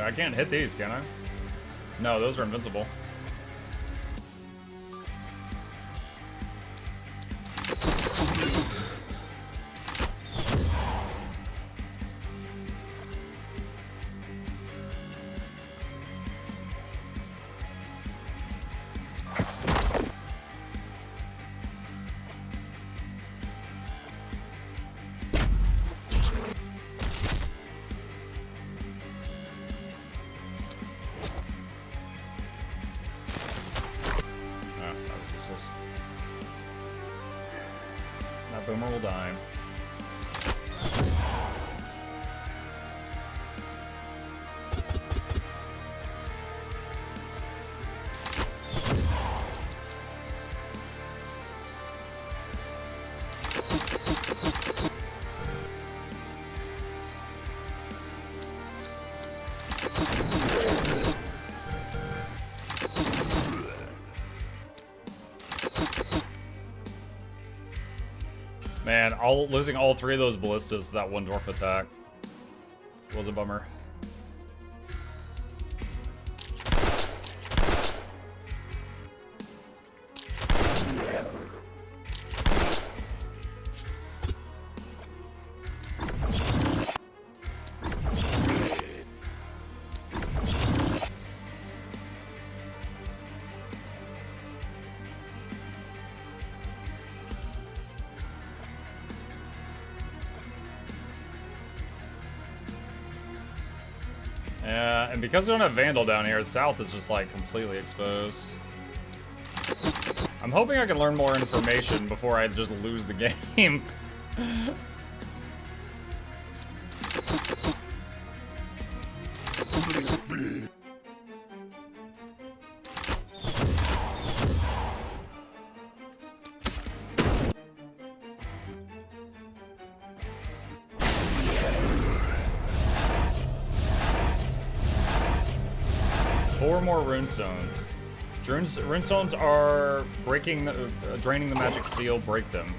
I can't hit these, can I? No, those are invincible. That boomer will die. Man, losing all three of those ballistas to that one dwarf attack was a bummer. Yeah, and because we don't have Vandal down here, South is just like completely exposed. I'm hoping I can learn more information before I just lose the game. Four more runestones. Runestones are breaking, draining the magic seal. Break them.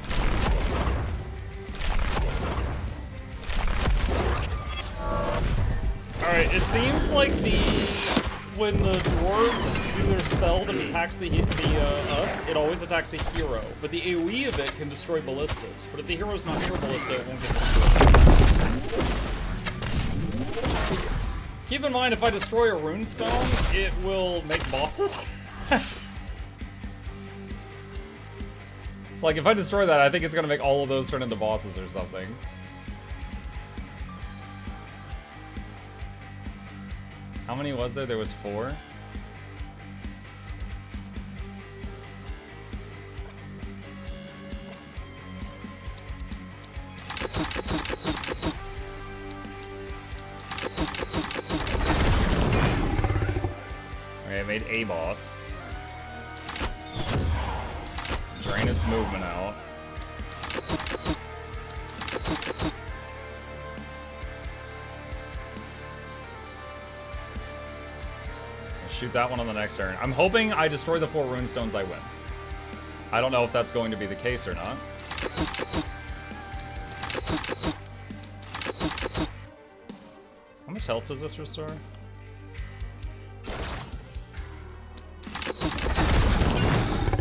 All right. It seems like when the dwarves do their spell that attacks us, it always attacks a hero. But the AoE of it can destroy ballistas. But if the hero's not near a ballista, it won't get destroyed. Keep in mind, if I destroy a runestone, it will make bosses. It's like, if I destroy that, I think it's gonna make all of those turn into bosses or something. How many was there? There was 4? Okay, I made a boss. Drain its movement out. Shoot that one on the next turn. I'm hoping I destroy the 4 runestones, I win. I don't know if that's going to be the case or not. How much health does this restore?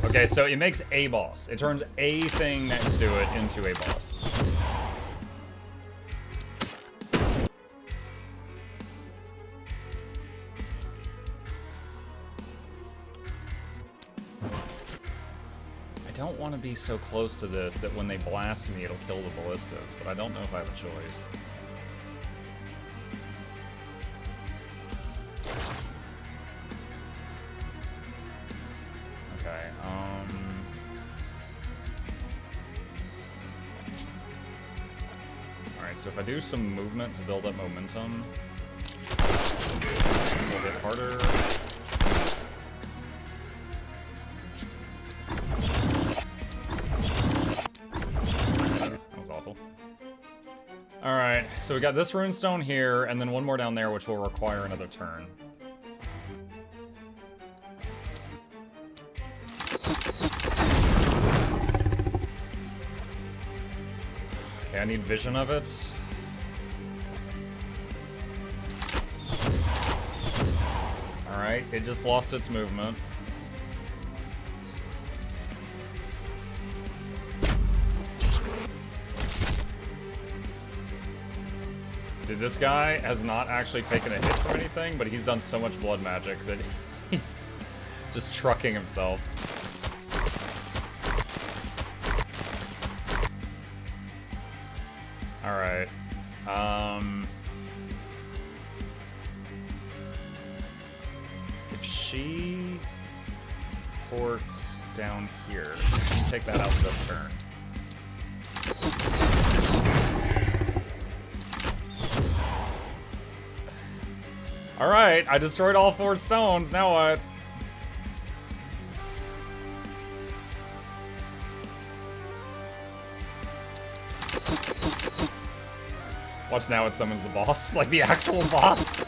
Okay, so it makes a boss. It turns a thing next to it into a boss. I don't want to be so close to this that when they blast me, it'll kill the ballistas, but I don't know if I have a choice. Alright, so if I do some movement to build up momentum, this will get harder. That was awful. Alright, so we got this runestone here, and then one more down there, which will require another turn. Okay, I need vision of it. Alright, it just lost its movement. Dude, this guy has not actually taken a hit from anything, but he's done so much blood magic that he's just trucking himself. Alright. If she ports down here, take that out this turn. Alright, I destroyed all 4 stones, now what? Watch now it summons the boss, like the actual boss.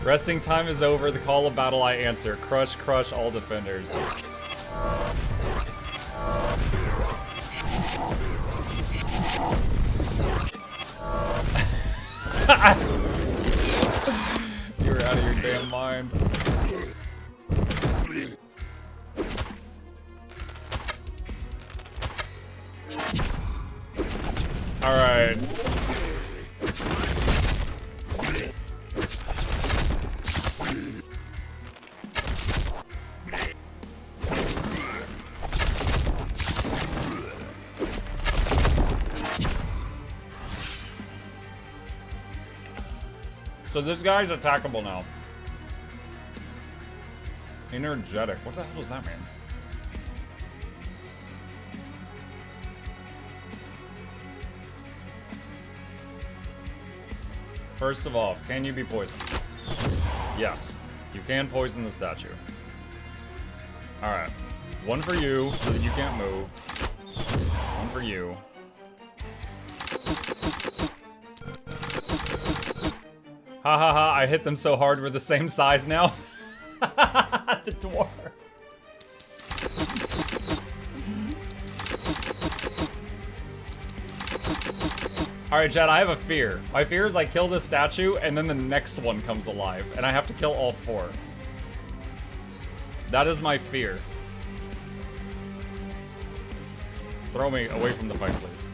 Resting time is over, the call of battle I answer. Crush, crush all defenders. You're out of your damn mind. Alright. So this guy's attackable now. Energetic. What the hell does that mean? First of all, can you be poisoned? Yes. You can poison the statue. Alright. One for you, so that you can't move. One for you. Ha ha ha, I hit them so hard we're the same size now. The dwarf. Alright, Chad, I have a fear. My fear is I kill this statue, and then the next one comes alive, and I have to kill all 4. That is my fear. Throw me away from the fight, please.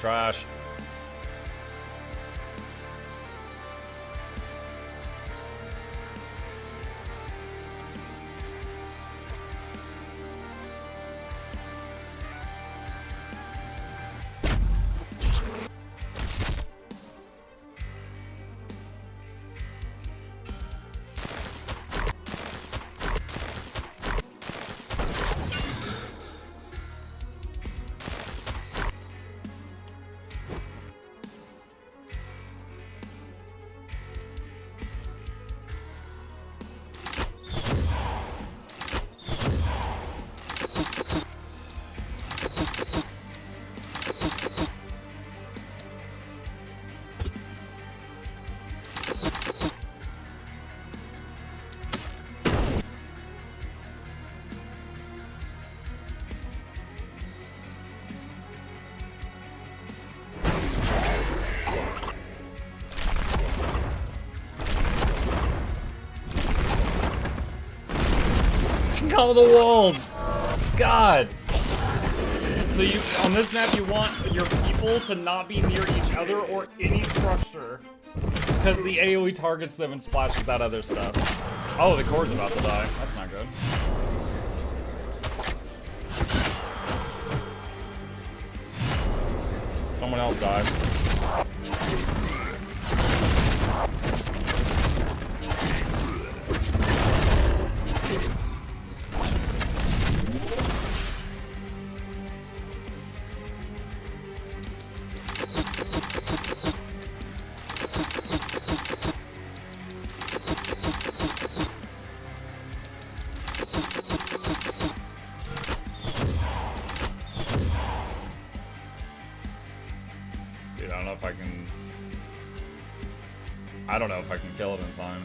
Trash. Look at all the walls! God! So you, on this map, you want your people to not be near each other or any structure. Because the AoE targets them and splashes that other stuff. Oh, the core's about to die. That's not good. Someone else died. Dude, I don't know if I can... I don't know if I can kill it in time.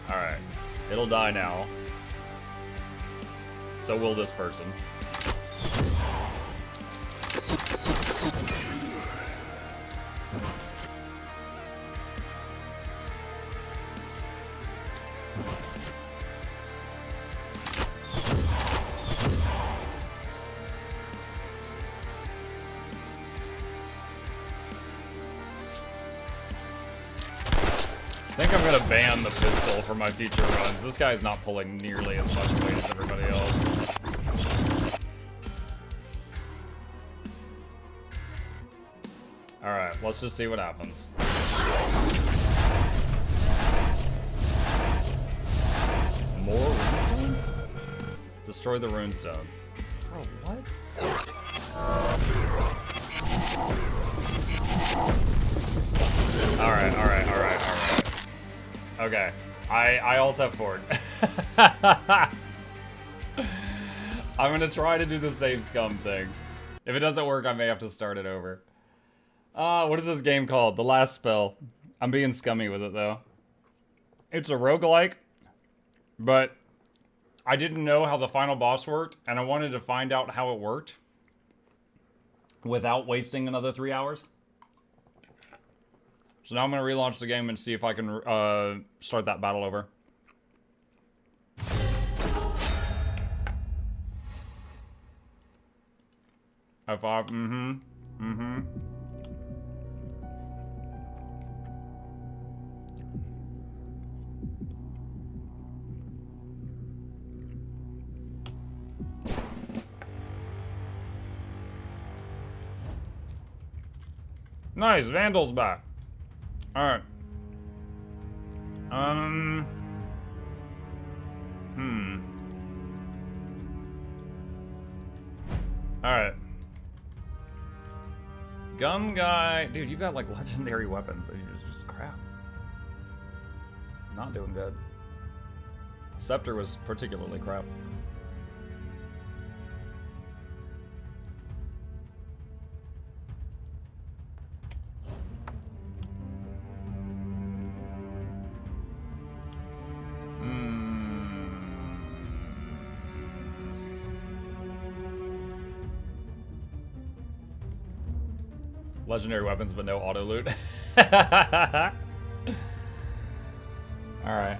Alright. It'll die now. So will this person. I think I'm gonna ban the pistol for my future runs. This guy's not pulling nearly as much weight as everybody else. Alright, let's just see what happens. More runestones? Destroy the runestones. Bro, what? Alright. Okay. I alt F4'd. I'm gonna try to do the save scum thing. If it doesn't work, I may have to start it over. What is this game called? The Last Spell. I'm being scummy with it, though. It's a roguelike, but I didn't know how the final boss worked, and I wanted to find out how it worked without wasting another 3 hours. So now I'm going to relaunch the game and see if I can start that battle over. F5, Nice, Vandal's back. Alright. Alright. Gun guy. Dude, you've got like legendary weapons. You're just crap. Not doing good. Scepter was particularly crap. Legendary weapons, but no auto loot. Alright.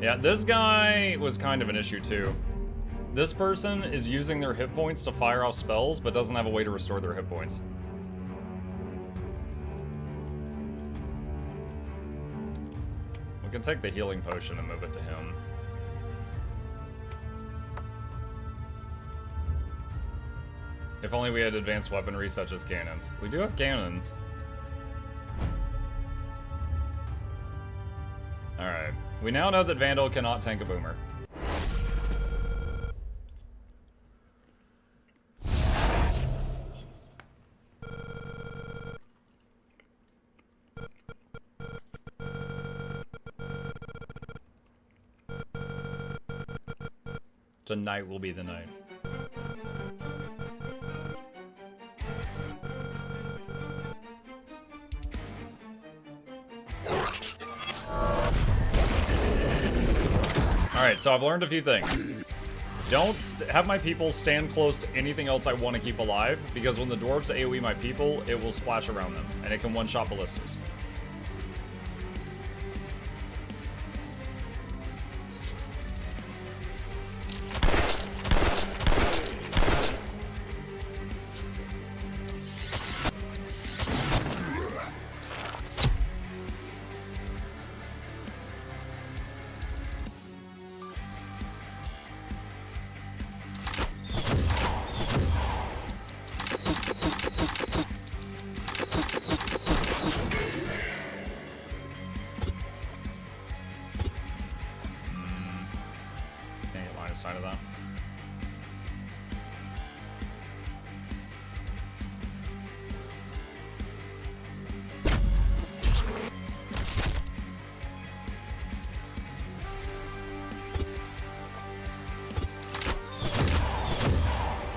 Yeah, this guy was kind of an issue too. This person is using their hit points to fire off spells, but doesn't have a way to restore their hit points. We can take the healing potion and move it to him. If only we had advanced weaponry such as cannons. We do have cannons. Alright. We now know that Vandal cannot tank a boomer. Tonight will be the night. Alright, so I've learned a few things. Don't have my people stand close to anything else I want to keep alive, because when the dwarves AoE my people, it will splash around them, and it can one-shot ballistas. Side of that.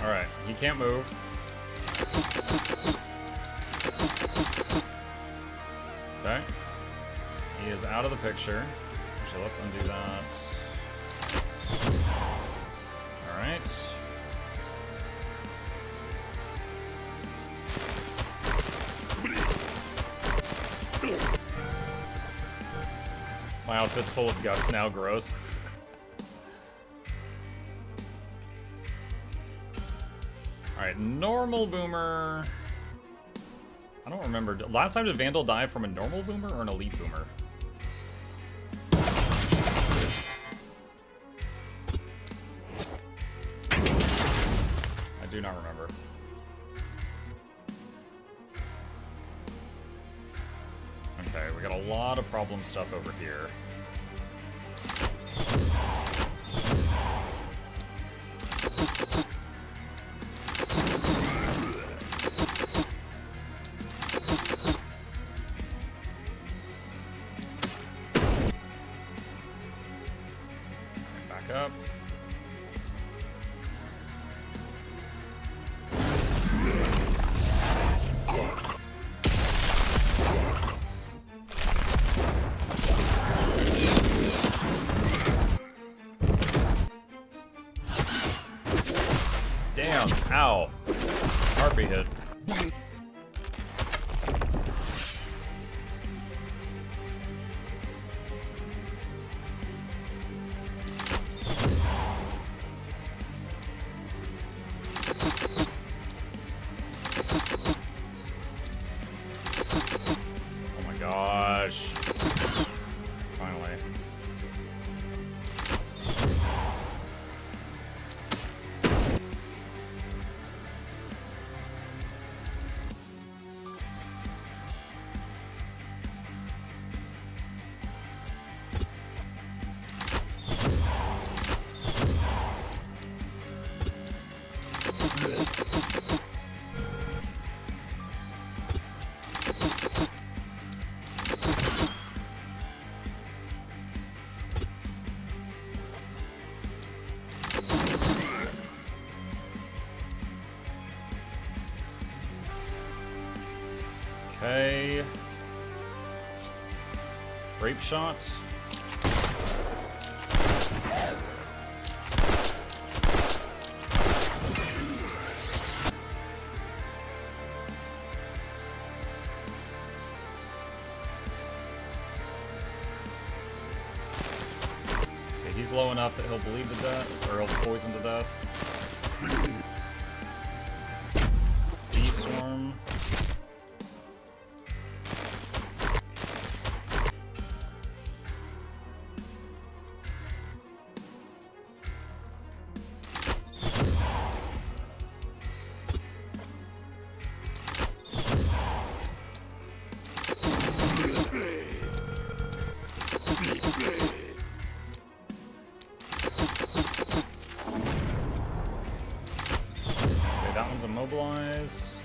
All right, he can't move. Okay, he is out of the picture. Actually, let's undo that. Alright. My outfit's full of guts now, gross. Alright, normal boomer. I don't remember. Last time did Vandal die from a normal boomer or an elite boomer? I do not remember. Okay, we got a lot of problem stuff over here. Back up. Damn, ow. Heartbeat hit. Oh my gosh. Finally. Okay. Rape shot. Okay, he's low enough that he'll bleed to death, or he'll poison to death. D-Swarm. That one's immobilized.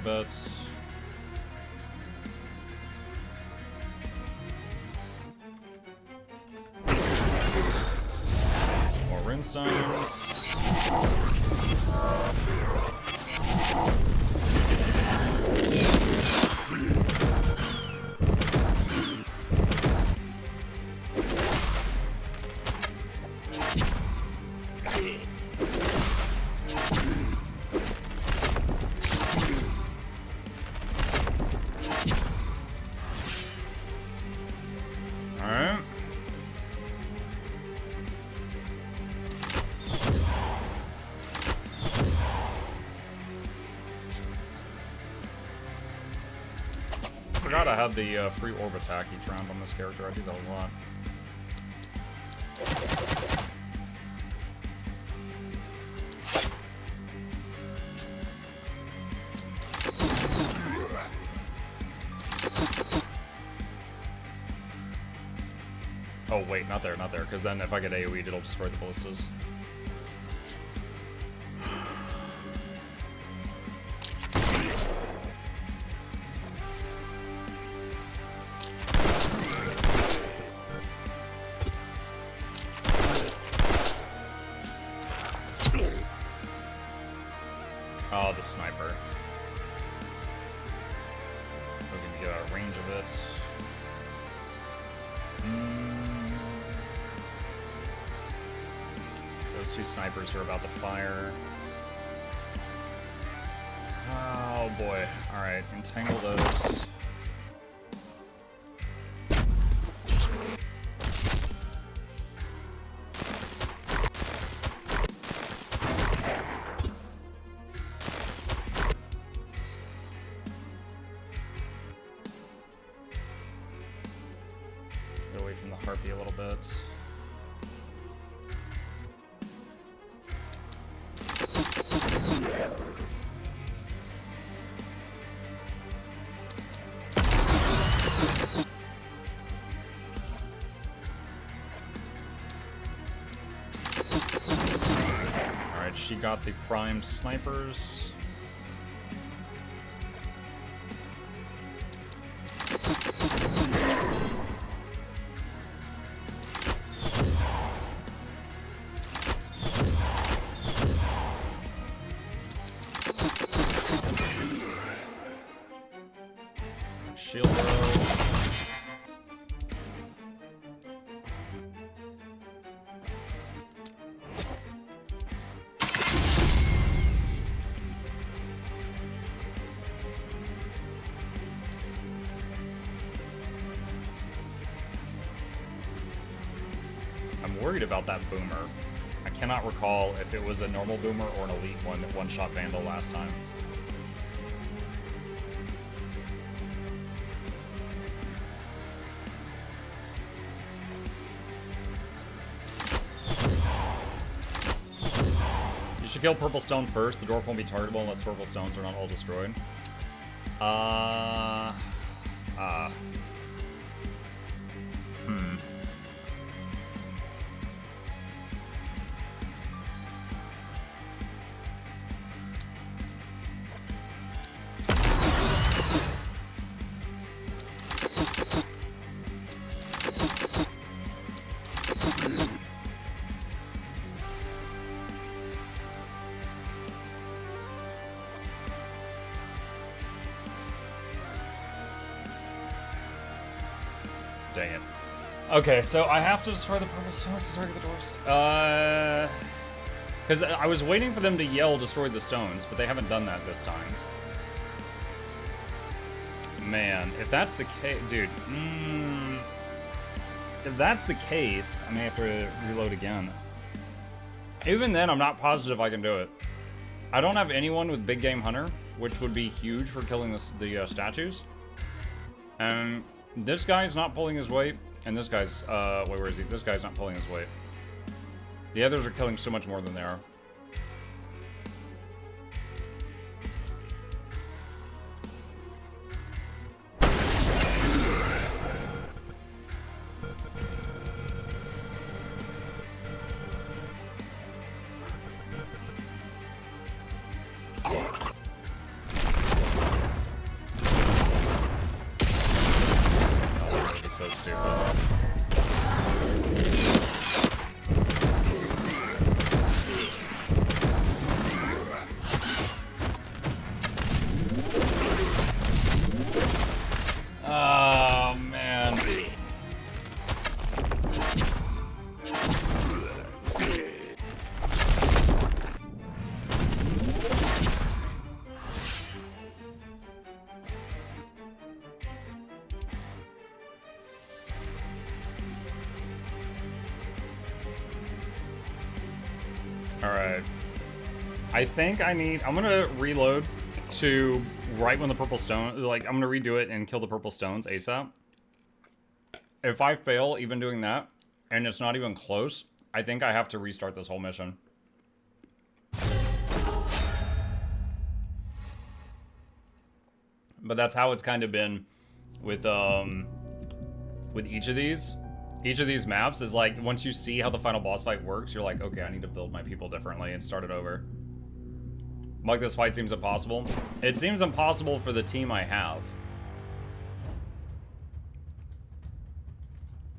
bit. More runestones. Alright. Forgot I had the free orb attack each round on this character. I do that a lot. Oh wait, not there, because then if I get AoE'd, it'll destroy the ballistas. Oh, the sniper. We're gonna get out of range of it. Those two snipers are about to fire. Oh boy. Alright, entangle those. Get away from the harpy a little bit. Alright, she got the primed snipers. Shield row. I'm worried about that boomer. I cannot recall if it was a normal boomer or an elite one that one-shot Vandal last time. You should kill Purple Stone first. The dwarf won't be targetable unless Purple Stones are not all destroyed. Dang it. Okay, so I have to destroy the Purple Stones to target the dwarves? Because I was waiting for them to yell destroy the stones, but they haven't done that this time. Man, if that's the case... Dude, if that's the case, I may have to reload again. Even then, I'm not positive I can do it. I don't have anyone with Big Game Hunter, which would be huge for killing the statues. And this guy's not pulling his weight, and this guy's, wait, where is he? This guy's not pulling his weight. The others are killing so much more than they are. Alright. I think I'm gonna reload to right when the purple stone, like, I'm gonna redo it and kill the purple stones ASAP. If I fail even doing that, and it's not even close, I think I have to restart this whole mission. But that's how it's kind of been with each of these. Each of these maps is like, once you see how the final boss fight works, you're like, okay, I need to build my people differently and start it over. Like, this fight seems impossible. It seems impossible for the team I have.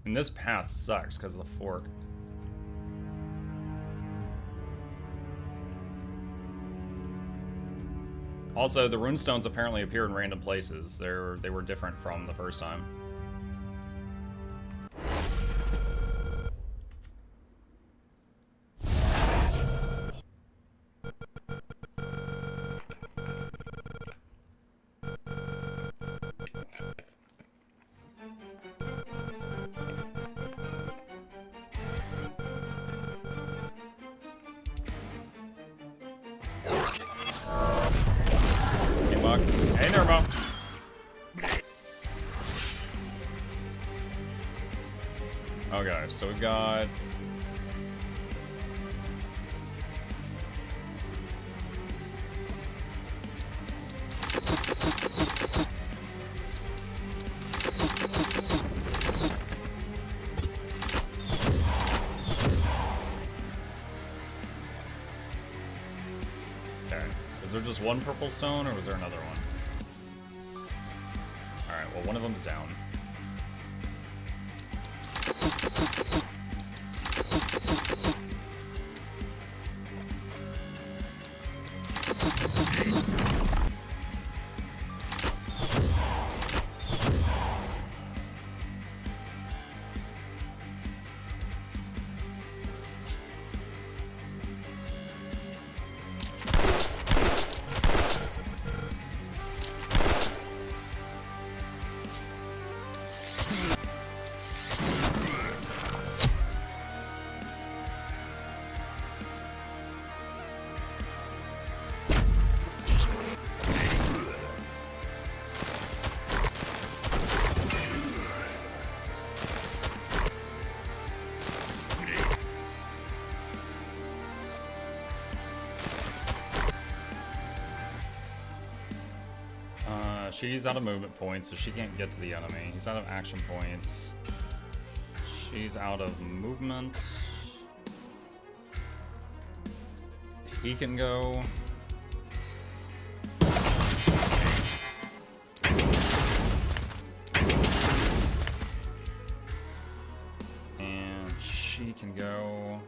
And this path sucks because of the fork. Also, the runestones apparently appear in random places. They were different from the first time. Hey, Nermo. Okay, so we've got... Okay, is there just one purple stone, or was there another one? Alright, well, one of them's down. She's out of movement points, so she can't get to the enemy. He's out of action points. She's out of movement. He can go. And she can go.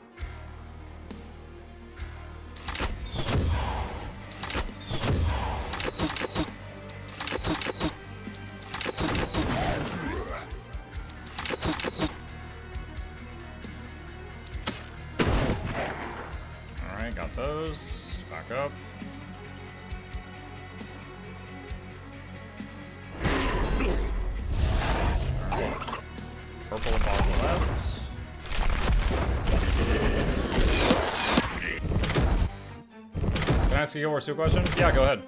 Got those. Back up. Purple and bottom left. Can I ask you a Warsu question? Yeah, go ahead.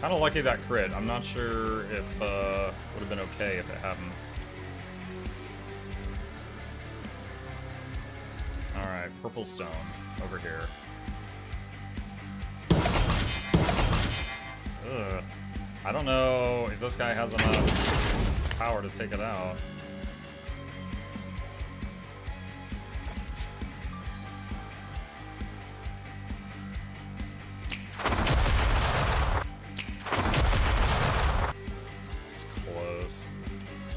Kinda lucky that crit. I'm not sure if would have been okay if it hadn't. Alright, purple stone over here. Ugh. I don't know if this guy has enough power to take it out.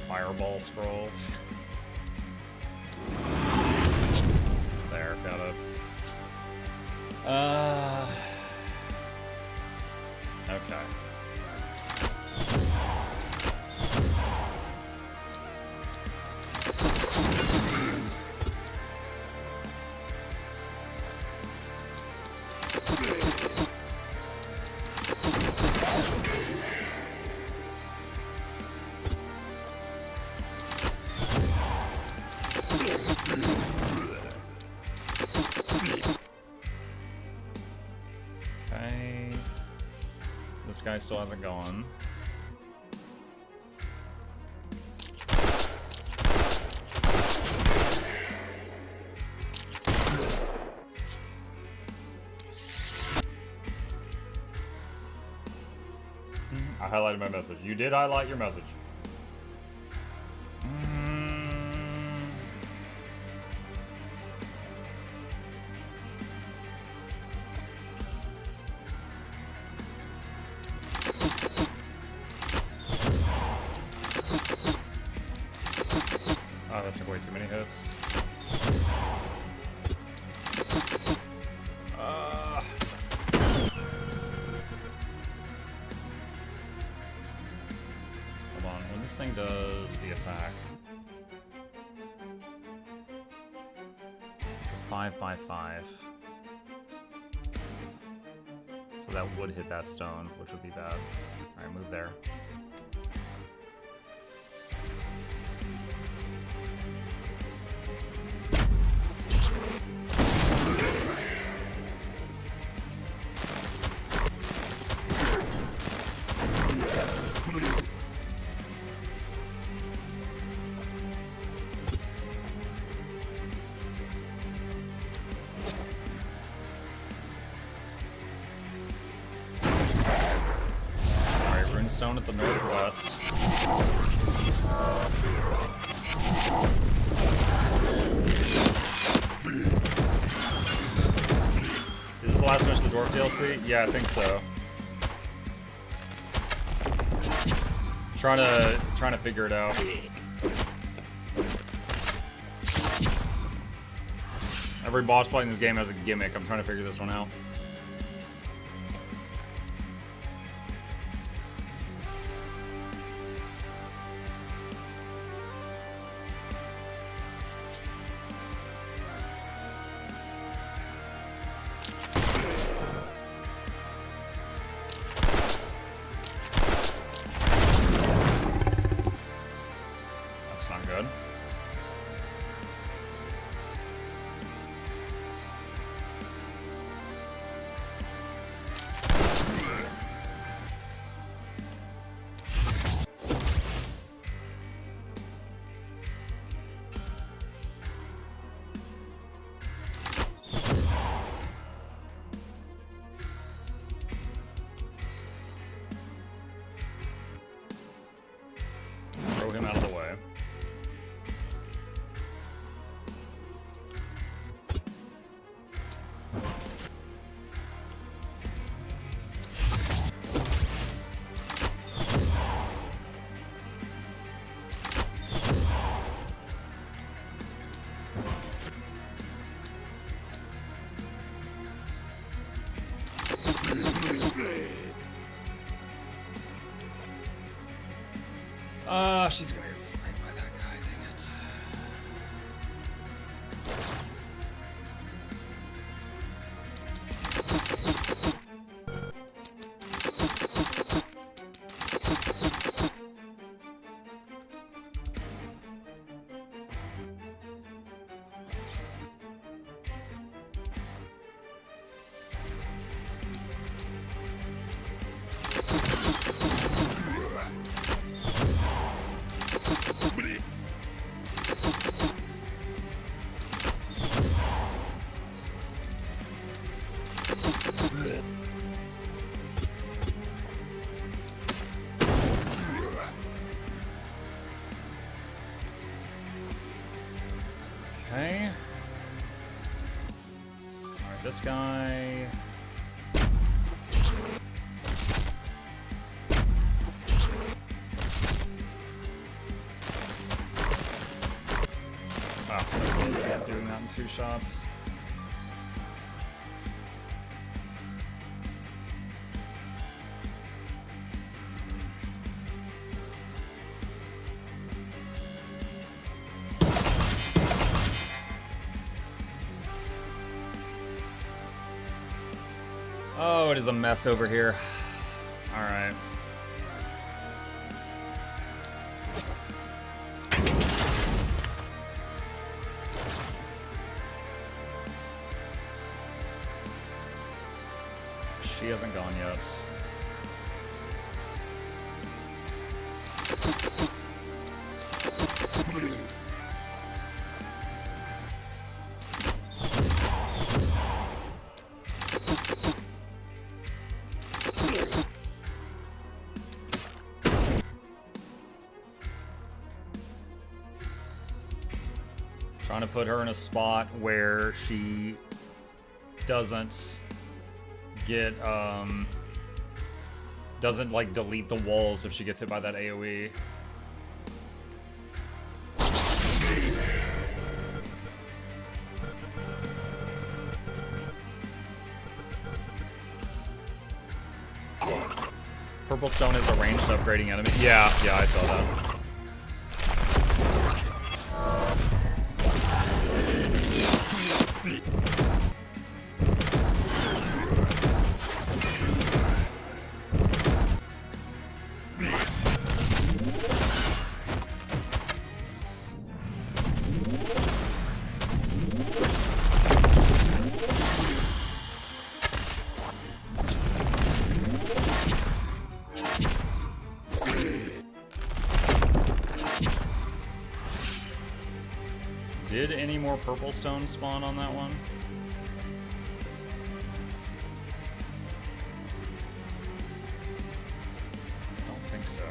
Fireball scrolls. There, got it. This guy still hasn't gone. I highlighted my message. You did highlight your message. Oh, that took way too many hits. Hold on, when this thing does the attack, it's a 5x5. So that would hit that stone, which would be bad. Alright, move there. Stone at the northwest. Is this the last mission of the Dwarf DLC? Yeah, I think so. Trying to figure it out. Every boss fight in this game has a gimmick. I'm trying to figure this one out. Good. Throw him out of the way. She's gonna get sniped by that guy, dang it. Okay. Alright, this guy. Ah, so close to doing that in 2 shots. Oh, it is a mess over here. Alright. She hasn't gone yet. Trying to put her in a spot where she doesn't get, doesn't, like, delete the walls if she gets hit by that AoE. Purple stone is a ranged upgrading enemy. Yeah, I saw that. Did any more purple stone spawn on that one? I don't think so.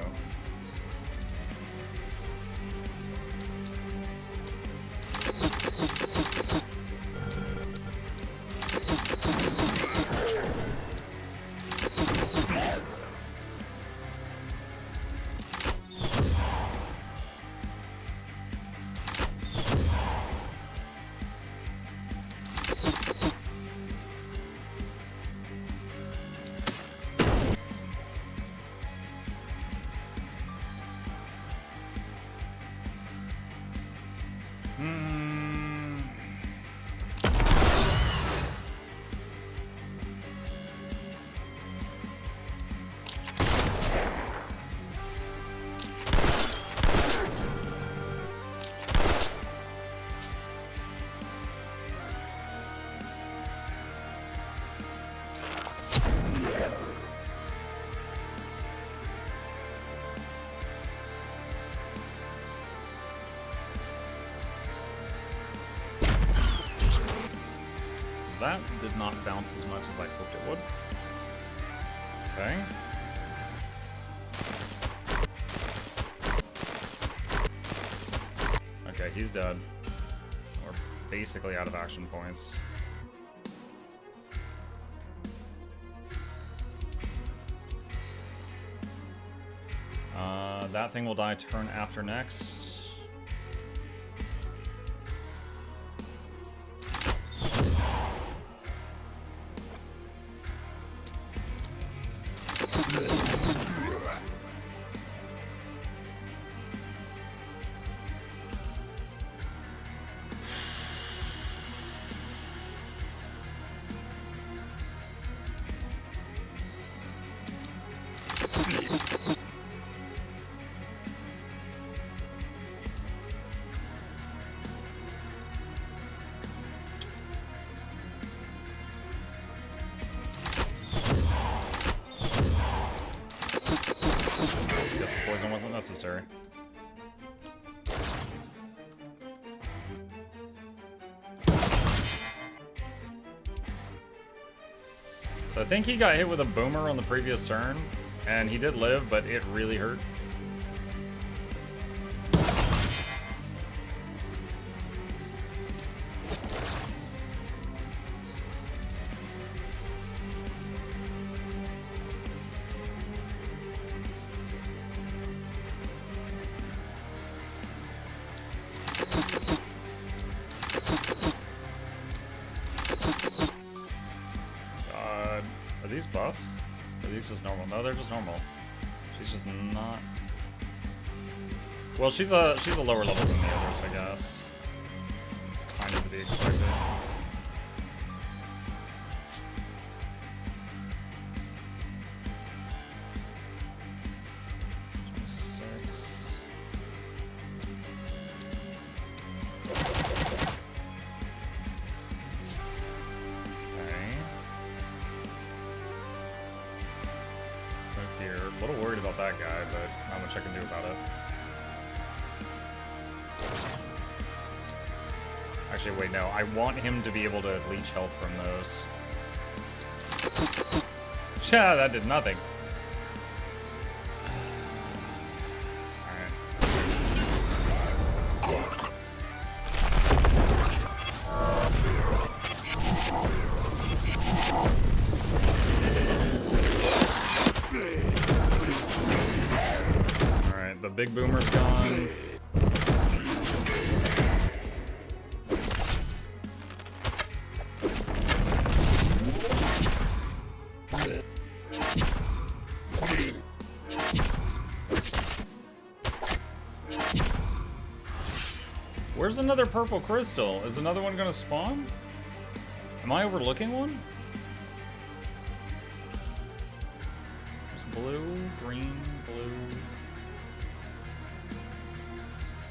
That did not bounce as much as I hoped it would. Okay. Okay, he's dead. We're basically out of action points. That thing will die turn after next. Wasn't necessary. So I think he got hit with a boomer on the previous turn, and he did live, but it really hurt. Buffed? Are these just normal? No, they're just normal. She's just not. Well, she's a lower level than the others, I guess. It's kind of to be expected. I can do about it. Actually, wait, no. I want him to be able to leech health from those. Yeah, that did nothing. Alright. big boomer's gone. Where's another purple crystal? Is another one gonna spawn? Am I overlooking one? There's blue, green, blue.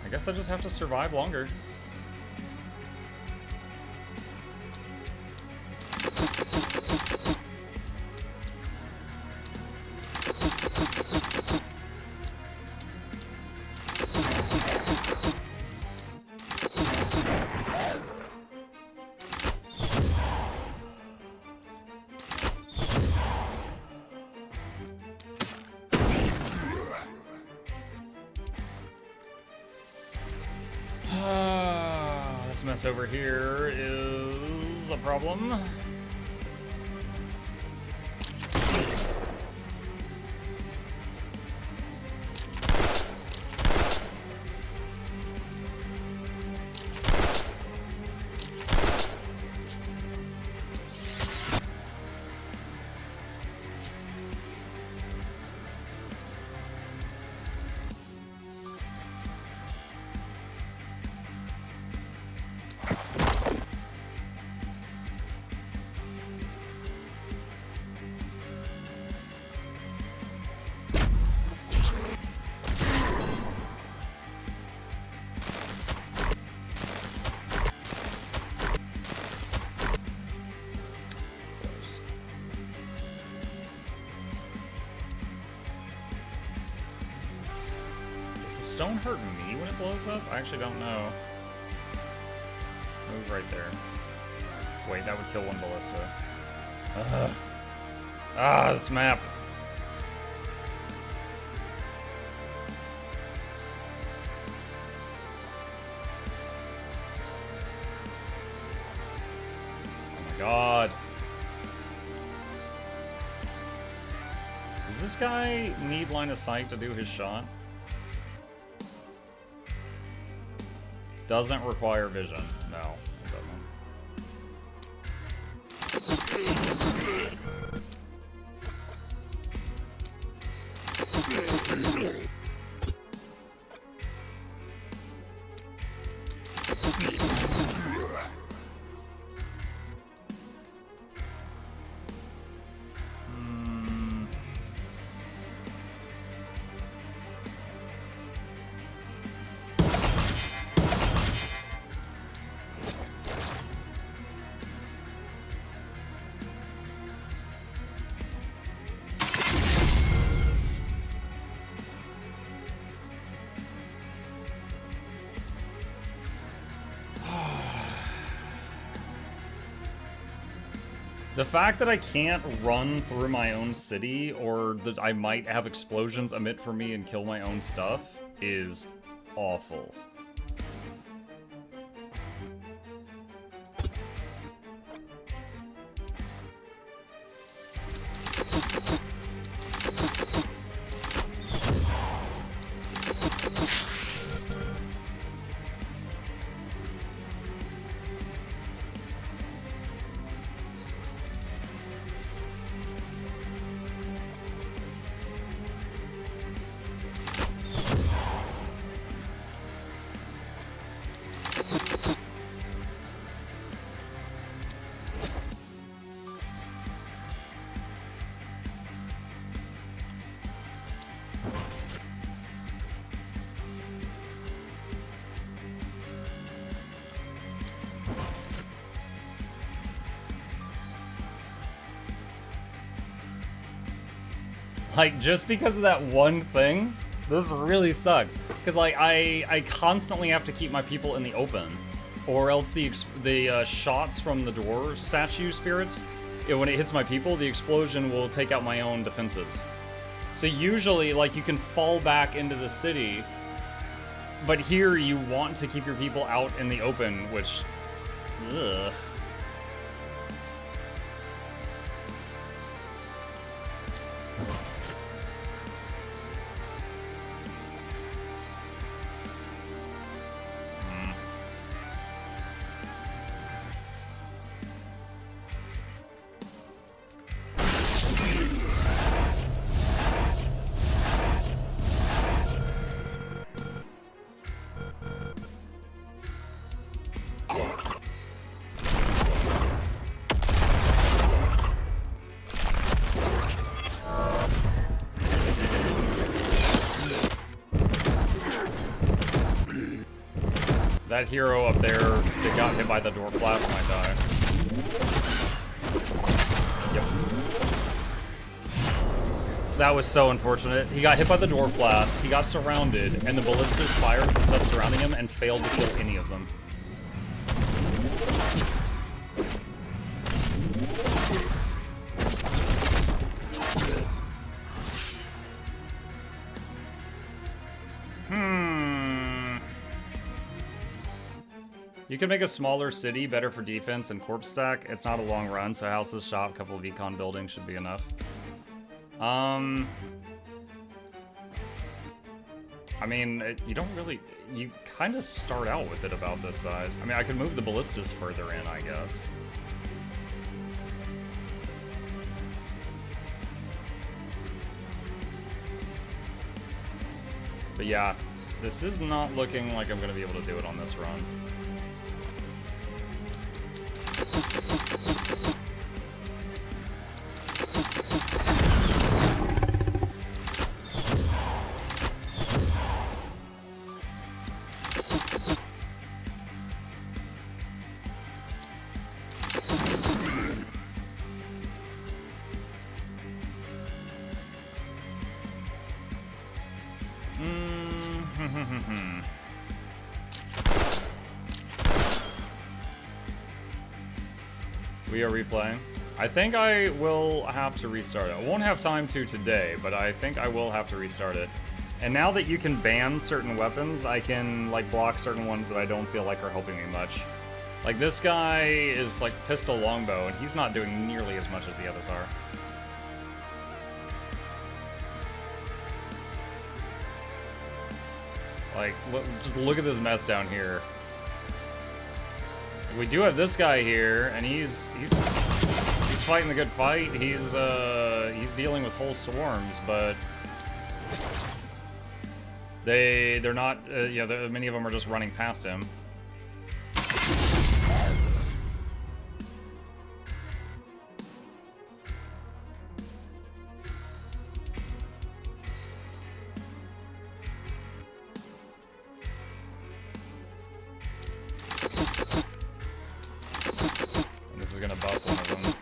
I guess I just have to survive longer. This mess over here is a problem. Stone hurt me when it blows up? I actually don't know. Move right there. Wait, that would kill one ballista. Ah, this map. Oh my god. Does this guy need line of sight to do his shot? Doesn't require vision. No, it doesn't. The fact that I can't run through my own city, or that I might have explosions emit from me and kill my own stuff, is awful. Like, just because of that one thing, this really sucks. Because, like, I constantly have to keep my people in the open. Or else the shots from the dwarf statue spirits, when it hits my people, the explosion will take out my own defenses. So usually, like, you can fall back into the city, but here you want to keep your people out in the open, which... ugh. That hero up there that got hit by the dwarf blast might die. Yep. That was so unfortunate. He got hit by the dwarf blast, he got surrounded, and the ballistas fired at the stuff surrounding him and failed to kill any of them. You can make a smaller city, better for defense and corpse stack. It's not a long run, so houses, shop, couple of econ buildings should be enough. I mean, you don't really... You kind of start out with it about this size. I mean, I could move the ballistas further in, I guess. But yeah, this is not looking like I'm going to be able to do it on this run. We are replaying. I think I will have to restart it. I won't have time to today, but I think I will have to restart it. And now that you can ban certain weapons, I can like block certain ones that I don't feel like are helping me much. Like this guy is like pistol longbow, and he's not doing nearly as much as the others are. Like, just look at this mess down here. We do have this guy here, and he's fighting the good fight. He's dealing with whole swarms, but they're not. Yeah, many of them are just running past him. This is gonna buff one of them.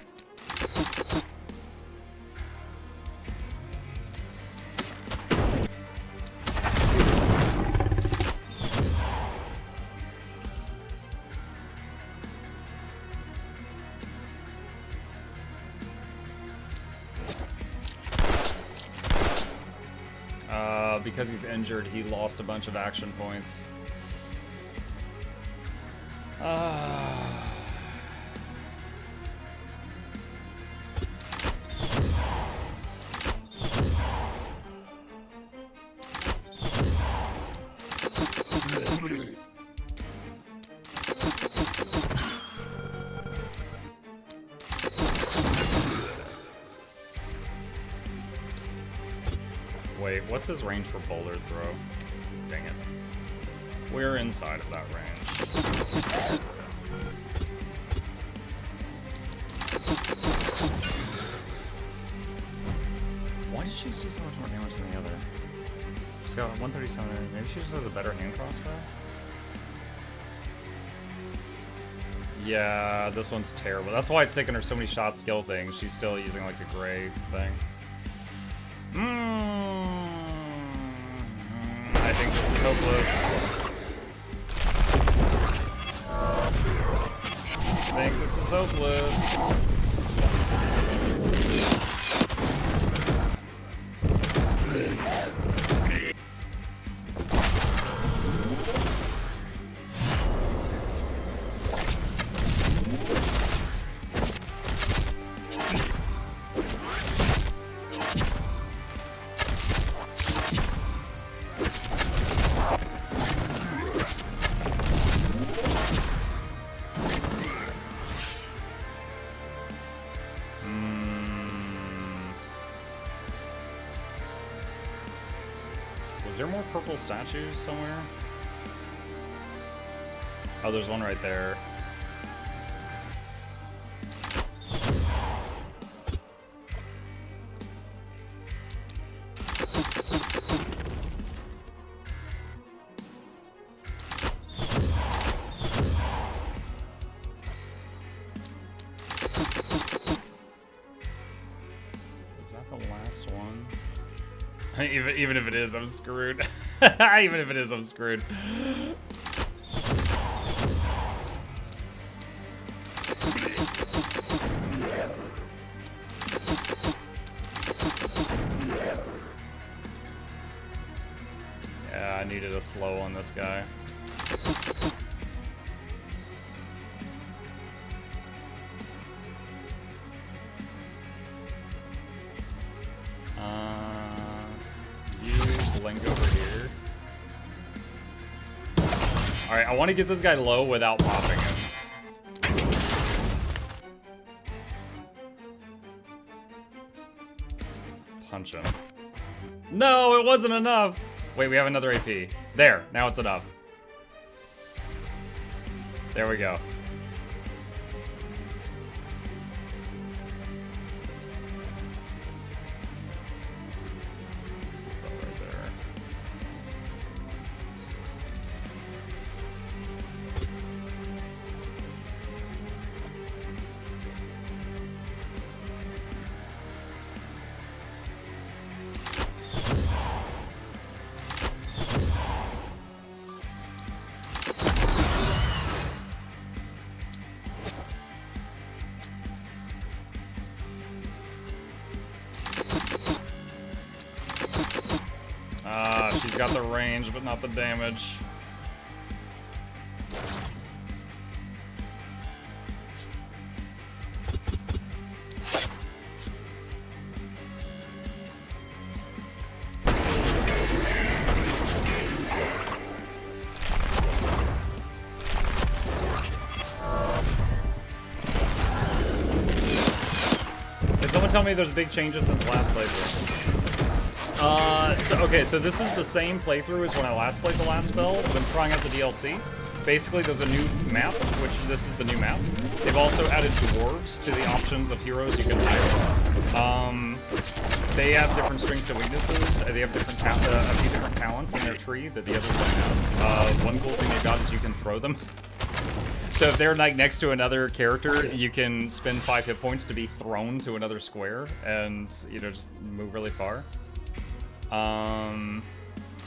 Because he's injured, he lost a bunch of action points. Wait, what's his range for boulder throw? Dang it. We're inside of that range. Why does she do so much more damage than the other? She's got 137. Maybe she just has a better hand crossbow? Yeah, this one's terrible. That's why it's taken her so many shot skill things. She's still using like a gray thing. I think this is hopeless. I think this is hopeless. Was there more purple statues somewhere? Oh, there's one right there. the last one. Even if it is, I'm screwed. Even if it is, I'm screwed. Yeah, I needed a slow on this guy. Use Link over here. Alright, I want to get this guy low without popping him. Punch him. No, it wasn't enough! Wait, we have another AP. There, now it's enough. There we go. She's got the range, but not the damage. Did someone tell me there's big changes since last playthrough? So this is the same playthrough as when I last played the last spell, when trying out the DLC. Basically, there's a new map, which this is the new map. They've also added dwarves to the options of heroes you can hire. They have different strengths and weaknesses. They have different a few different talents in their tree that the others don't have. One cool thing they've got is you can throw them. So if they're like next to another character, you can spend 5 hit points to be thrown to another square and, you know, just move really far.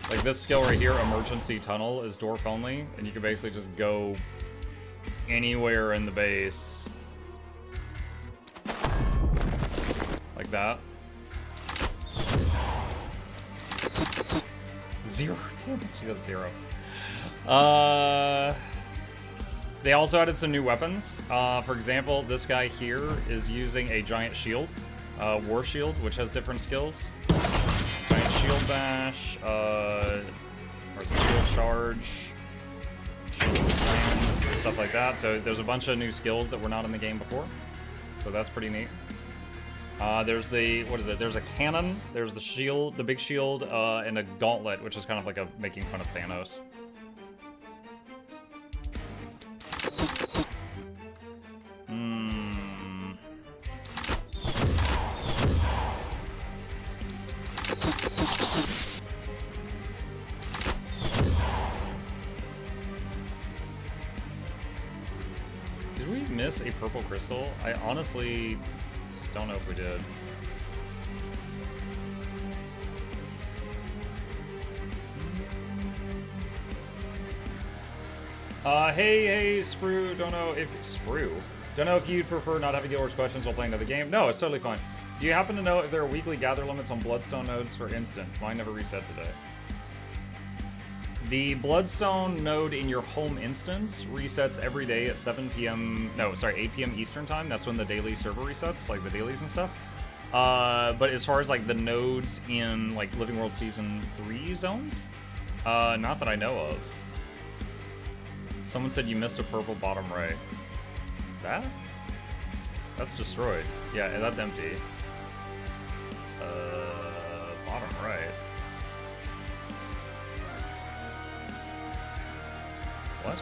Like this skill right here, Emergency Tunnel, is dwarf only, and you can basically just go anywhere in the base. Like that. 0 damage, she does 0. They also added some new weapons. For example, this guy here is using a giant shield, War Shield, which has different skills. Giant Shield Bash, or Shield Charge, Shield Slam, stuff like that. So there's a bunch of new skills that were not in the game before. So that's pretty neat. There's the, what is it? There's a cannon, there's the shield, the big shield, and a gauntlet, which is kind of like a making fun of Thanos. Did we miss a purple crystal? I honestly don't know if we did. Hey, Sprue, don't know if you'd prefer not having Guild Wars questions while playing another game. No, it's totally fine. Do you happen to know if there are weekly gather limits on Bloodstone nodes, for instance? Mine never reset today. The Bloodstone node in your home instance resets every day at 8 p.m. Eastern time. That's when the daily server resets, like the dailies and stuff. But as far as like the nodes in like Living World Season 3 zones, not that I know of. Someone said you missed a purple bottom right. That? That's destroyed. Yeah, that's empty. Bottom right. What?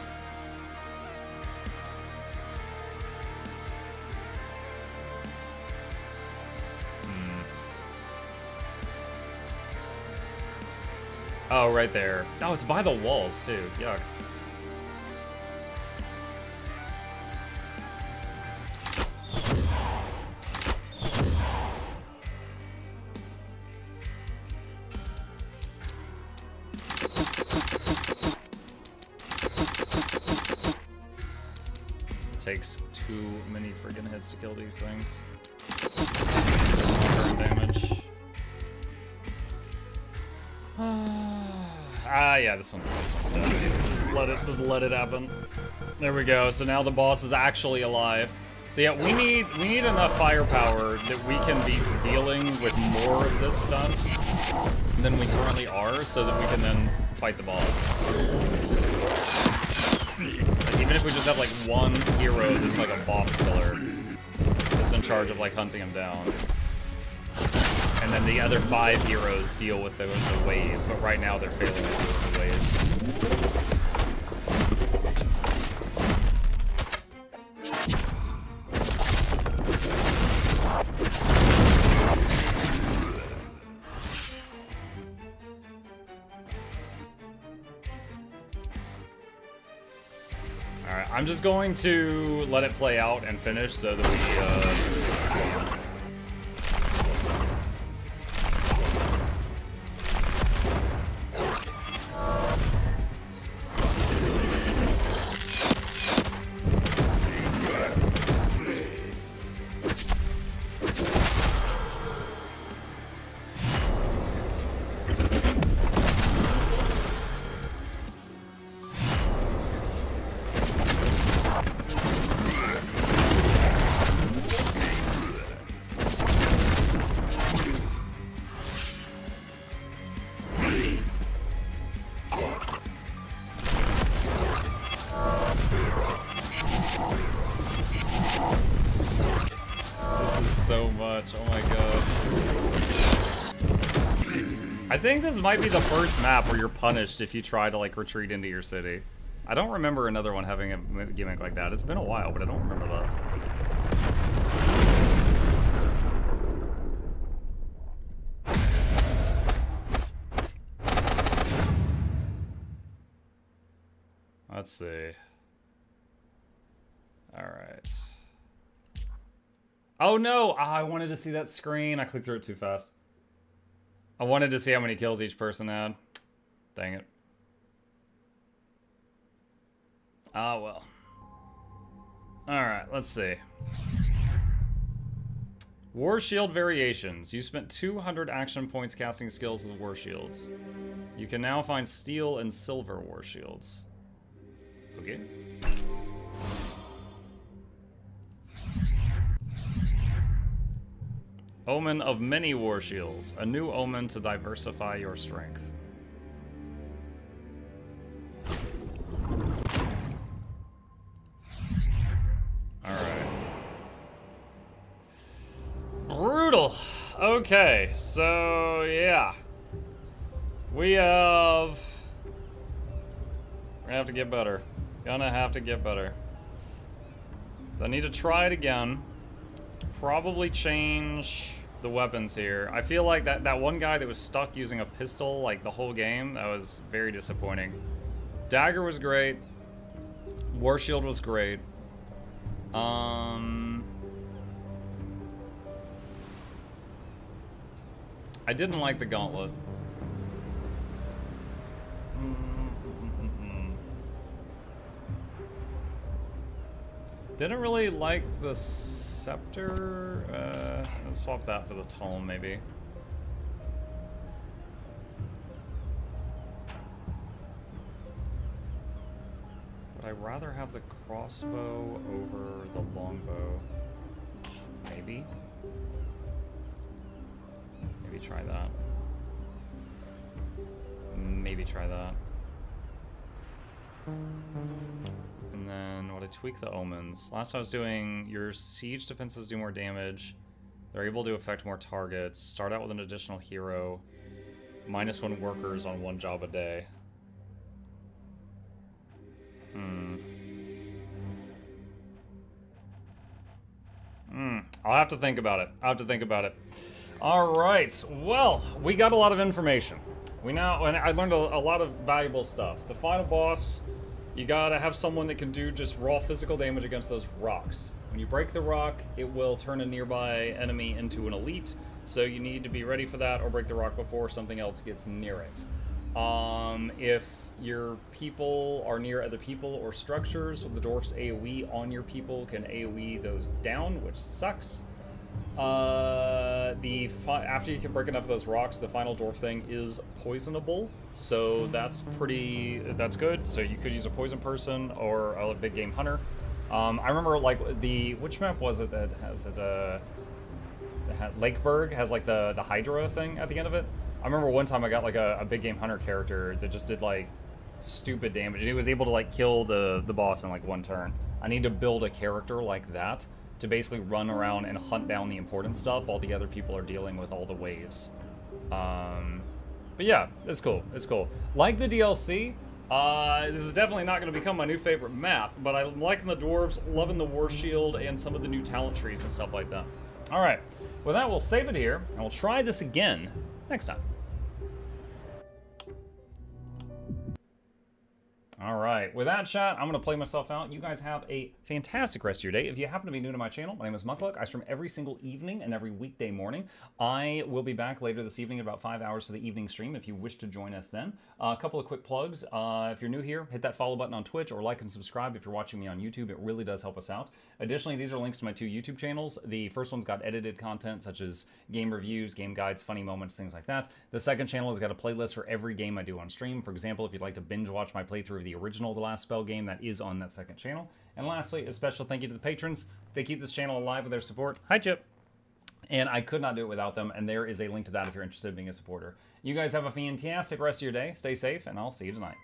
Oh, right there. Oh, it's by the walls, too. Yuck. takes too many friggin' hits to kill these things. Burn damage. Yeah, this one's dead. Just let it happen. There we go. So now the boss is actually alive. So yeah, we need enough firepower that we can be dealing with more of this stuff than we currently are, so that we can then fight the boss. Like, even if we just have like one hero that's like a boss killer that's in charge of like hunting him down. And then the other 5 heroes deal with the wave, but right now they're failing to deal with the waves. Alright, I'm just going to let it play out and finish so that we, so much. Oh my god. I think this might be the first map where you're punished if you try to like retreat into your city. I don't remember another one having a gimmick like that. It's been a while, but I don't remember that. Let's see. All right. Oh no! I wanted to see that screen. I clicked through it too fast. I wanted to see how many kills each person had. Dang it. Ah, well. Alright, let's see. War Shield variations. You spent 200 action points casting skills with War Shields. You can now find steel and silver War Shields. Okay. Omen of many War Shields. A new omen to diversify your strength. Alright. Brutal. Okay, so yeah. We have... We're gonna have to get better. Gonna have to get better. So I need to try it again. Probably change the weapons here. I feel like that one guy that was stuck using a pistol like the whole game, that was very disappointing. Dagger was great. War Shield was great. I didn't like the gauntlet. Didn't really like the scepter. Let's swap that for the tome, maybe. Would I rather have the crossbow over the longbow? Maybe. Maybe try that. Maybe try that. And then, would I tweak the omens? Last time I was doing, your siege defenses do more damage. They're able to affect more targets. Start out with an additional hero. -1 workers on 1 job a day. I'll have to think about it. All right. Well, we got a lot of information. And I learned a lot of valuable stuff. The final boss, you gotta have someone that can do just raw physical damage against those rocks. When you break the rock, it will turn a nearby enemy into an elite, so you need to be ready for that or break the rock before something else gets near it. If your people are near other people or structures, the dwarf's AoE on your people can AoE those down, which sucks. After you can break enough of those rocks, the final dwarf thing is poisonable, so that's good. So you could use a poison person or a big game hunter. I remember like which map was it that has it? Lakeburg has like the Hydra thing at the end of it. I remember one time I got like a big game hunter character that just did like stupid damage, and he was able to like kill the boss in like one turn. I need to build a character like that to basically run around and hunt down the important stuff while the other people are dealing with all the waves. But yeah, it's cool. It's cool. Like the DLC, this is definitely not going to become my new favorite map, but I'm liking the dwarves, loving the war shield, and some of the new talent trees and stuff like that. All right, with that, we'll save it here, and we'll try this again next time. All right, with that, chat, I'm gonna play myself out. You guys have a fantastic rest of your day. If you happen to be new to my channel, my name is Mukluk. I stream every single evening and every weekday morning. I will be back later this evening in about 5 hours for the evening stream if you wish to join us then. A couple of quick plugs. If you're new here, hit that follow button on Twitch or like and subscribe if you're watching me on YouTube. It really does help us out. Additionally, these are links to my 2 YouTube channels. The first one's got edited content such as game reviews, game guides, funny moments, things like that. The second channel has got a playlist for every game I do on stream. For example, if you'd like to binge watch my playthrough of the original The Last Spell game, that is on that second channel. And lastly, a special thank you to the patrons. They keep this channel alive with their support. Hi, Chip. And I could not do it without them, and there is a link to that if you're interested in being a supporter. You guys have a fantastic rest of your day. Stay safe, and I'll see you tonight.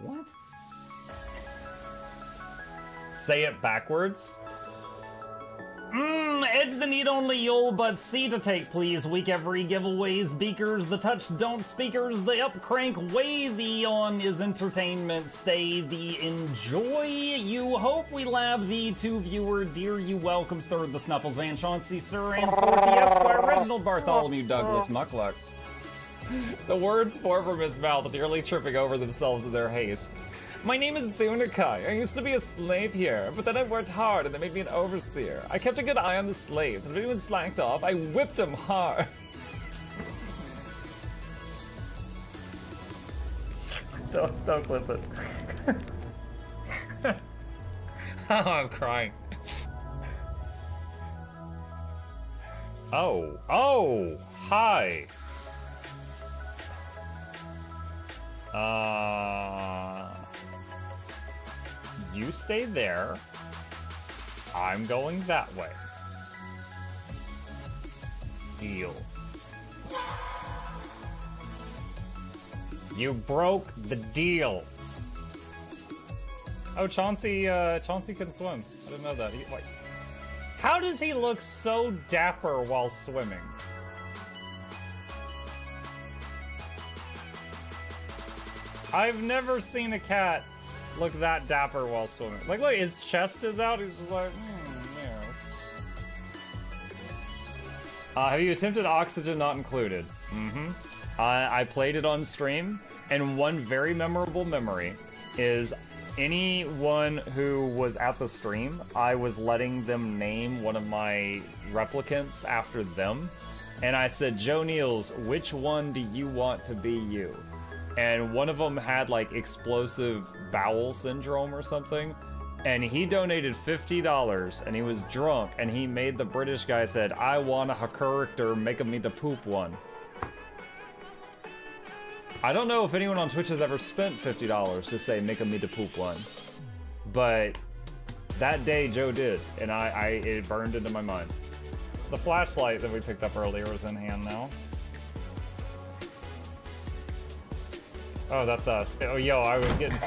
What? Say it backwards? Edge the need only you'll but see to take, please. Week every giveaways, beakers, the touch don't speakers, the up crank way, the on is entertainment, stay the enjoy. You hope we lab the 2 viewer, dear you welcomes third the Snuffles Van Chauncey, sir, and fourth the Esquire Reginald Bartholomew Douglas Mukluk. The words form from his mouth, nearly tripping over themselves in their haste. My name is Zunikai. I used to be a slave here, but then I worked hard and they made me an overseer. I kept a good eye on the slaves, and if anyone slacked off, I whipped them hard. Don't clip it. Oh, I'm crying. Oh, hi. You stay there. I'm going that way. Deal. You broke the deal. Oh, Chauncey can swim. I didn't know that. How does he look so dapper while swimming? I've never seen a cat look that dapper while swimming. Like, look, his chest is out. He's just like, yeah. Have you attempted Oxygen Not Included? I played it on stream, and one very memorable memory is anyone who was at the stream, I was letting them name one of my replicants after them, and I said, Joe Niels, which one do you want to be you? And one of them had like explosive bowel syndrome or something, and he donated $50, and he was drunk, and he made the British guy said, I want a character, make me the poop one. I don't know if anyone on Twitch has ever spent $50 to say make me the poop one, but that day Joe did, and it burned into my mind. The flashlight that we picked up earlier is in hand now. Oh, that's us. Oh, yo, I was getting...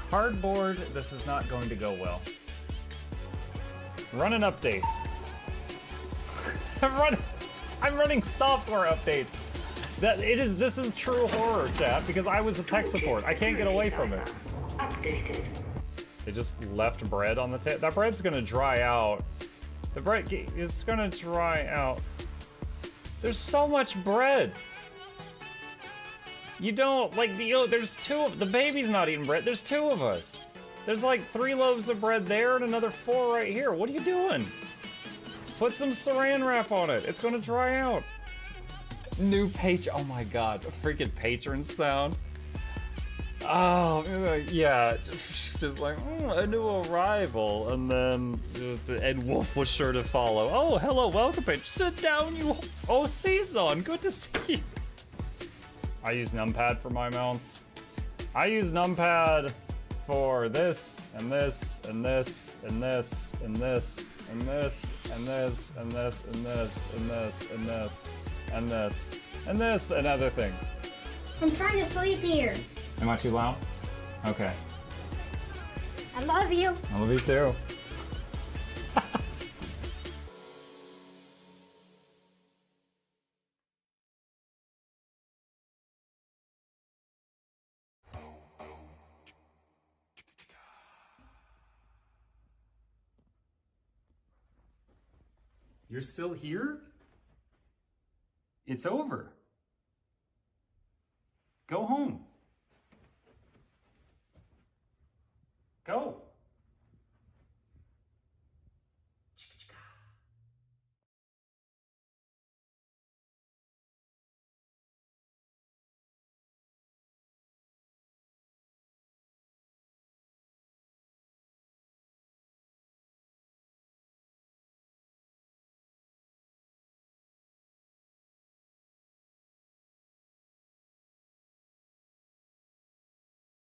Cardboard, this is not going to go well. Run an update. I'm running software updates. This is true horror, chat, because I was a tech support. I can't get away from it. Updated. They just left bread on the table. That bread's gonna dry out. The bread is gonna dry out. There's so much bread. You don't, like, there's the baby's not eating bread. There's 2 of us. There's like 3 loaves of bread there and another 4 right here. What are you doing? Put some saran wrap on it. It's gonna dry out. New page. Oh my god, a freaking patron sound. Oh, yeah. Just like, a new arrival. And then Ed Wolf was sure to follow. Oh, hello, welcome page. Sit down, you. Oh, Season. Good to see you. I use numpad for my mounts. I use numpad for this, and this, and this, and this, and this, and this, and this, and this, and this, and this, and this, and this, and this, and other things. I'm trying to sleep here. Am I too loud? Okay. I love you. I love you too. You're still here? It's over. Go home. Go.